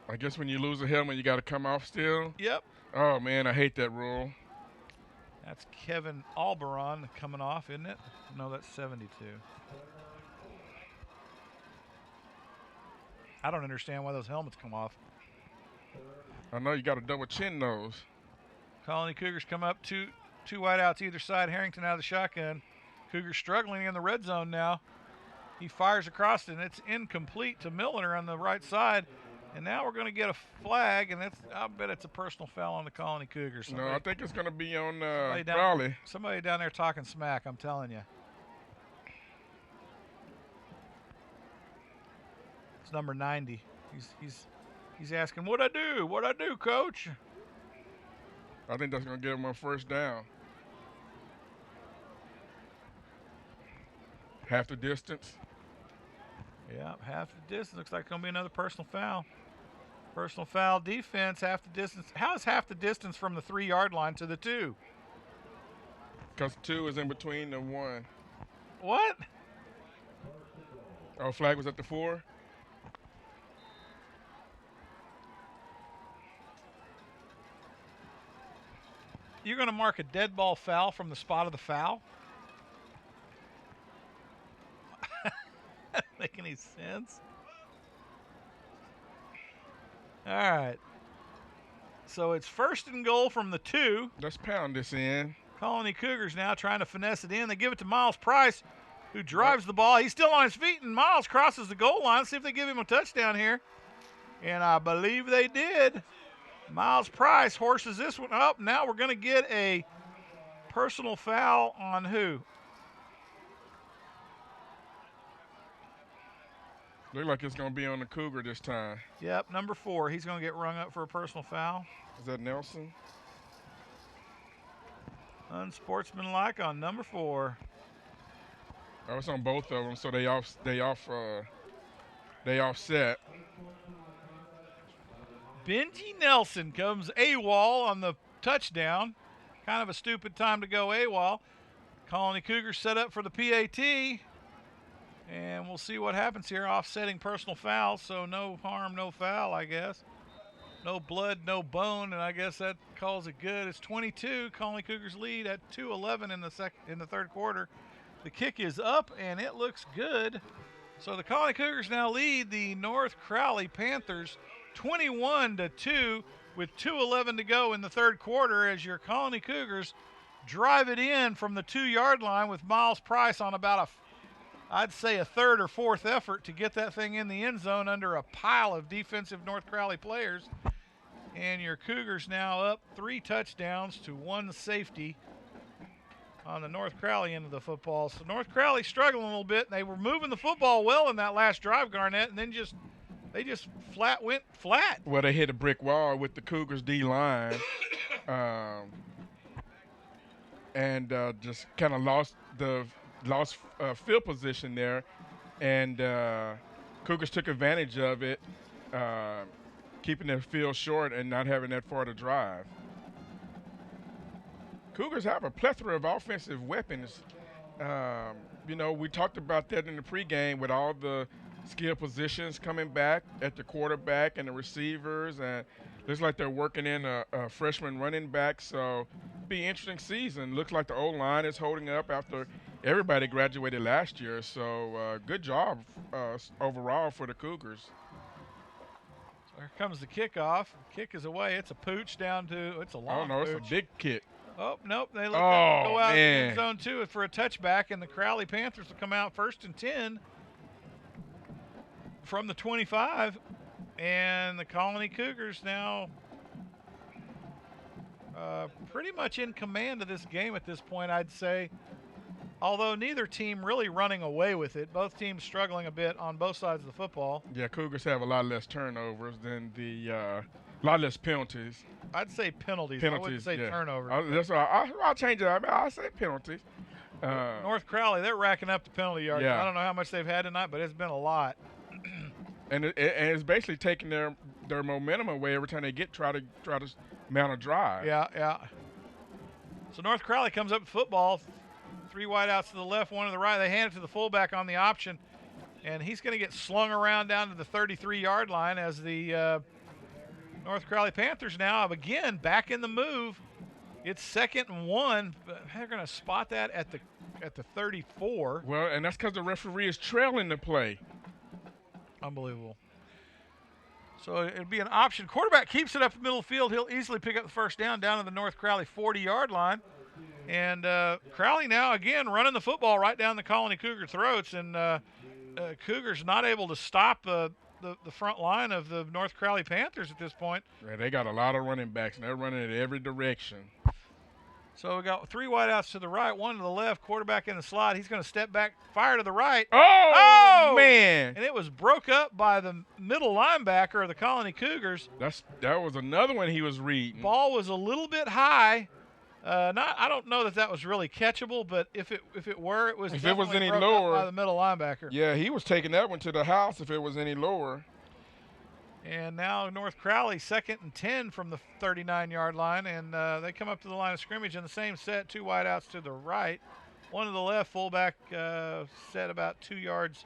I guess when you lose a helmet, you got to come off still. Yep. Oh, man, I hate that rule. That's Kevin Alberon coming off, isn't it? No, that's 72. I don't understand why those helmets come off. I know you got a double chin nose. Colony Cougars come up, two wideouts either side. Harrington out of the shotgun. Cougars struggling in the red zone now. He fires across, and it's incomplete to Miller on the right side. And now we're going to get a flag, and I bet it's a personal foul on the Colony Cougars. No, I think it's going to be on Crowley. Somebody down there talking smack, I'm telling you. It's number 90. He's asking, what'd I do, coach? I think that's going to get him on first down. Half the distance. Yeah, half the distance. Looks like it's going to be another personal foul. Personal foul defense, half the distance. How is half the distance from the 3-yard line to the 2? Because 2 is in between the 1. What? Oh, flag was at the 4? You're going to mark a dead ball foul from the spot of the foul? Doesn't make any sense. All right. So it's first and goal from the 2. Let's pound this in. Colony Cougars now trying to finesse it in. They give it to Miles Price, who drives the ball. He's still on his feet, and Miles crosses the goal line. See if they give him a touchdown here. And I believe they did. Miles Price horses this one up. Now we're going to get a personal foul on who? Look like it's going to be on the Cougar this time. Yep, number 4. He's going to get rung up for a personal foul. Is that Nelson? Unsportsmanlike on number 4. Oh, it's on both of them, so they offset. Benji Nelson comes AWOL on the touchdown. Kind of a stupid time to go AWOL. Colony Cougars set up for the PAT. And we'll see what happens here. Offsetting personal foul, so no harm, no foul, I guess. No blood, no bone, and I guess that calls it good. It's 22. Colony Cougars lead at 2:11 in the third quarter. The kick is up, and it looks good. So the Colony Cougars now lead the North Crowley Panthers 21-2 with 2:11 to go in the third quarter as your Colony Cougars drive it in from the 2-yard line with Miles Price on about I'd say a third or fourth effort to get that thing in the end zone under a pile of defensive North Crowley players. And your Cougars now up 3 touchdowns to 1 safety on the North Crowley end of the football. So North Crowley struggling a little bit. They were moving the football well in that last drive, Garnett, and then they just went flat. Well, they hit a brick wall with the Cougars D-line and just kind of lost field position there. And Cougars took advantage of it, keeping their field short and not having that far to drive. Cougars have a plethora of offensive weapons. We talked about that in the pregame with all the skill positions coming back at the quarterback and the receivers, and looks like they're working in a freshman running back. So be an interesting season. Looks like the O-line is holding up after everybody graduated last year. So good job overall for the Cougars. Here comes the kickoff. Kick is away. It's a pooch down to – it's a long Oh, no, pooch. it's a big kick. Oh, nope. They let that go out in the man. end zone, too, for a touchback, and the Crowley Panthers will come out 1st and 10 from the 25. And the Colony Cougars now pretty much in command of this game at this point, I'd say. Although neither team really running away with it. Both teams struggling a bit on both sides of the football. Yeah, Cougars have a lot less turnovers than a lot less penalties. I'd say penalties. I wouldn't say turnovers. That's why I'll change it. I'll say penalties. North Crowley, they're racking up the penalty yards. Yeah. I don't know how much they've had tonight, but it's been a lot. And it's basically taking their momentum away every time they try to mount a drive. Yeah. So North Crowley comes up with football. 3 wideouts to the left, 1 to the right. They hand it to the fullback on the option, and he's going to get slung around down to the 33-yard line as the North Crowley Panthers now, again, back in the move. It's 2nd and 1. They're going to spot that at the 34. Well, and that's because the referee is trailing the play. Unbelievable. So it'd be an option. Quarterback keeps it up the middle of the field. He'll easily pick up the first down to the North Crowley 40-yard line. And Crowley now, again, running the football right down the Colony Cougar throats. And Cougars not able to stop the front line of the North Crowley Panthers at this point. Yeah, they got a lot of running backs, and they're running in every direction. So we got 3 wideouts to the right, 1 to the left. Quarterback in the slot. He's going to step back, fire to the right. Oh, man. And it was broke up by the middle linebacker of the Colony Cougars. That was another one he was reading. Ball was a little bit high. I don't know that was really catchable, but if it were, it was if it was any broke lower up by the middle linebacker. Yeah, he was taking that one to the house if it was any lower. And now North Crowley 2nd and 10 from the 39-yard line, and they come up to the line of scrimmage in the same set, 2 wideouts to the right, 1 to the left. Fullback set about 2 yards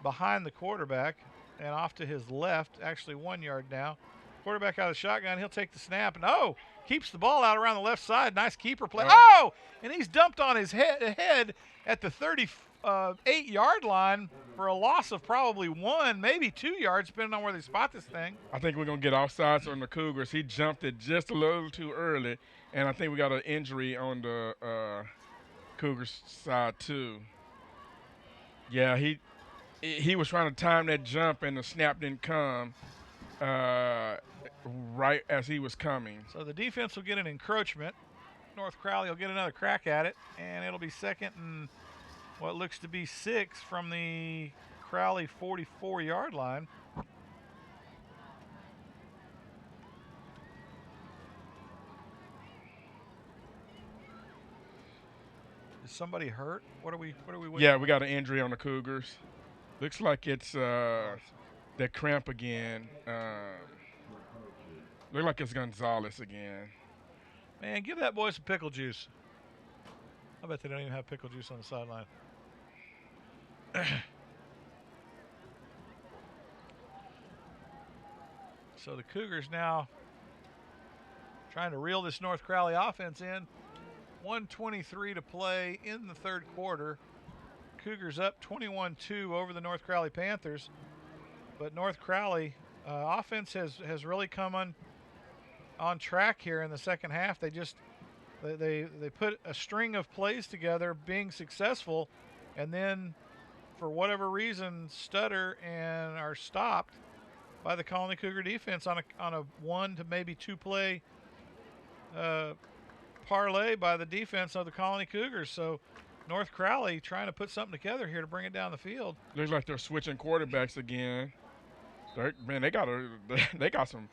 behind the quarterback and off to his left, actually 1 yard now. Quarterback out of the shotgun, he'll take the snap and keeps the ball out around the left side. Nice keeper play. And he's dumped on his head at the 38-yard line for a loss of probably 1, maybe 2 yards, depending on where they spot this thing. I think we're going to get offsides on the Cougars. He jumped it just a little too early, and I think we got an injury on the Cougars side too. Yeah, he was trying to time that jump, and the snap didn't come right as he was coming. So the defense will get an encroachment. North Crowley will get another crack at it, and it'll be 2nd and what looks to be 6 from the Crowley 44-yard line. Is somebody hurt? What are we waiting? Yeah, we got an injury on the Cougars. Looks like it's that cramp again. Look like it's Gonzalez again. Man, give that boy some pickle juice. I bet they don't even have pickle juice on the sideline. So the Cougars now trying to reel this North Crowley offense in. 1:23 to play in the third quarter. Cougars up 21-2 over the North Crowley Panthers. But North Crowley offense has really come on track here in the second half. They put a string of plays together, being successful, and then for whatever reason stutter and are stopped by the Colony Cougar defense on a 1 to maybe 2 play parlay by the defense of the Colony Cougars. So North Crowley trying to put something together here to bring it down the field. Looks like they're switching quarterbacks again. They got some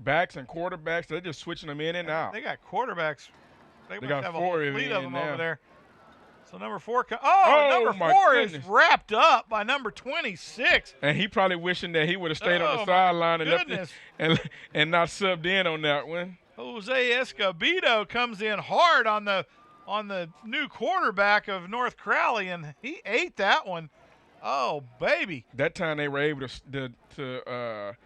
backs and quarterbacks. They're just switching them in and out. They got quarterbacks. They must got have a 4 whole fleet of them now. over there. So number 4 Oh, number my 4 goodness. is wrapped up by number 26. And he probably wishing that he would have stayed on Oh, the my sideline goodness. and not subbed in on that one. Jose Escobedo comes in hard on the new quarterback of North Crowley, and he ate that one. Oh, baby. That time they were able to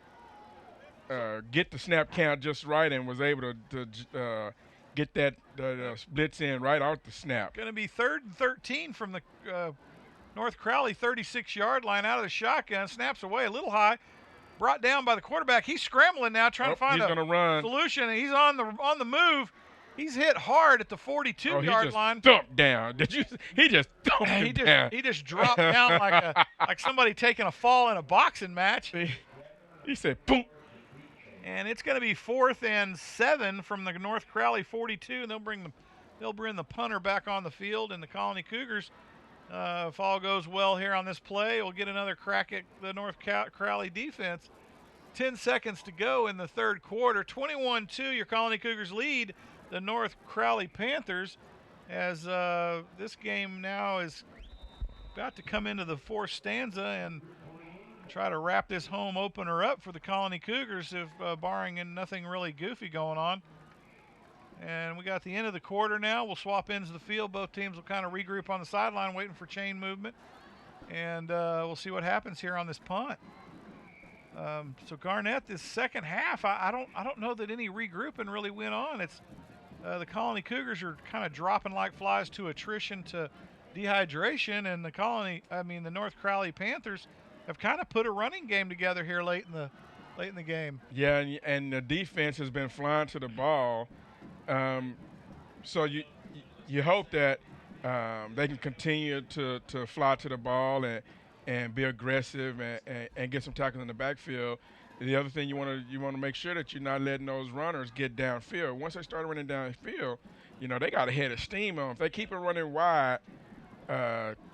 get the snap count just right and was able to get that blitz in right off the snap. Going to be 3rd and 13 from the North Crowley 36-yard line out of the shotgun. Snaps away a little high. Brought down by the quarterback. He's scrambling now, trying to find a a solution. And he's on the move. He's hit hard at the 42-yard line. Thumped down. He just thumped him down. He just dropped down like somebody taking a fall in a boxing match. He said, boom. And it's going to be 4th and 7 from the North Crowley 42, and they'll bring the punter back on the field, and the Colony Cougars, if all goes well here on this play, will get another crack at the North Crowley defense. 10 seconds to go in the third quarter. 21-2, your Colony Cougars lead the North Crowley Panthers, as this game now is about to come into the fourth stanza and try to wrap this home opener up for the Colony Cougars, if barring nothing really goofy going on. And we got the end of the quarter now. We'll swap ends of the field. Both teams will kind of regroup on the sideline, waiting for chain movement, and we'll see what happens here on this punt. So Garnett, this second half, I don't know that any regrouping really went on. It's the Colony Cougars are kind of dropping like flies to attrition, to dehydration, and the North Crowley Panthers have kind of put a running game together here late in the game. Yeah, and the defense has been flying to the ball. So you hope that they can continue to fly to the ball and be aggressive and get some tackles in the backfield. The other thing you want to make sure that you're not letting those runners get downfield. Once they start running downfield, they got a head of steam on. If they keep it running wide,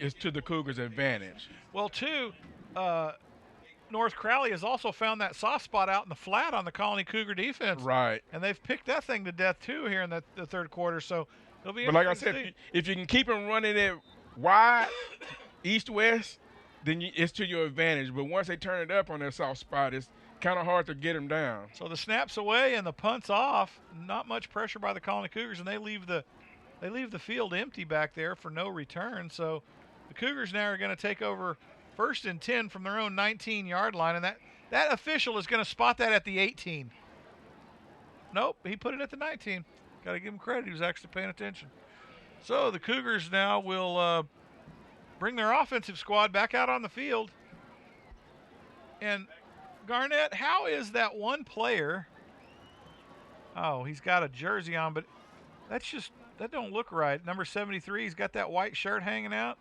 it's to the Cougars' advantage. Well, too, North Crowley has also found that soft spot out in the flat on the Colony Cougar defense. Right. And they've picked that thing to death, too, here in the third quarter. So it'll be But like I interesting to said, see. if you can keep them running it wide, east-west, then it's to your advantage. But once they turn it up on their soft spot, it's kind of hard to get them down. So the snap's away and the punt's off. Not much pressure by the Colony Cougars, and they leave the field empty back there for no return. So the Cougars now are going to take over 1st and 10 from their own 19-yard line, and that official is going to spot that at the 18. Nope, he put it at the 19. Got to give him credit. He was actually paying attention. So the Cougars now will bring their offensive squad back out on the field. And Garnett, how is that one player? Oh, he's got a jersey on, but that don't look right. Number 73, he's got that white shirt hanging out,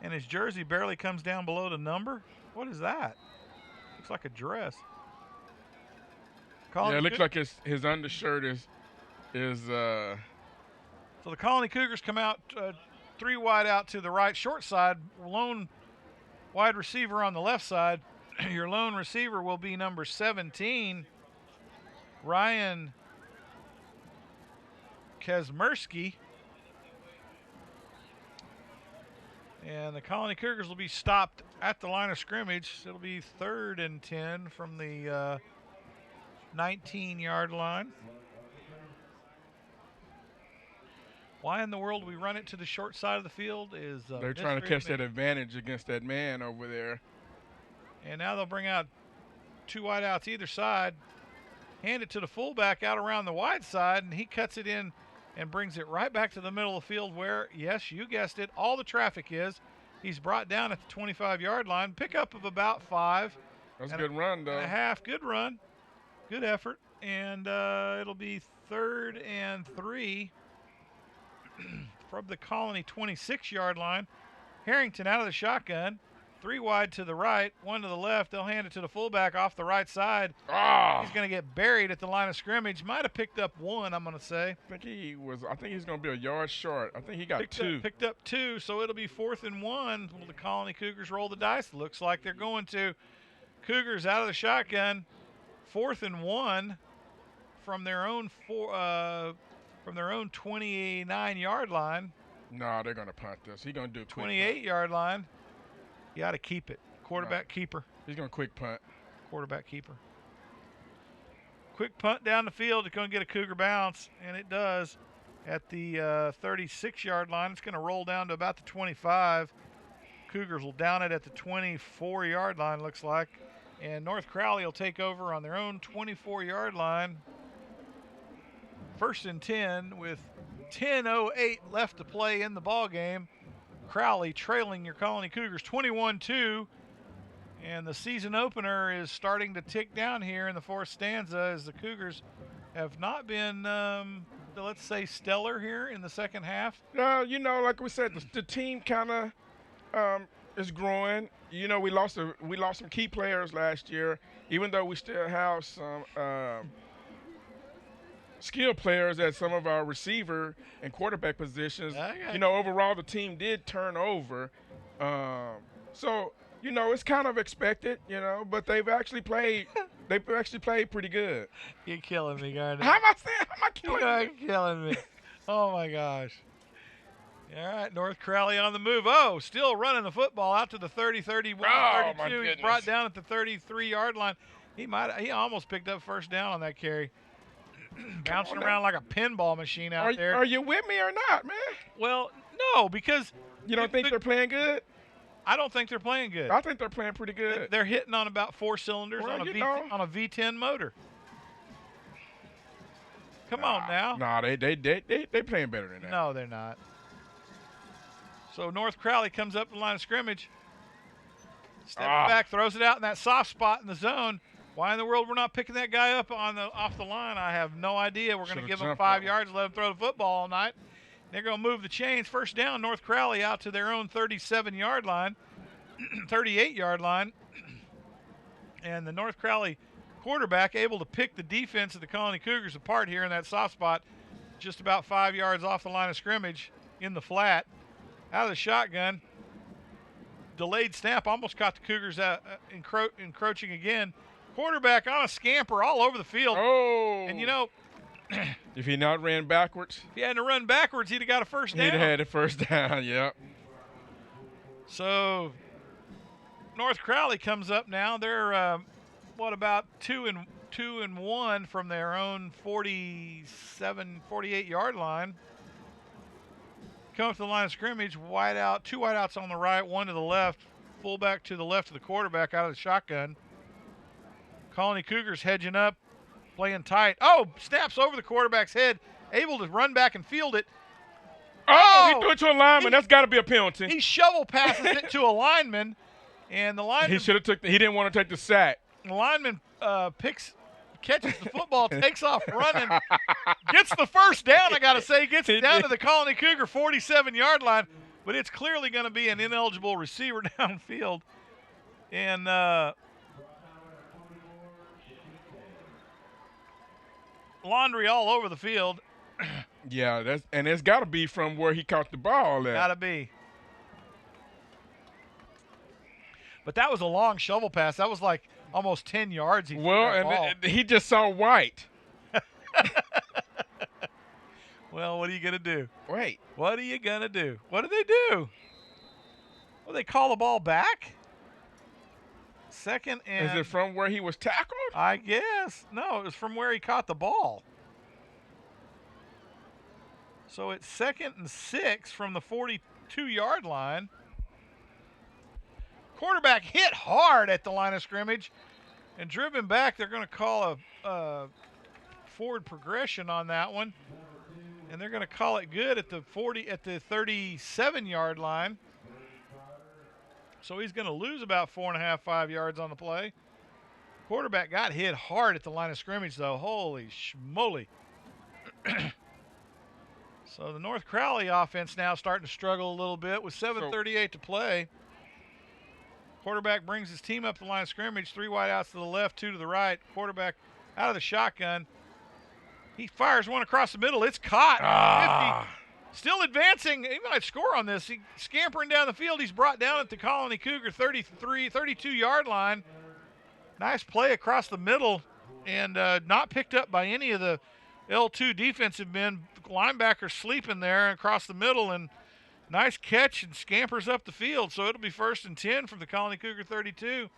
and his jersey barely comes down below the number. What is that? Looks like a dress. It looks like his undershirt is So the Colony Cougars come out 3 wide out to the right short side, lone wide receiver on the left side. Your lone receiver will be number 17, Ryan Kazmersky. And the Colony Cougars will be stopped at the line of scrimmage. It'll be 3rd and 10 from the 19-yard line. Why in the world we run it to the short side of the field is they're trying to catch that advantage against that man over there. And now they'll bring out 2 wideouts either side. hand it to the fullback out around the wide side, and he cuts it in and brings it right back to the middle of the field where, yes, you guessed it, all the traffic is. He's brought down at the 25-yard line. Pickup of about 5. That's a good run, though. And a half. Good run. Good effort. And it'll be 3rd and 3 from the Colony 26-yard line. Harrington out of the shotgun. 3 wide to the right, 1 to the left. They'll hand it to the fullback off the right side. Oh. He's going to get buried at the line of scrimmage. Might have picked up 1, I'm going to say. I think he's going to be a yard short. I think he got 2. Picked up 2, so it'll be 4th and 1. Will the Colony Cougars roll the dice? Looks like they're going to. Cougars out of the shotgun. 4th and 1 from their own 29-yard line. No, they're going to punt this. He's going to do a quick 28-yard line. You got to keep it. Quarterback keeper. He's going to quick punt. Quarterback keeper. Quick punt down the field. It's going to get a Cougar bounce, and it does at the 36-yard line. It's going to roll down to about the 25. Cougars will down it at the 24-yard line, looks like. And North Crowley will take over on their own 24-yard line. 1st and 10 with 10:08 left to play in the ball game. Crowley trailing your Colony Cougars 21-2. And the season opener is starting to tick down here in the 4th stanza as the Cougars have not been, let's say, stellar here in the second half. Like we said, the team kind of is growing. We lost some key players last year, even though we still have some skilled players at some of our receiver and quarterback positions. Overall the team did turn over. So it's kind of expected, but they've actually played pretty good. You're killing me, Gardner. How am I killing you? You're killing me. Oh my gosh. All right, North Crowley on the move. Oh, still running the football out to the 30, 31, 32. He's brought down at the 33-yard line. He almost picked up 1st down on that carry. Bouncing around like a pinball machine out there. Are you with me or not, man? Well, no, because you don't think they're playing good? I don't think they're playing good. I think they're playing pretty good. They're hitting on about 4 cylinders on a V10 motor. Come on now. No, they playing better than that. No, they're not. So North Crowley comes up the line of scrimmage. Steps back, throws it out in that soft spot in the zone. Why in the world we're not picking that guy up off the line, I have no idea. We're going to give him 5 yards and let him throw the football all night. They're going to move the chains. 1st down, North Crowley out to their own 37-yard line, 38-yard line. And the North Crowley quarterback able to pick the defense of the Colony Cougars apart here in that soft spot, just about 5 yards off the line of scrimmage in the flat. Out of the shotgun. Delayed snap almost caught the Cougars encroaching again. Quarterback on a scamper all over the field. Oh. And if he not ran backwards. If he hadn't run backwards, he'd have got a 1st down. He'd have had a 1st down, yep. So North Crowley comes up now. They're about 2 and 1 from their own 48-yard line. Come up to the line of scrimmage, 2 wideouts on the right, 1 to the left, fullback to the left of the quarterback out of the shotgun. Colony Cougars hedging up, playing tight. Oh, snaps over the quarterback's head, able to run back and field it. Oh, he threw it to a lineman. That's got to be a penalty. He shovel passes it to a lineman, and the lineman. He should have he didn't want to take the sack. The lineman catches the football, takes off running, gets the 1st down, I got to say, gets it down to the Colony Cougar 47-yard line, but it's clearly going to be an ineligible receiver downfield. And laundry all over the field. Yeah, it's got to be from where he caught the ball at. Got to be. But that was a long shovel pass. That was like almost 10 yards. He just saw white. Well, what are you going to do? Wait. What are you going to do? What did they do? Well, they call the ball back? 2nd and... Is it from where he was tackled? I guess. No, it was from where he caught the ball. So it's 2nd and 6 from the 42-yard line. Quarterback hit hard at the line of scrimmage and driven back. They're going to call forward progression on that one. And they're going to call it good at the 37-yard line. So he's going to lose about 4.5, 5 yards on the play. Quarterback got hit hard at the line of scrimmage, though. Holy schmoly. So the North Crowley offense now starting to struggle a little bit with 7:38 to play. Quarterback brings his team up the line of scrimmage, 3 wide outs to the left, 2 to the right. Quarterback out of the shotgun. He fires one across the middle. It's caught. 50. Still advancing. He might score on this. He scampering down the field. He's brought down at the Colony Cougar 32-yard line. Nice play across the middle and not picked up by any of the L2 defensive men. Linebacker sleeping there across the middle, and nice catch and scampers up the field. So it'll be 1st and 10 from the Colony Cougar 32.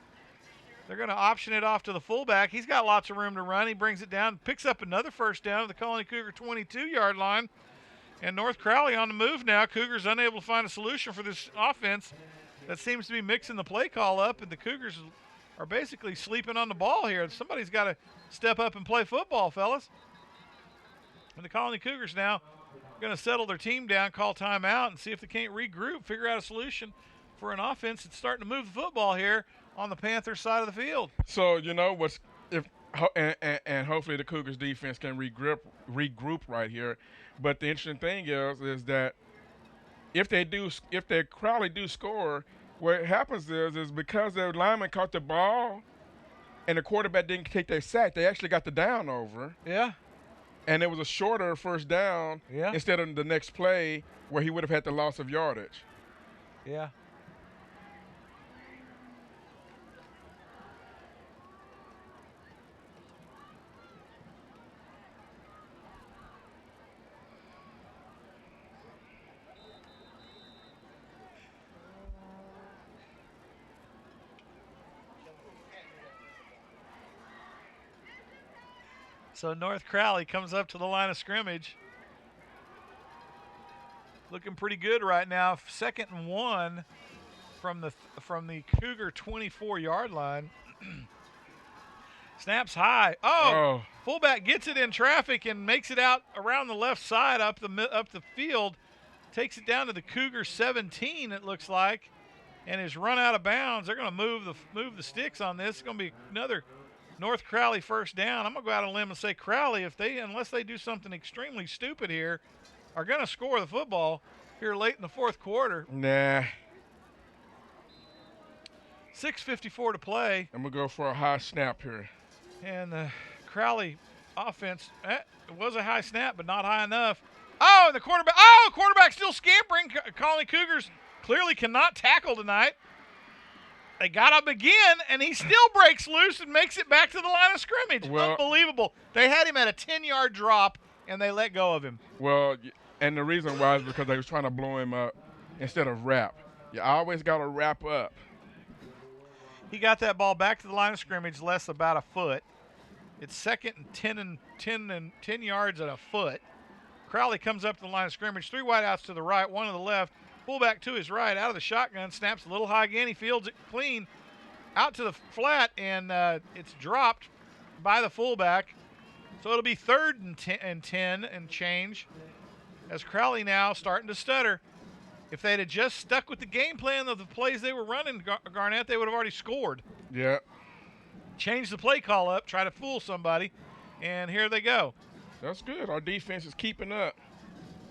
They're going to option it off to the fullback. He's got lots of room to run. He brings it down, picks up another 1st down at the Colony Cougar 22-yard line. And North Crowley on the move now. Cougars unable to find a solution for this offense that seems to be mixing the play call up, and the Cougars are basically sleeping on the ball here. Somebody's got to step up and play football, fellas. And the Colony Cougars now going to settle their team down, call timeout, and see if they can't regroup, figure out a solution for an offense that's starting to move the football here on the Panthers side of the field. So, and hopefully the Cougars defense can regroup right here. But the interesting thing is that if they Crowley do score, what happens is because the lineman caught the ball and the quarterback didn't take their sack, they actually got the down over. Yeah. And it was a shorter 1st down instead of the next play where he would have had the loss of yardage. Yeah. So North Crowley comes up to the line of scrimmage. Looking pretty good right now. 2nd and 1 from the Cougar 24-yard line. Snaps high. Oh, fullback gets it in traffic and makes it out around the left side up the field. Takes it down to the Cougar 17, it looks like, and is run out of bounds. They're going to move the sticks on this. It's going to be another North Crowley 1st down. I'm going to go out on a limb and say Crowley, unless they do something extremely stupid here, are going to score the football here late in the 4th quarter. Nah. 6:54 to play. I'm going to go for a high snap here. And the Crowley offense, it was a high snap, but not high enough. Oh, and the quarterback still scampering. Colony Cougars clearly cannot tackle tonight. They got up again, and he still breaks loose and makes it back to the line of scrimmage. Well, unbelievable. They had him at a 10-yard drop, and they let go of him. Well, and the reason why is because they was trying to blow him up instead of wrap. You always got to wrap up. He got that ball back to the line of scrimmage, less about a foot. It's 2nd and 10 yards at a foot. Crowley comes up to the line of scrimmage, 3 wideouts to the right, 1 to the left. Fullback to his right, out of the shotgun, snaps a little high again. He fields it clean out to the flat, and it's dropped by the fullback. So it'll be 3rd and 10 and change as Crowley now starting to stutter. If they'd have just stuck with the game plan of the plays they were running, Garnett, they would have already scored. Yeah. Change the play call up, try to fool somebody, and here they go. That's good. Our defense is keeping up.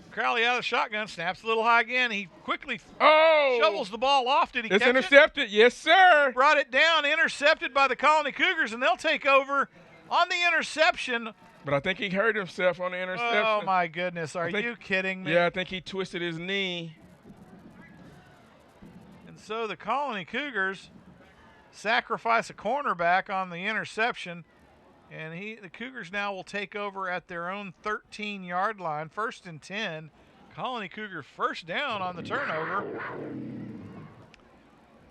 Crowley out of the shotgun, snaps a little high again. He quickly shovels the ball off. Did he catch it? It's intercepted. Yes, sir. Brought it down, intercepted by the Colony Cougars, and they'll take over on the interception. But I think he hurt himself on the interception. Oh, my goodness. Are you kidding me? Yeah, I think he twisted his knee. And so the Colony Cougars sacrifice a cornerback on the interception. And the Cougars now will take over at their own 13-yard line, 1st and 10. Colony Cougars 1st down on the turnover.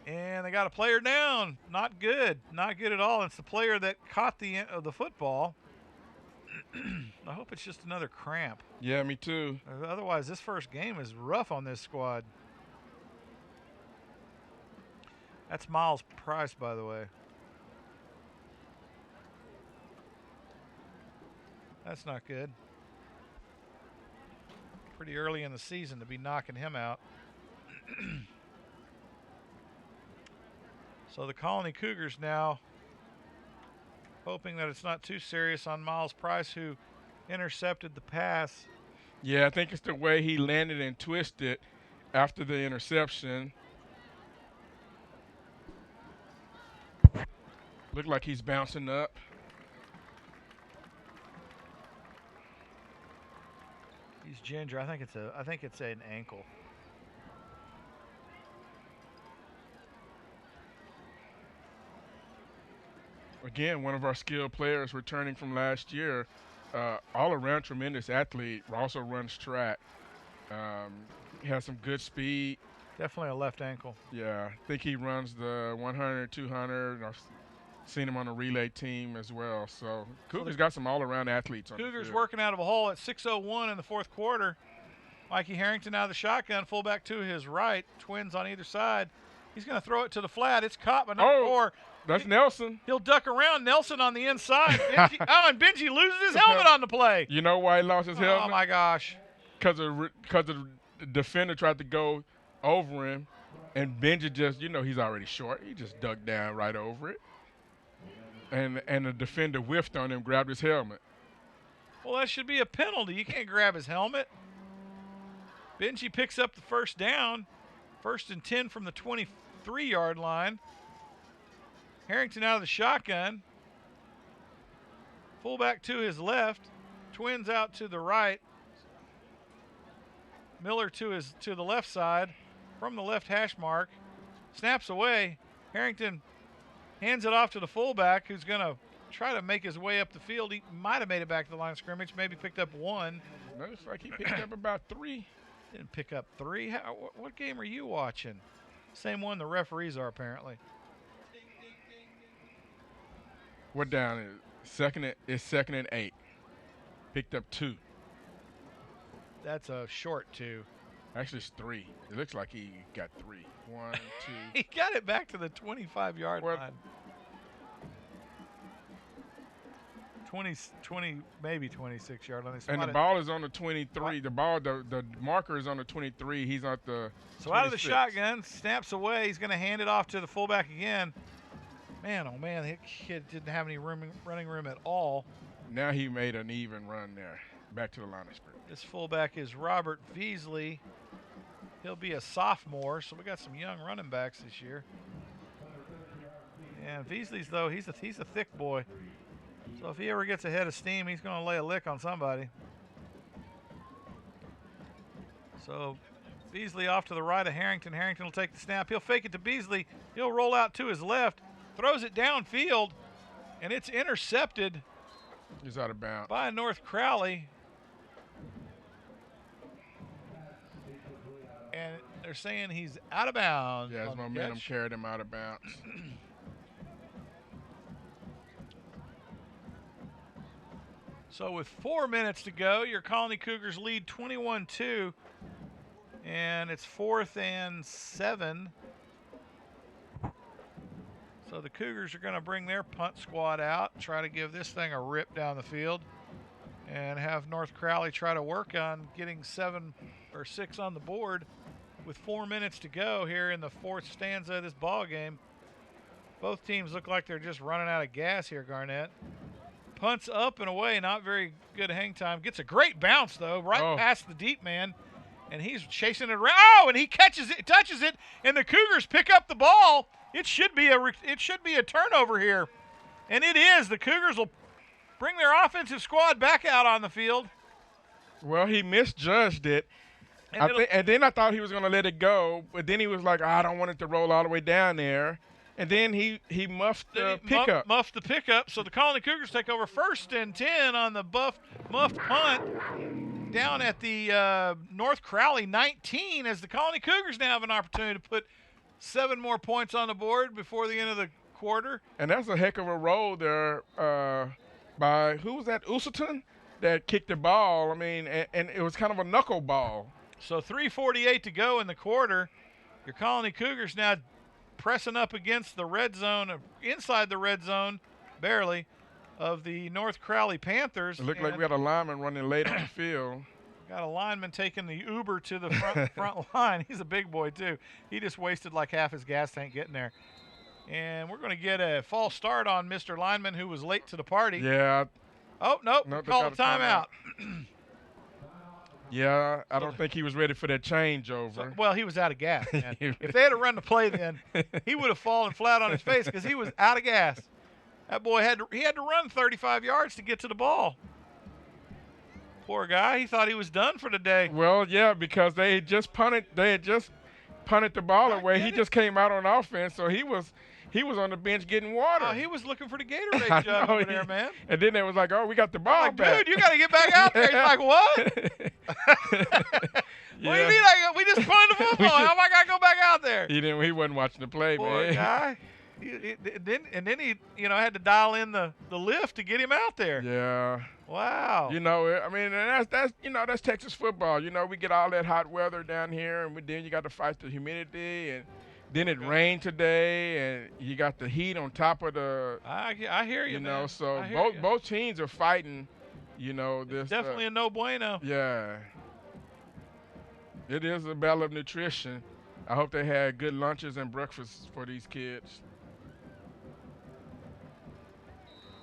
And they got a player down. Not good. Not good at all. It's the player that caught the football. I hope it's just another cramp. Yeah, me too. Otherwise, this first game is rough on this squad. That's Miles Price, by the way. That's not good. Pretty early in the season to be knocking him out. So the Colony Cougars now hoping that it's not too serious on Miles Price, who intercepted the pass. Yeah, I think it's the way he landed and twisted after the interception. Looked like he's bouncing up. He's ginger. I think it's an ankle. Again, one of our skilled players returning from last year. All around tremendous athlete. Also runs track. He has some good speed. Definitely a left ankle. Yeah, I think he runs the 100, 200. I've seen him on a relay team as well. So Cougars got some all-around athletes on Cougars the field. working out of a hole at 6:01 in the fourth quarter. Mikey Harrington out of the shotgun, fullback to his right, twins on either side. He's going to throw it to the flat. It's caught by number 4. That's Nelson. He'll duck around. Nelson on the inside. And Benji loses his helmet on the play. You know why he lost his helmet? Oh, my gosh. Because the defender tried to go over him, and Benji just, he's already short. He just ducked down right over it. And the defender whiffed on him, grabbed his helmet. Well, that should be a penalty. You can't grab his helmet. Benji picks up the first down. 1st and 10 from the 23-yard line. Harrington out of the shotgun. Fullback to his left. Twins out to the right. Miller to the left side. From the left hash mark. Snaps away. Harrington hands it off to the fullback, who's going to try to make his way up the field. He might have made it back to the line of scrimmage. Maybe picked up 1. Looks like he picked up about 3. Didn't pick up 3. What game are you watching? Same one the referees are, apparently. What down is second and 8. Picked up 2. That's a short 2. Actually, it's 3. It looks like he got 3. 1, 2. He got it back to the 25-yard line. 20, maybe 26-yard line. And the ball is on the 23. The marker is on the 23. He's on the So 26. out of the shotgun, snaps away. He's going to hand it off to the fullback again. Man, oh man, that kid didn't have any running room at all. Now he made an even run there. Back to the line of scrimmage. This fullback is Robert Veasley. He'll be a sophomore, so we got some young running backs this year. And Veasley's, though, he's a thick boy. So if he ever gets ahead of steam, he's going to lay a lick on somebody. So Beasley off to the right of Harrington. Harrington will take the snap. He'll fake it to Beasley. He'll roll out to his left, throws it downfield, and it's intercepted. He's out of bounds. By North Crowley. And they're saying he's out of bounds. Yeah, his momentum carried him out of bounds. So with 4 minutes to go, your Colony Cougars lead 21-2. And it's 4th and 7. So the Cougars are going to bring their punt squad out, try to give this thing a rip down the field, and have North Crowley try to work on getting 7 or 6 on the board with 4 minutes to go here in the 4th stanza of this ball game. Both teams look like they're just running out of gas here, Garnett. Punts up and away, not very good hang time. Gets a great bounce, though, right past the deep man. And he's chasing it around. Oh, and he catches it, touches it, and the Cougars pick up the ball. It should be a turnover here. And it is. The Cougars will bring their offensive squad back out on the field. Well, he misjudged it. And then I thought he was going to let it go, but then he was like, I don't want it to roll all the way down there. And then he muffed the pickup. Muffed the pickup. So the Colony Cougars take over 1st and 10 on the muffed punt down at the North Crowley 19, as the Colony Cougars now have an opportunity to put 7 more points on the board before the end of the quarter. And that's a heck of a roll there by, who was that, Usaton, that kicked the ball. I mean, and it was kind of a knuckle ball. So 3:48 to go in the quarter. Your Colony Cougars now pressing up against the red zone, inside the red zone, barely. of the North Crowley Panthers. It looked like we had a lineman running late on the field. Got a lineman taking the Uber to the front line. He's a big boy, too. He just wasted like half his gas tank getting there. And we're going to get a false start on Mr. Lineman, who was late to the party. Yeah. Oh, nope. No, they Call a got a timeout. timeout. Yeah, I don't think he was ready for that changeover. Well, he was out of gas, man. If they had to run the play then, he would have fallen flat on his face because he was out of gas. That boy had to run 35 yards to get to the ball. Poor guy. He thought he was done for the day. Well, yeah, because they had just punted the ball away. He just came out on offense, so he was on the bench getting water. Oh, he was looking for the Gatorade jug over there, man. And then they was like, "Oh, we got the ball back." Dude, you got to get back out there. He's like, "What? Yeah. What do you mean? We just punted the football. How am I got to go back out there?" He wasn't watching the play, Poor man. guy. Then he had to dial in the lift to get him out there. Yeah. Wow. I mean, and that's Texas football. We get all that hot weather down here, and then you got to fight the humidity, and then it rained today, and you got the heat on top of the. I hear you. Man. So I hear you. both teams are fighting. This Definitely a no bueno. Yeah. It is a battle of nutrition. I hope they had good lunches and breakfasts for these kids.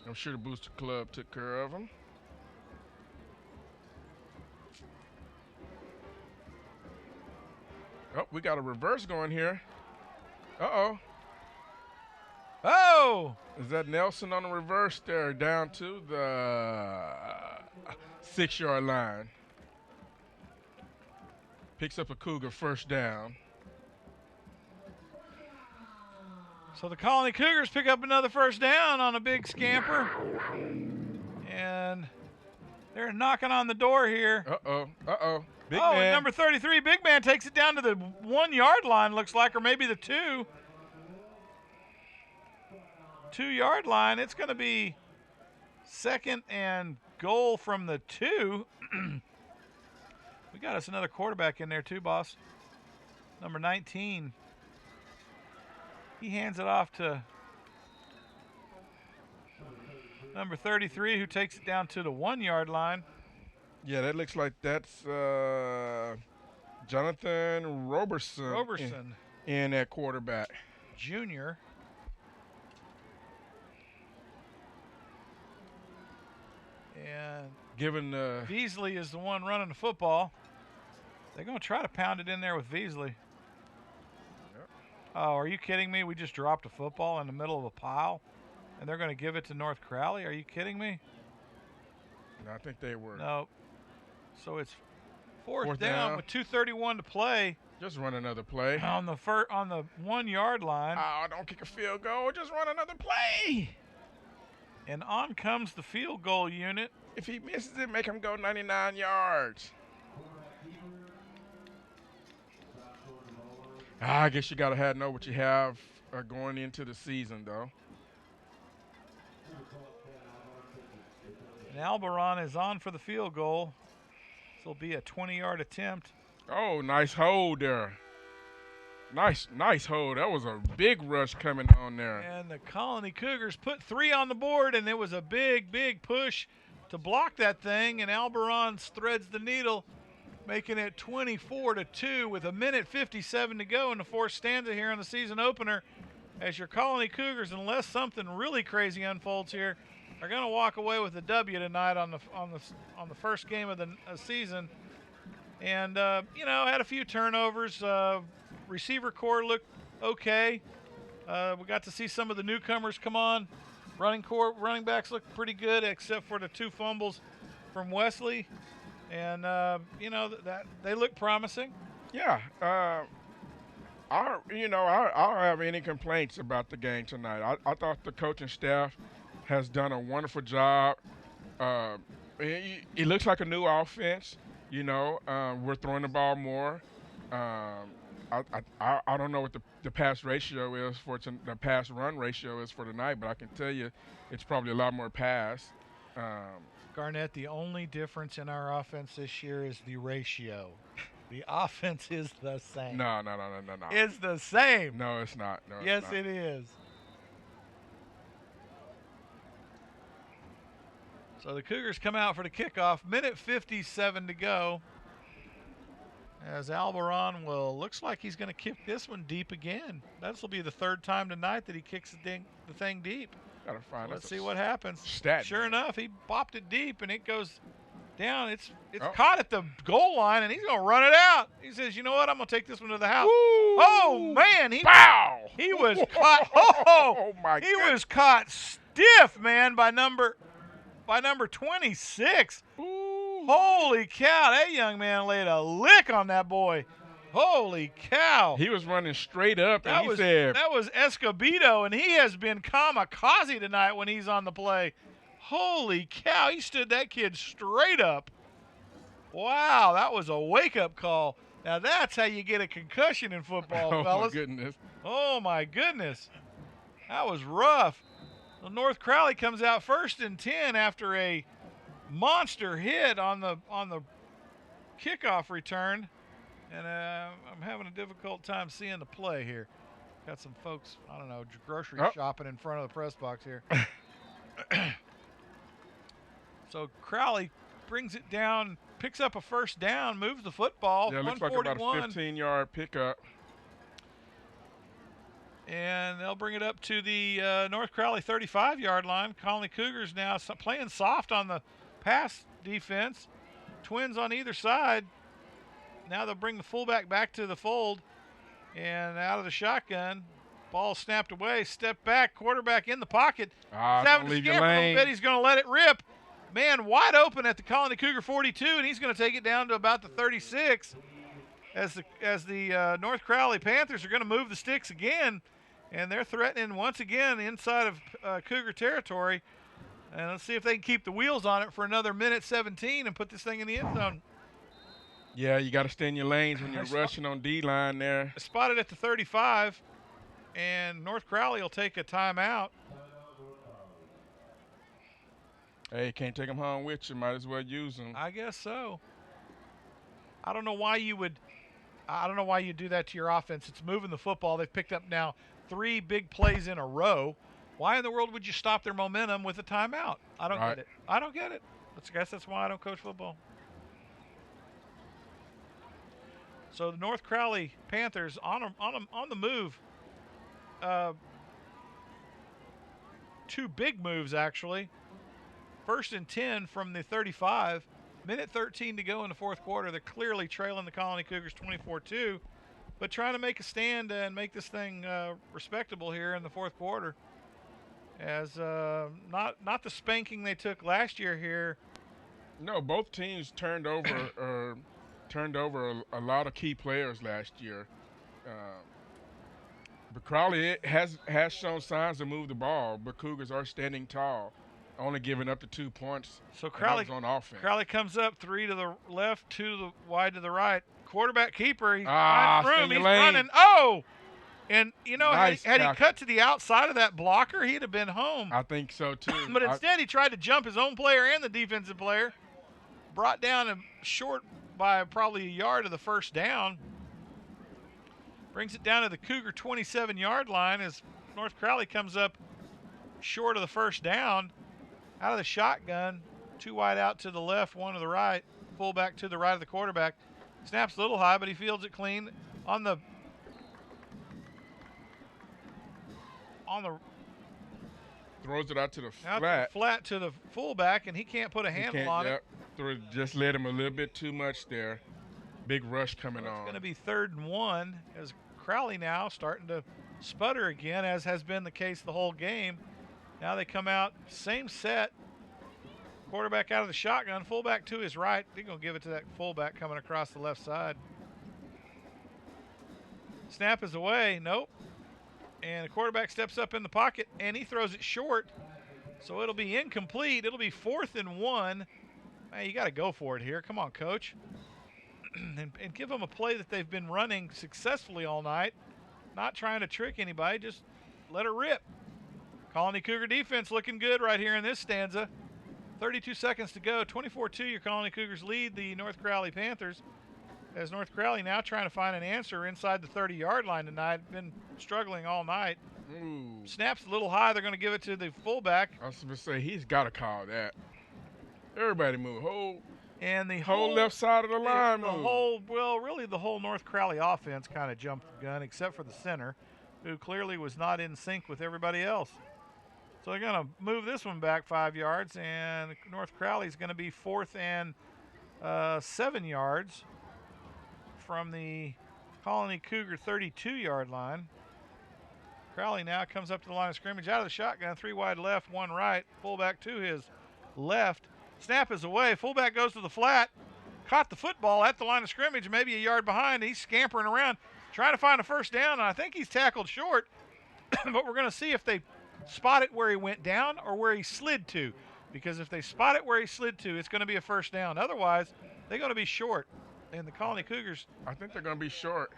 I'm sure the Booster Club took care of them. Oh, we got a reverse going here. Uh-oh. Oh! Is that Nelson on the reverse there down to the 6-yard line? Picks up a Cougar first down. So the Colony Cougars pick up another first down on a big scamper. And they're knocking on the door here. Uh-oh. Big and man. number 33, Big Man, takes it down to the 1-yard line, looks like, or maybe the 2. 2-yard line. It's going to be second and goal from the 2. We got us another quarterback in there too, boss. Number 19. He hands it off to number 33, who takes it down to the 1-yard line. Yeah, that looks like that's Jonathan Roberson. In at quarterback. Junior. And given Beasley is the one running the football. They're going to try to pound it in there with Beasley. Yep. Oh, are you kidding me? We just dropped a football in the middle of a pile, and they're going to give it to North Crowley? Are you kidding me? No, I think they were. No. So it's fourth down with 2:31 to play. Just run another play. On the 1-yard line. Oh, don't kick a field goal. Just run another play. And on comes the field goal unit. If he misses it, make him go 99 yards. I guess you got to know what you have going into the season, though. And Alberon is on for the field goal. This will be a 20-yard attempt. Oh, nice hold there. Nice hold. That was a big rush coming on there. And the Colony Cougars put 3 on the board, and it was a big push to block that thing, and Alberon threads the needle, making it 24-2 with 1:57 to go in the fourth stanza here in the season opener, as your Colony Cougars, unless something really crazy unfolds here, are going to walk away with a W tonight on the first game of the season. And had a few turnovers. Receiver core looked okay. We got to see some of the newcomers come on. Running backs looked pretty good, except for the 2 fumbles from Wesley. And that they look promising. Yeah, I don't have any complaints about the game tonight. I thought the coaching staff has done a wonderful job. It looks like a new offense. We're throwing the ball more. I don't know what the pass ratio is the pass run ratio is for tonight, but I can tell you it's probably a lot more pass. Garnett, the only difference in our offense this year is the ratio. The offense is the same. No. It's the same. No, it's not. No, yes, it's not. it is. So the Cougars come out for the kickoff. Minute 57 to go. As Albaron looks like he's going to kick this one deep again. This will be the third time tonight that he kicks the thing deep. Gotta find. Let's see what happens. Stat. Sure enough, he bopped it deep and it goes down. It's caught at the goal line and he's going to run it out. He says, "You know what? I'm going to take this one to the house." Ooh. Oh man, he was caught. Oh my God. He was caught stiff, man, by number 26. Ooh. Holy cow, that young man laid a lick on that boy. Holy cow. He was running straight up, and That said, was Escobedo, and he has been kamikaze tonight when he's on the play. Holy cow, he stood that kid straight up. Wow, that was a wake-up call. Now that's how you get a concussion in football, "Oh fellas. my goodness." Oh my goodness. That was rough. Well, North Crowley comes out 1st and 10 after a monster hit on the kickoff return. And I'm having a difficult time seeing the play here. Got some folks, I don't know, grocery shopping in front of the press box here. So Crowley brings it down, picks up a first down, moves the football. Yeah, it looks like about a 141. 15-yard pickup. And they'll bring it up to the North Crowley 35-yard line. Colony Cougars now playing soft on the pass defense. Twins on either side. Now they'll bring the fullback back to the fold. And out of the shotgun, ball snapped away. Step back, quarterback in the pocket. He's having to Leave your scamper a little lane. bit. He's going to let it rip. Man, wide open at the Colony Cougar 42, and he's going to take it down to about the 36. As the North Crowley Panthers are going to move the sticks again. And they're threatening once again inside of Cougar territory. And let's see if they can keep the wheels on it for another minute 17 and put this thing in the end zone. Yeah, you got to stay in your lanes when you're rushing on D-line there. Spotted at the 35, and North Crowley will take a timeout. Hey, can't take them home with you. Might as well use them. I guess so. I don't know why you do that to your offense. It's moving the football. They've picked up now 3 big plays in a row. Why in the world would you stop their momentum with a timeout? I don't get it. I don't get it. I guess that's why I don't coach football. So the North Crowley Panthers on the move. 2 big moves, actually. 1st and 10 from the 35. Minute 13 to go in the fourth quarter. They're clearly trailing the Colony Cougars 24-2, but trying to make a stand and make this thing respectable here in the fourth quarter. As not the spanking they took last year here. No, both teams turned over a lot of key players last year. But Crowley has shown signs to move the ball, but Cougars are standing tall, only giving up the 2 points. So Crowley on offense. Crowley comes up 3 to the left, 2 to the wide to the right. Quarterback keeper, he's stay in your lane. running. Oh! And, you know, Nice had he tackle. cut to the outside of that blocker, he'd have been home. I think so, too. But instead, he tried to jump his own player and the defensive player. Brought down him short by probably a yard of the first down. Brings it down to the Cougar 27-yard line as North Crowley comes up short of the first down. Out of the shotgun, 2 wide out to the left, 1 to the right. Fullback to the right of the quarterback. Snaps a little high, but he fields it clean on the throws it out to the flat to the fullback, and he can't put a handle on it. Just led him a little bit too much there. Big rush coming on. It's going to be 3rd and 1 as Crowley now starting to sputter again, as has been the case the whole game. Now they come out, same set. Quarterback out of the shotgun, fullback to his right. They're going to give it to that fullback coming across the left side. Snap is away. Nope. And the quarterback steps up in the pocket, and he throws it short. So it'll be incomplete. It'll be 4th and 1. Man, you got to go for it here. Come on, coach. and give them a play that they've been running successfully all night. Not trying to trick anybody. Just let it rip. Colony Cougar defense looking good right here in this stanza. 32 seconds to go. 24-2, your Colony Cougars lead the North Crowley Panthers. As North Crowley now trying to find an answer inside the 30-yard line tonight. Been struggling all night. Ooh. Snaps a little high. They're going to give it to the fullback. I was going to say, he's got to call that. Everybody move. And the Whole left side of the line move. Really the whole North Crowley offense kind of jumped the gun, except for the center, who clearly was not in sync with everybody else. So they're going to move this one back 5 yards, and North Crowley's going to be 4th and 7 yards from the Colony Cougar 32-yard line. Crowley now comes up to the line of scrimmage out of the shotgun, 3 wide left, 1 right, fullback to his left. Snap is away. Fullback goes to the flat. Caught the football at the line of scrimmage, maybe a yard behind. He's scampering around, trying to find a first down, and I think he's tackled short. But we're going to see if they spot it where he went down or where he slid to. Because if they spot it where he slid to, it's going to be a first down. Otherwise, they're going to be short. And the Colony Cougars, I think they're going to be short.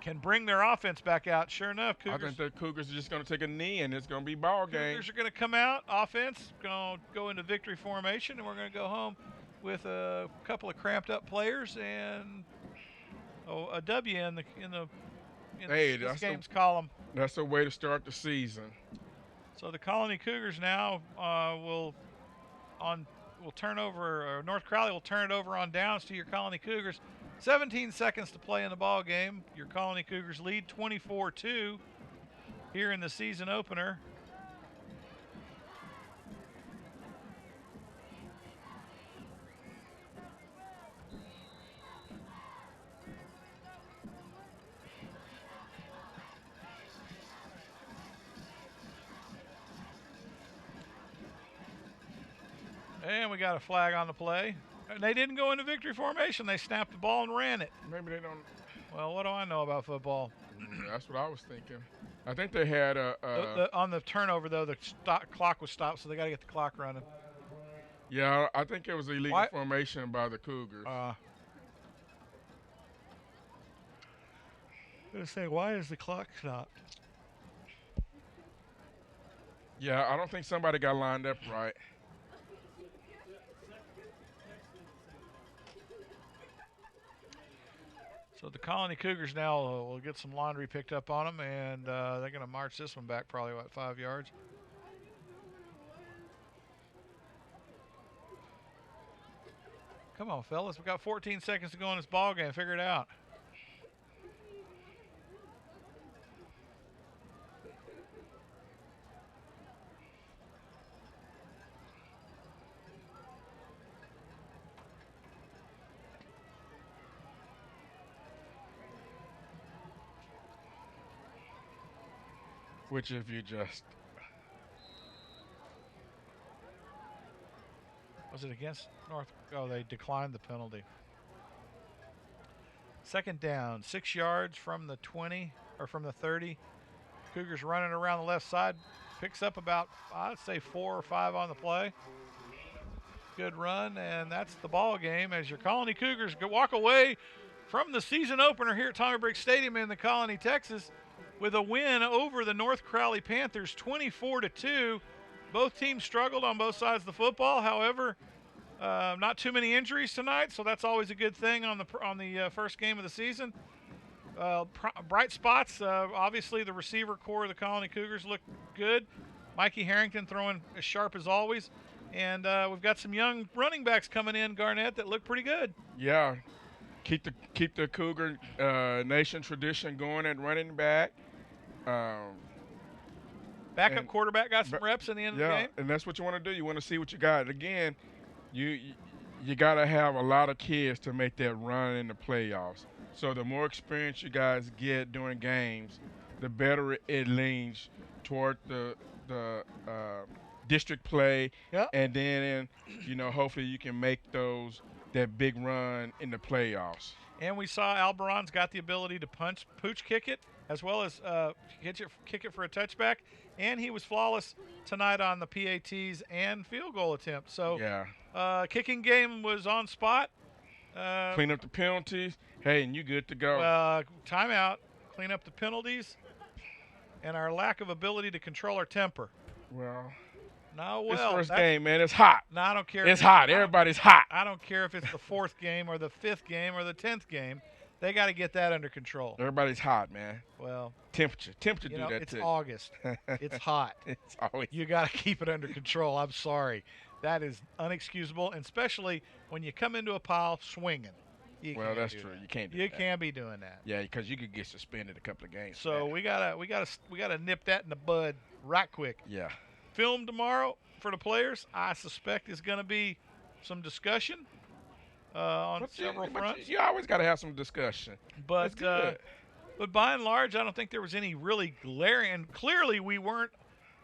Can bring their offense back out. Sure enough, Cougars. I think the Cougars are just going to take a knee, and it's going to be ball game. Cougars are going to come out. Offense going to go into victory formation, and we're going to go home with a couple of cramped up players and a W in this game's column. That's a way to start the season. So the Colony Cougars now will turn over. Or North Crowley will turn it over on downs to your Colony Cougars. 17 seconds to play in the ball game. Your Colony Cougars lead 24-2 here in the season opener. And we got a flag on the play. And they didn't go into victory formation. They snapped the ball and ran it. Maybe they don't. Well, what do I know about football? That's what I was thinking. I think they had on the turnover, though, the clock was stopped, so they got to get the clock running. Yeah, I think it was illegal formation by the Cougars. I was going to say, why is the clock stopped? Yeah, I don't think somebody got lined up right. So the Colony Cougars now will get some laundry picked up on them, and they're going to march this one back probably, 5 yards? Come on, fellas. We've got 14 seconds to go in this ball game. Figure it out. Which if you just... Was it against North? Oh, they declined the penalty. Second down, 6 yards from the 20, or from the 30. Cougars running around the left side. Picks up about, I'd say, 4 or 5 on the play. Good run, and that's the ball game as your Colony Cougars walk away from the season opener here at Tommy Briggs Stadium in the Colony, Texas, with a win over the North Crowley Panthers, 24-2. Both teams struggled on both sides of the football. However, not too many injuries tonight, so that's always a good thing on the first game of the season. Bright spots, obviously the receiver core of the Colony Cougars look good. Mikey Harrington throwing as sharp as always. And we've got some young running backs coming in, Garnett, that look pretty good. Yeah, keep the Cougar Nation tradition going at running back. Backup quarterback got some reps in the end of the game. And that's what you want to do. You want to see what you got. Again, you got to have a lot of kids to make that run in the playoffs. So the more experience you guys get during games, the better it leans toward the district play. Yep. And then, hopefully you can make that big run in the playoffs. And we saw Alberon's got the ability to pooch kick it, as well as kick it for a touchback. And he was flawless tonight on the PATs and field goal attempt. So, kicking game was on spot. Clean up the penalties. Hey, and you good to go. Timeout. Clean up the penalties and our lack of ability to control our temper. It's first game, man. It's hot. No, I don't care. It's hot. Everybody's hot. I don't care if it's the 4th game or the 5th game or the 10th game. They got to get that under control. Everybody's hot, man. Well, temperature do that it's too. August. It's hot. It's always. You got to keep it under control. I'm sorry. That is unexcusable, and especially when you come into a pile swinging. Well, that's true. You can't do that. You can't be doing that. Yeah, because you could get suspended a couple of games. So we gotta nip that in the bud right quick. Yeah. Film tomorrow for the players, I suspect is going to be some discussion on several fronts. You always got to have some discussion. But That's good. But by and large, I don't think there was any really glaring. And clearly, we weren't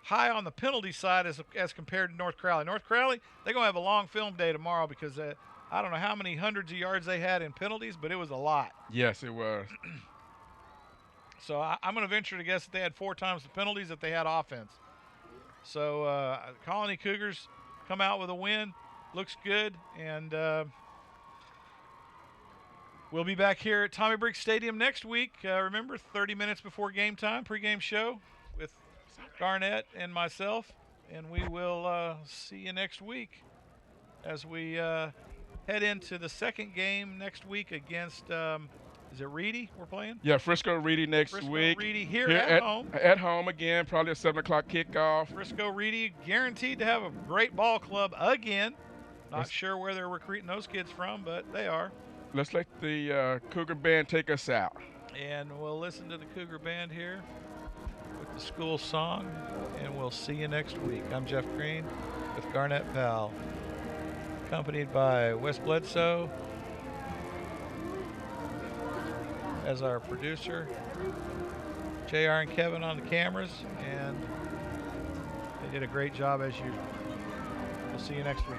high on the penalty side as compared to North Crowley. North Crowley, they're going to have a long film day tomorrow because I don't know how many hundreds of yards they had in penalties, but it was a lot. Yes, it was. So I'm going to venture to guess that they had 4 times the penalties that they had offense. So Colony Cougars come out with a win. Looks good. And we'll be back here at Tommy Briggs Stadium next week. Remember, 30 minutes before game time, pregame show with Garnett and myself. And we will see you next week as we head into the second game next week against is it Reedy we're playing? Yeah, Frisco Reedy next week. Frisco Reedy here at home. At home again, probably a 7 o'clock kickoff. Frisco Reedy guaranteed to have a great ball club again. Not sure where they're recruiting those kids from, but they are. Let's let the Cougar band take us out. And we'll listen to the Cougar band here with the school song, and we'll see you next week. I'm Jeff Green with Garnett Powell, accompanied by Wes Bledsoe as our producer, JR and Kevin on the cameras, and they did a great job as usual. We'll see you next week.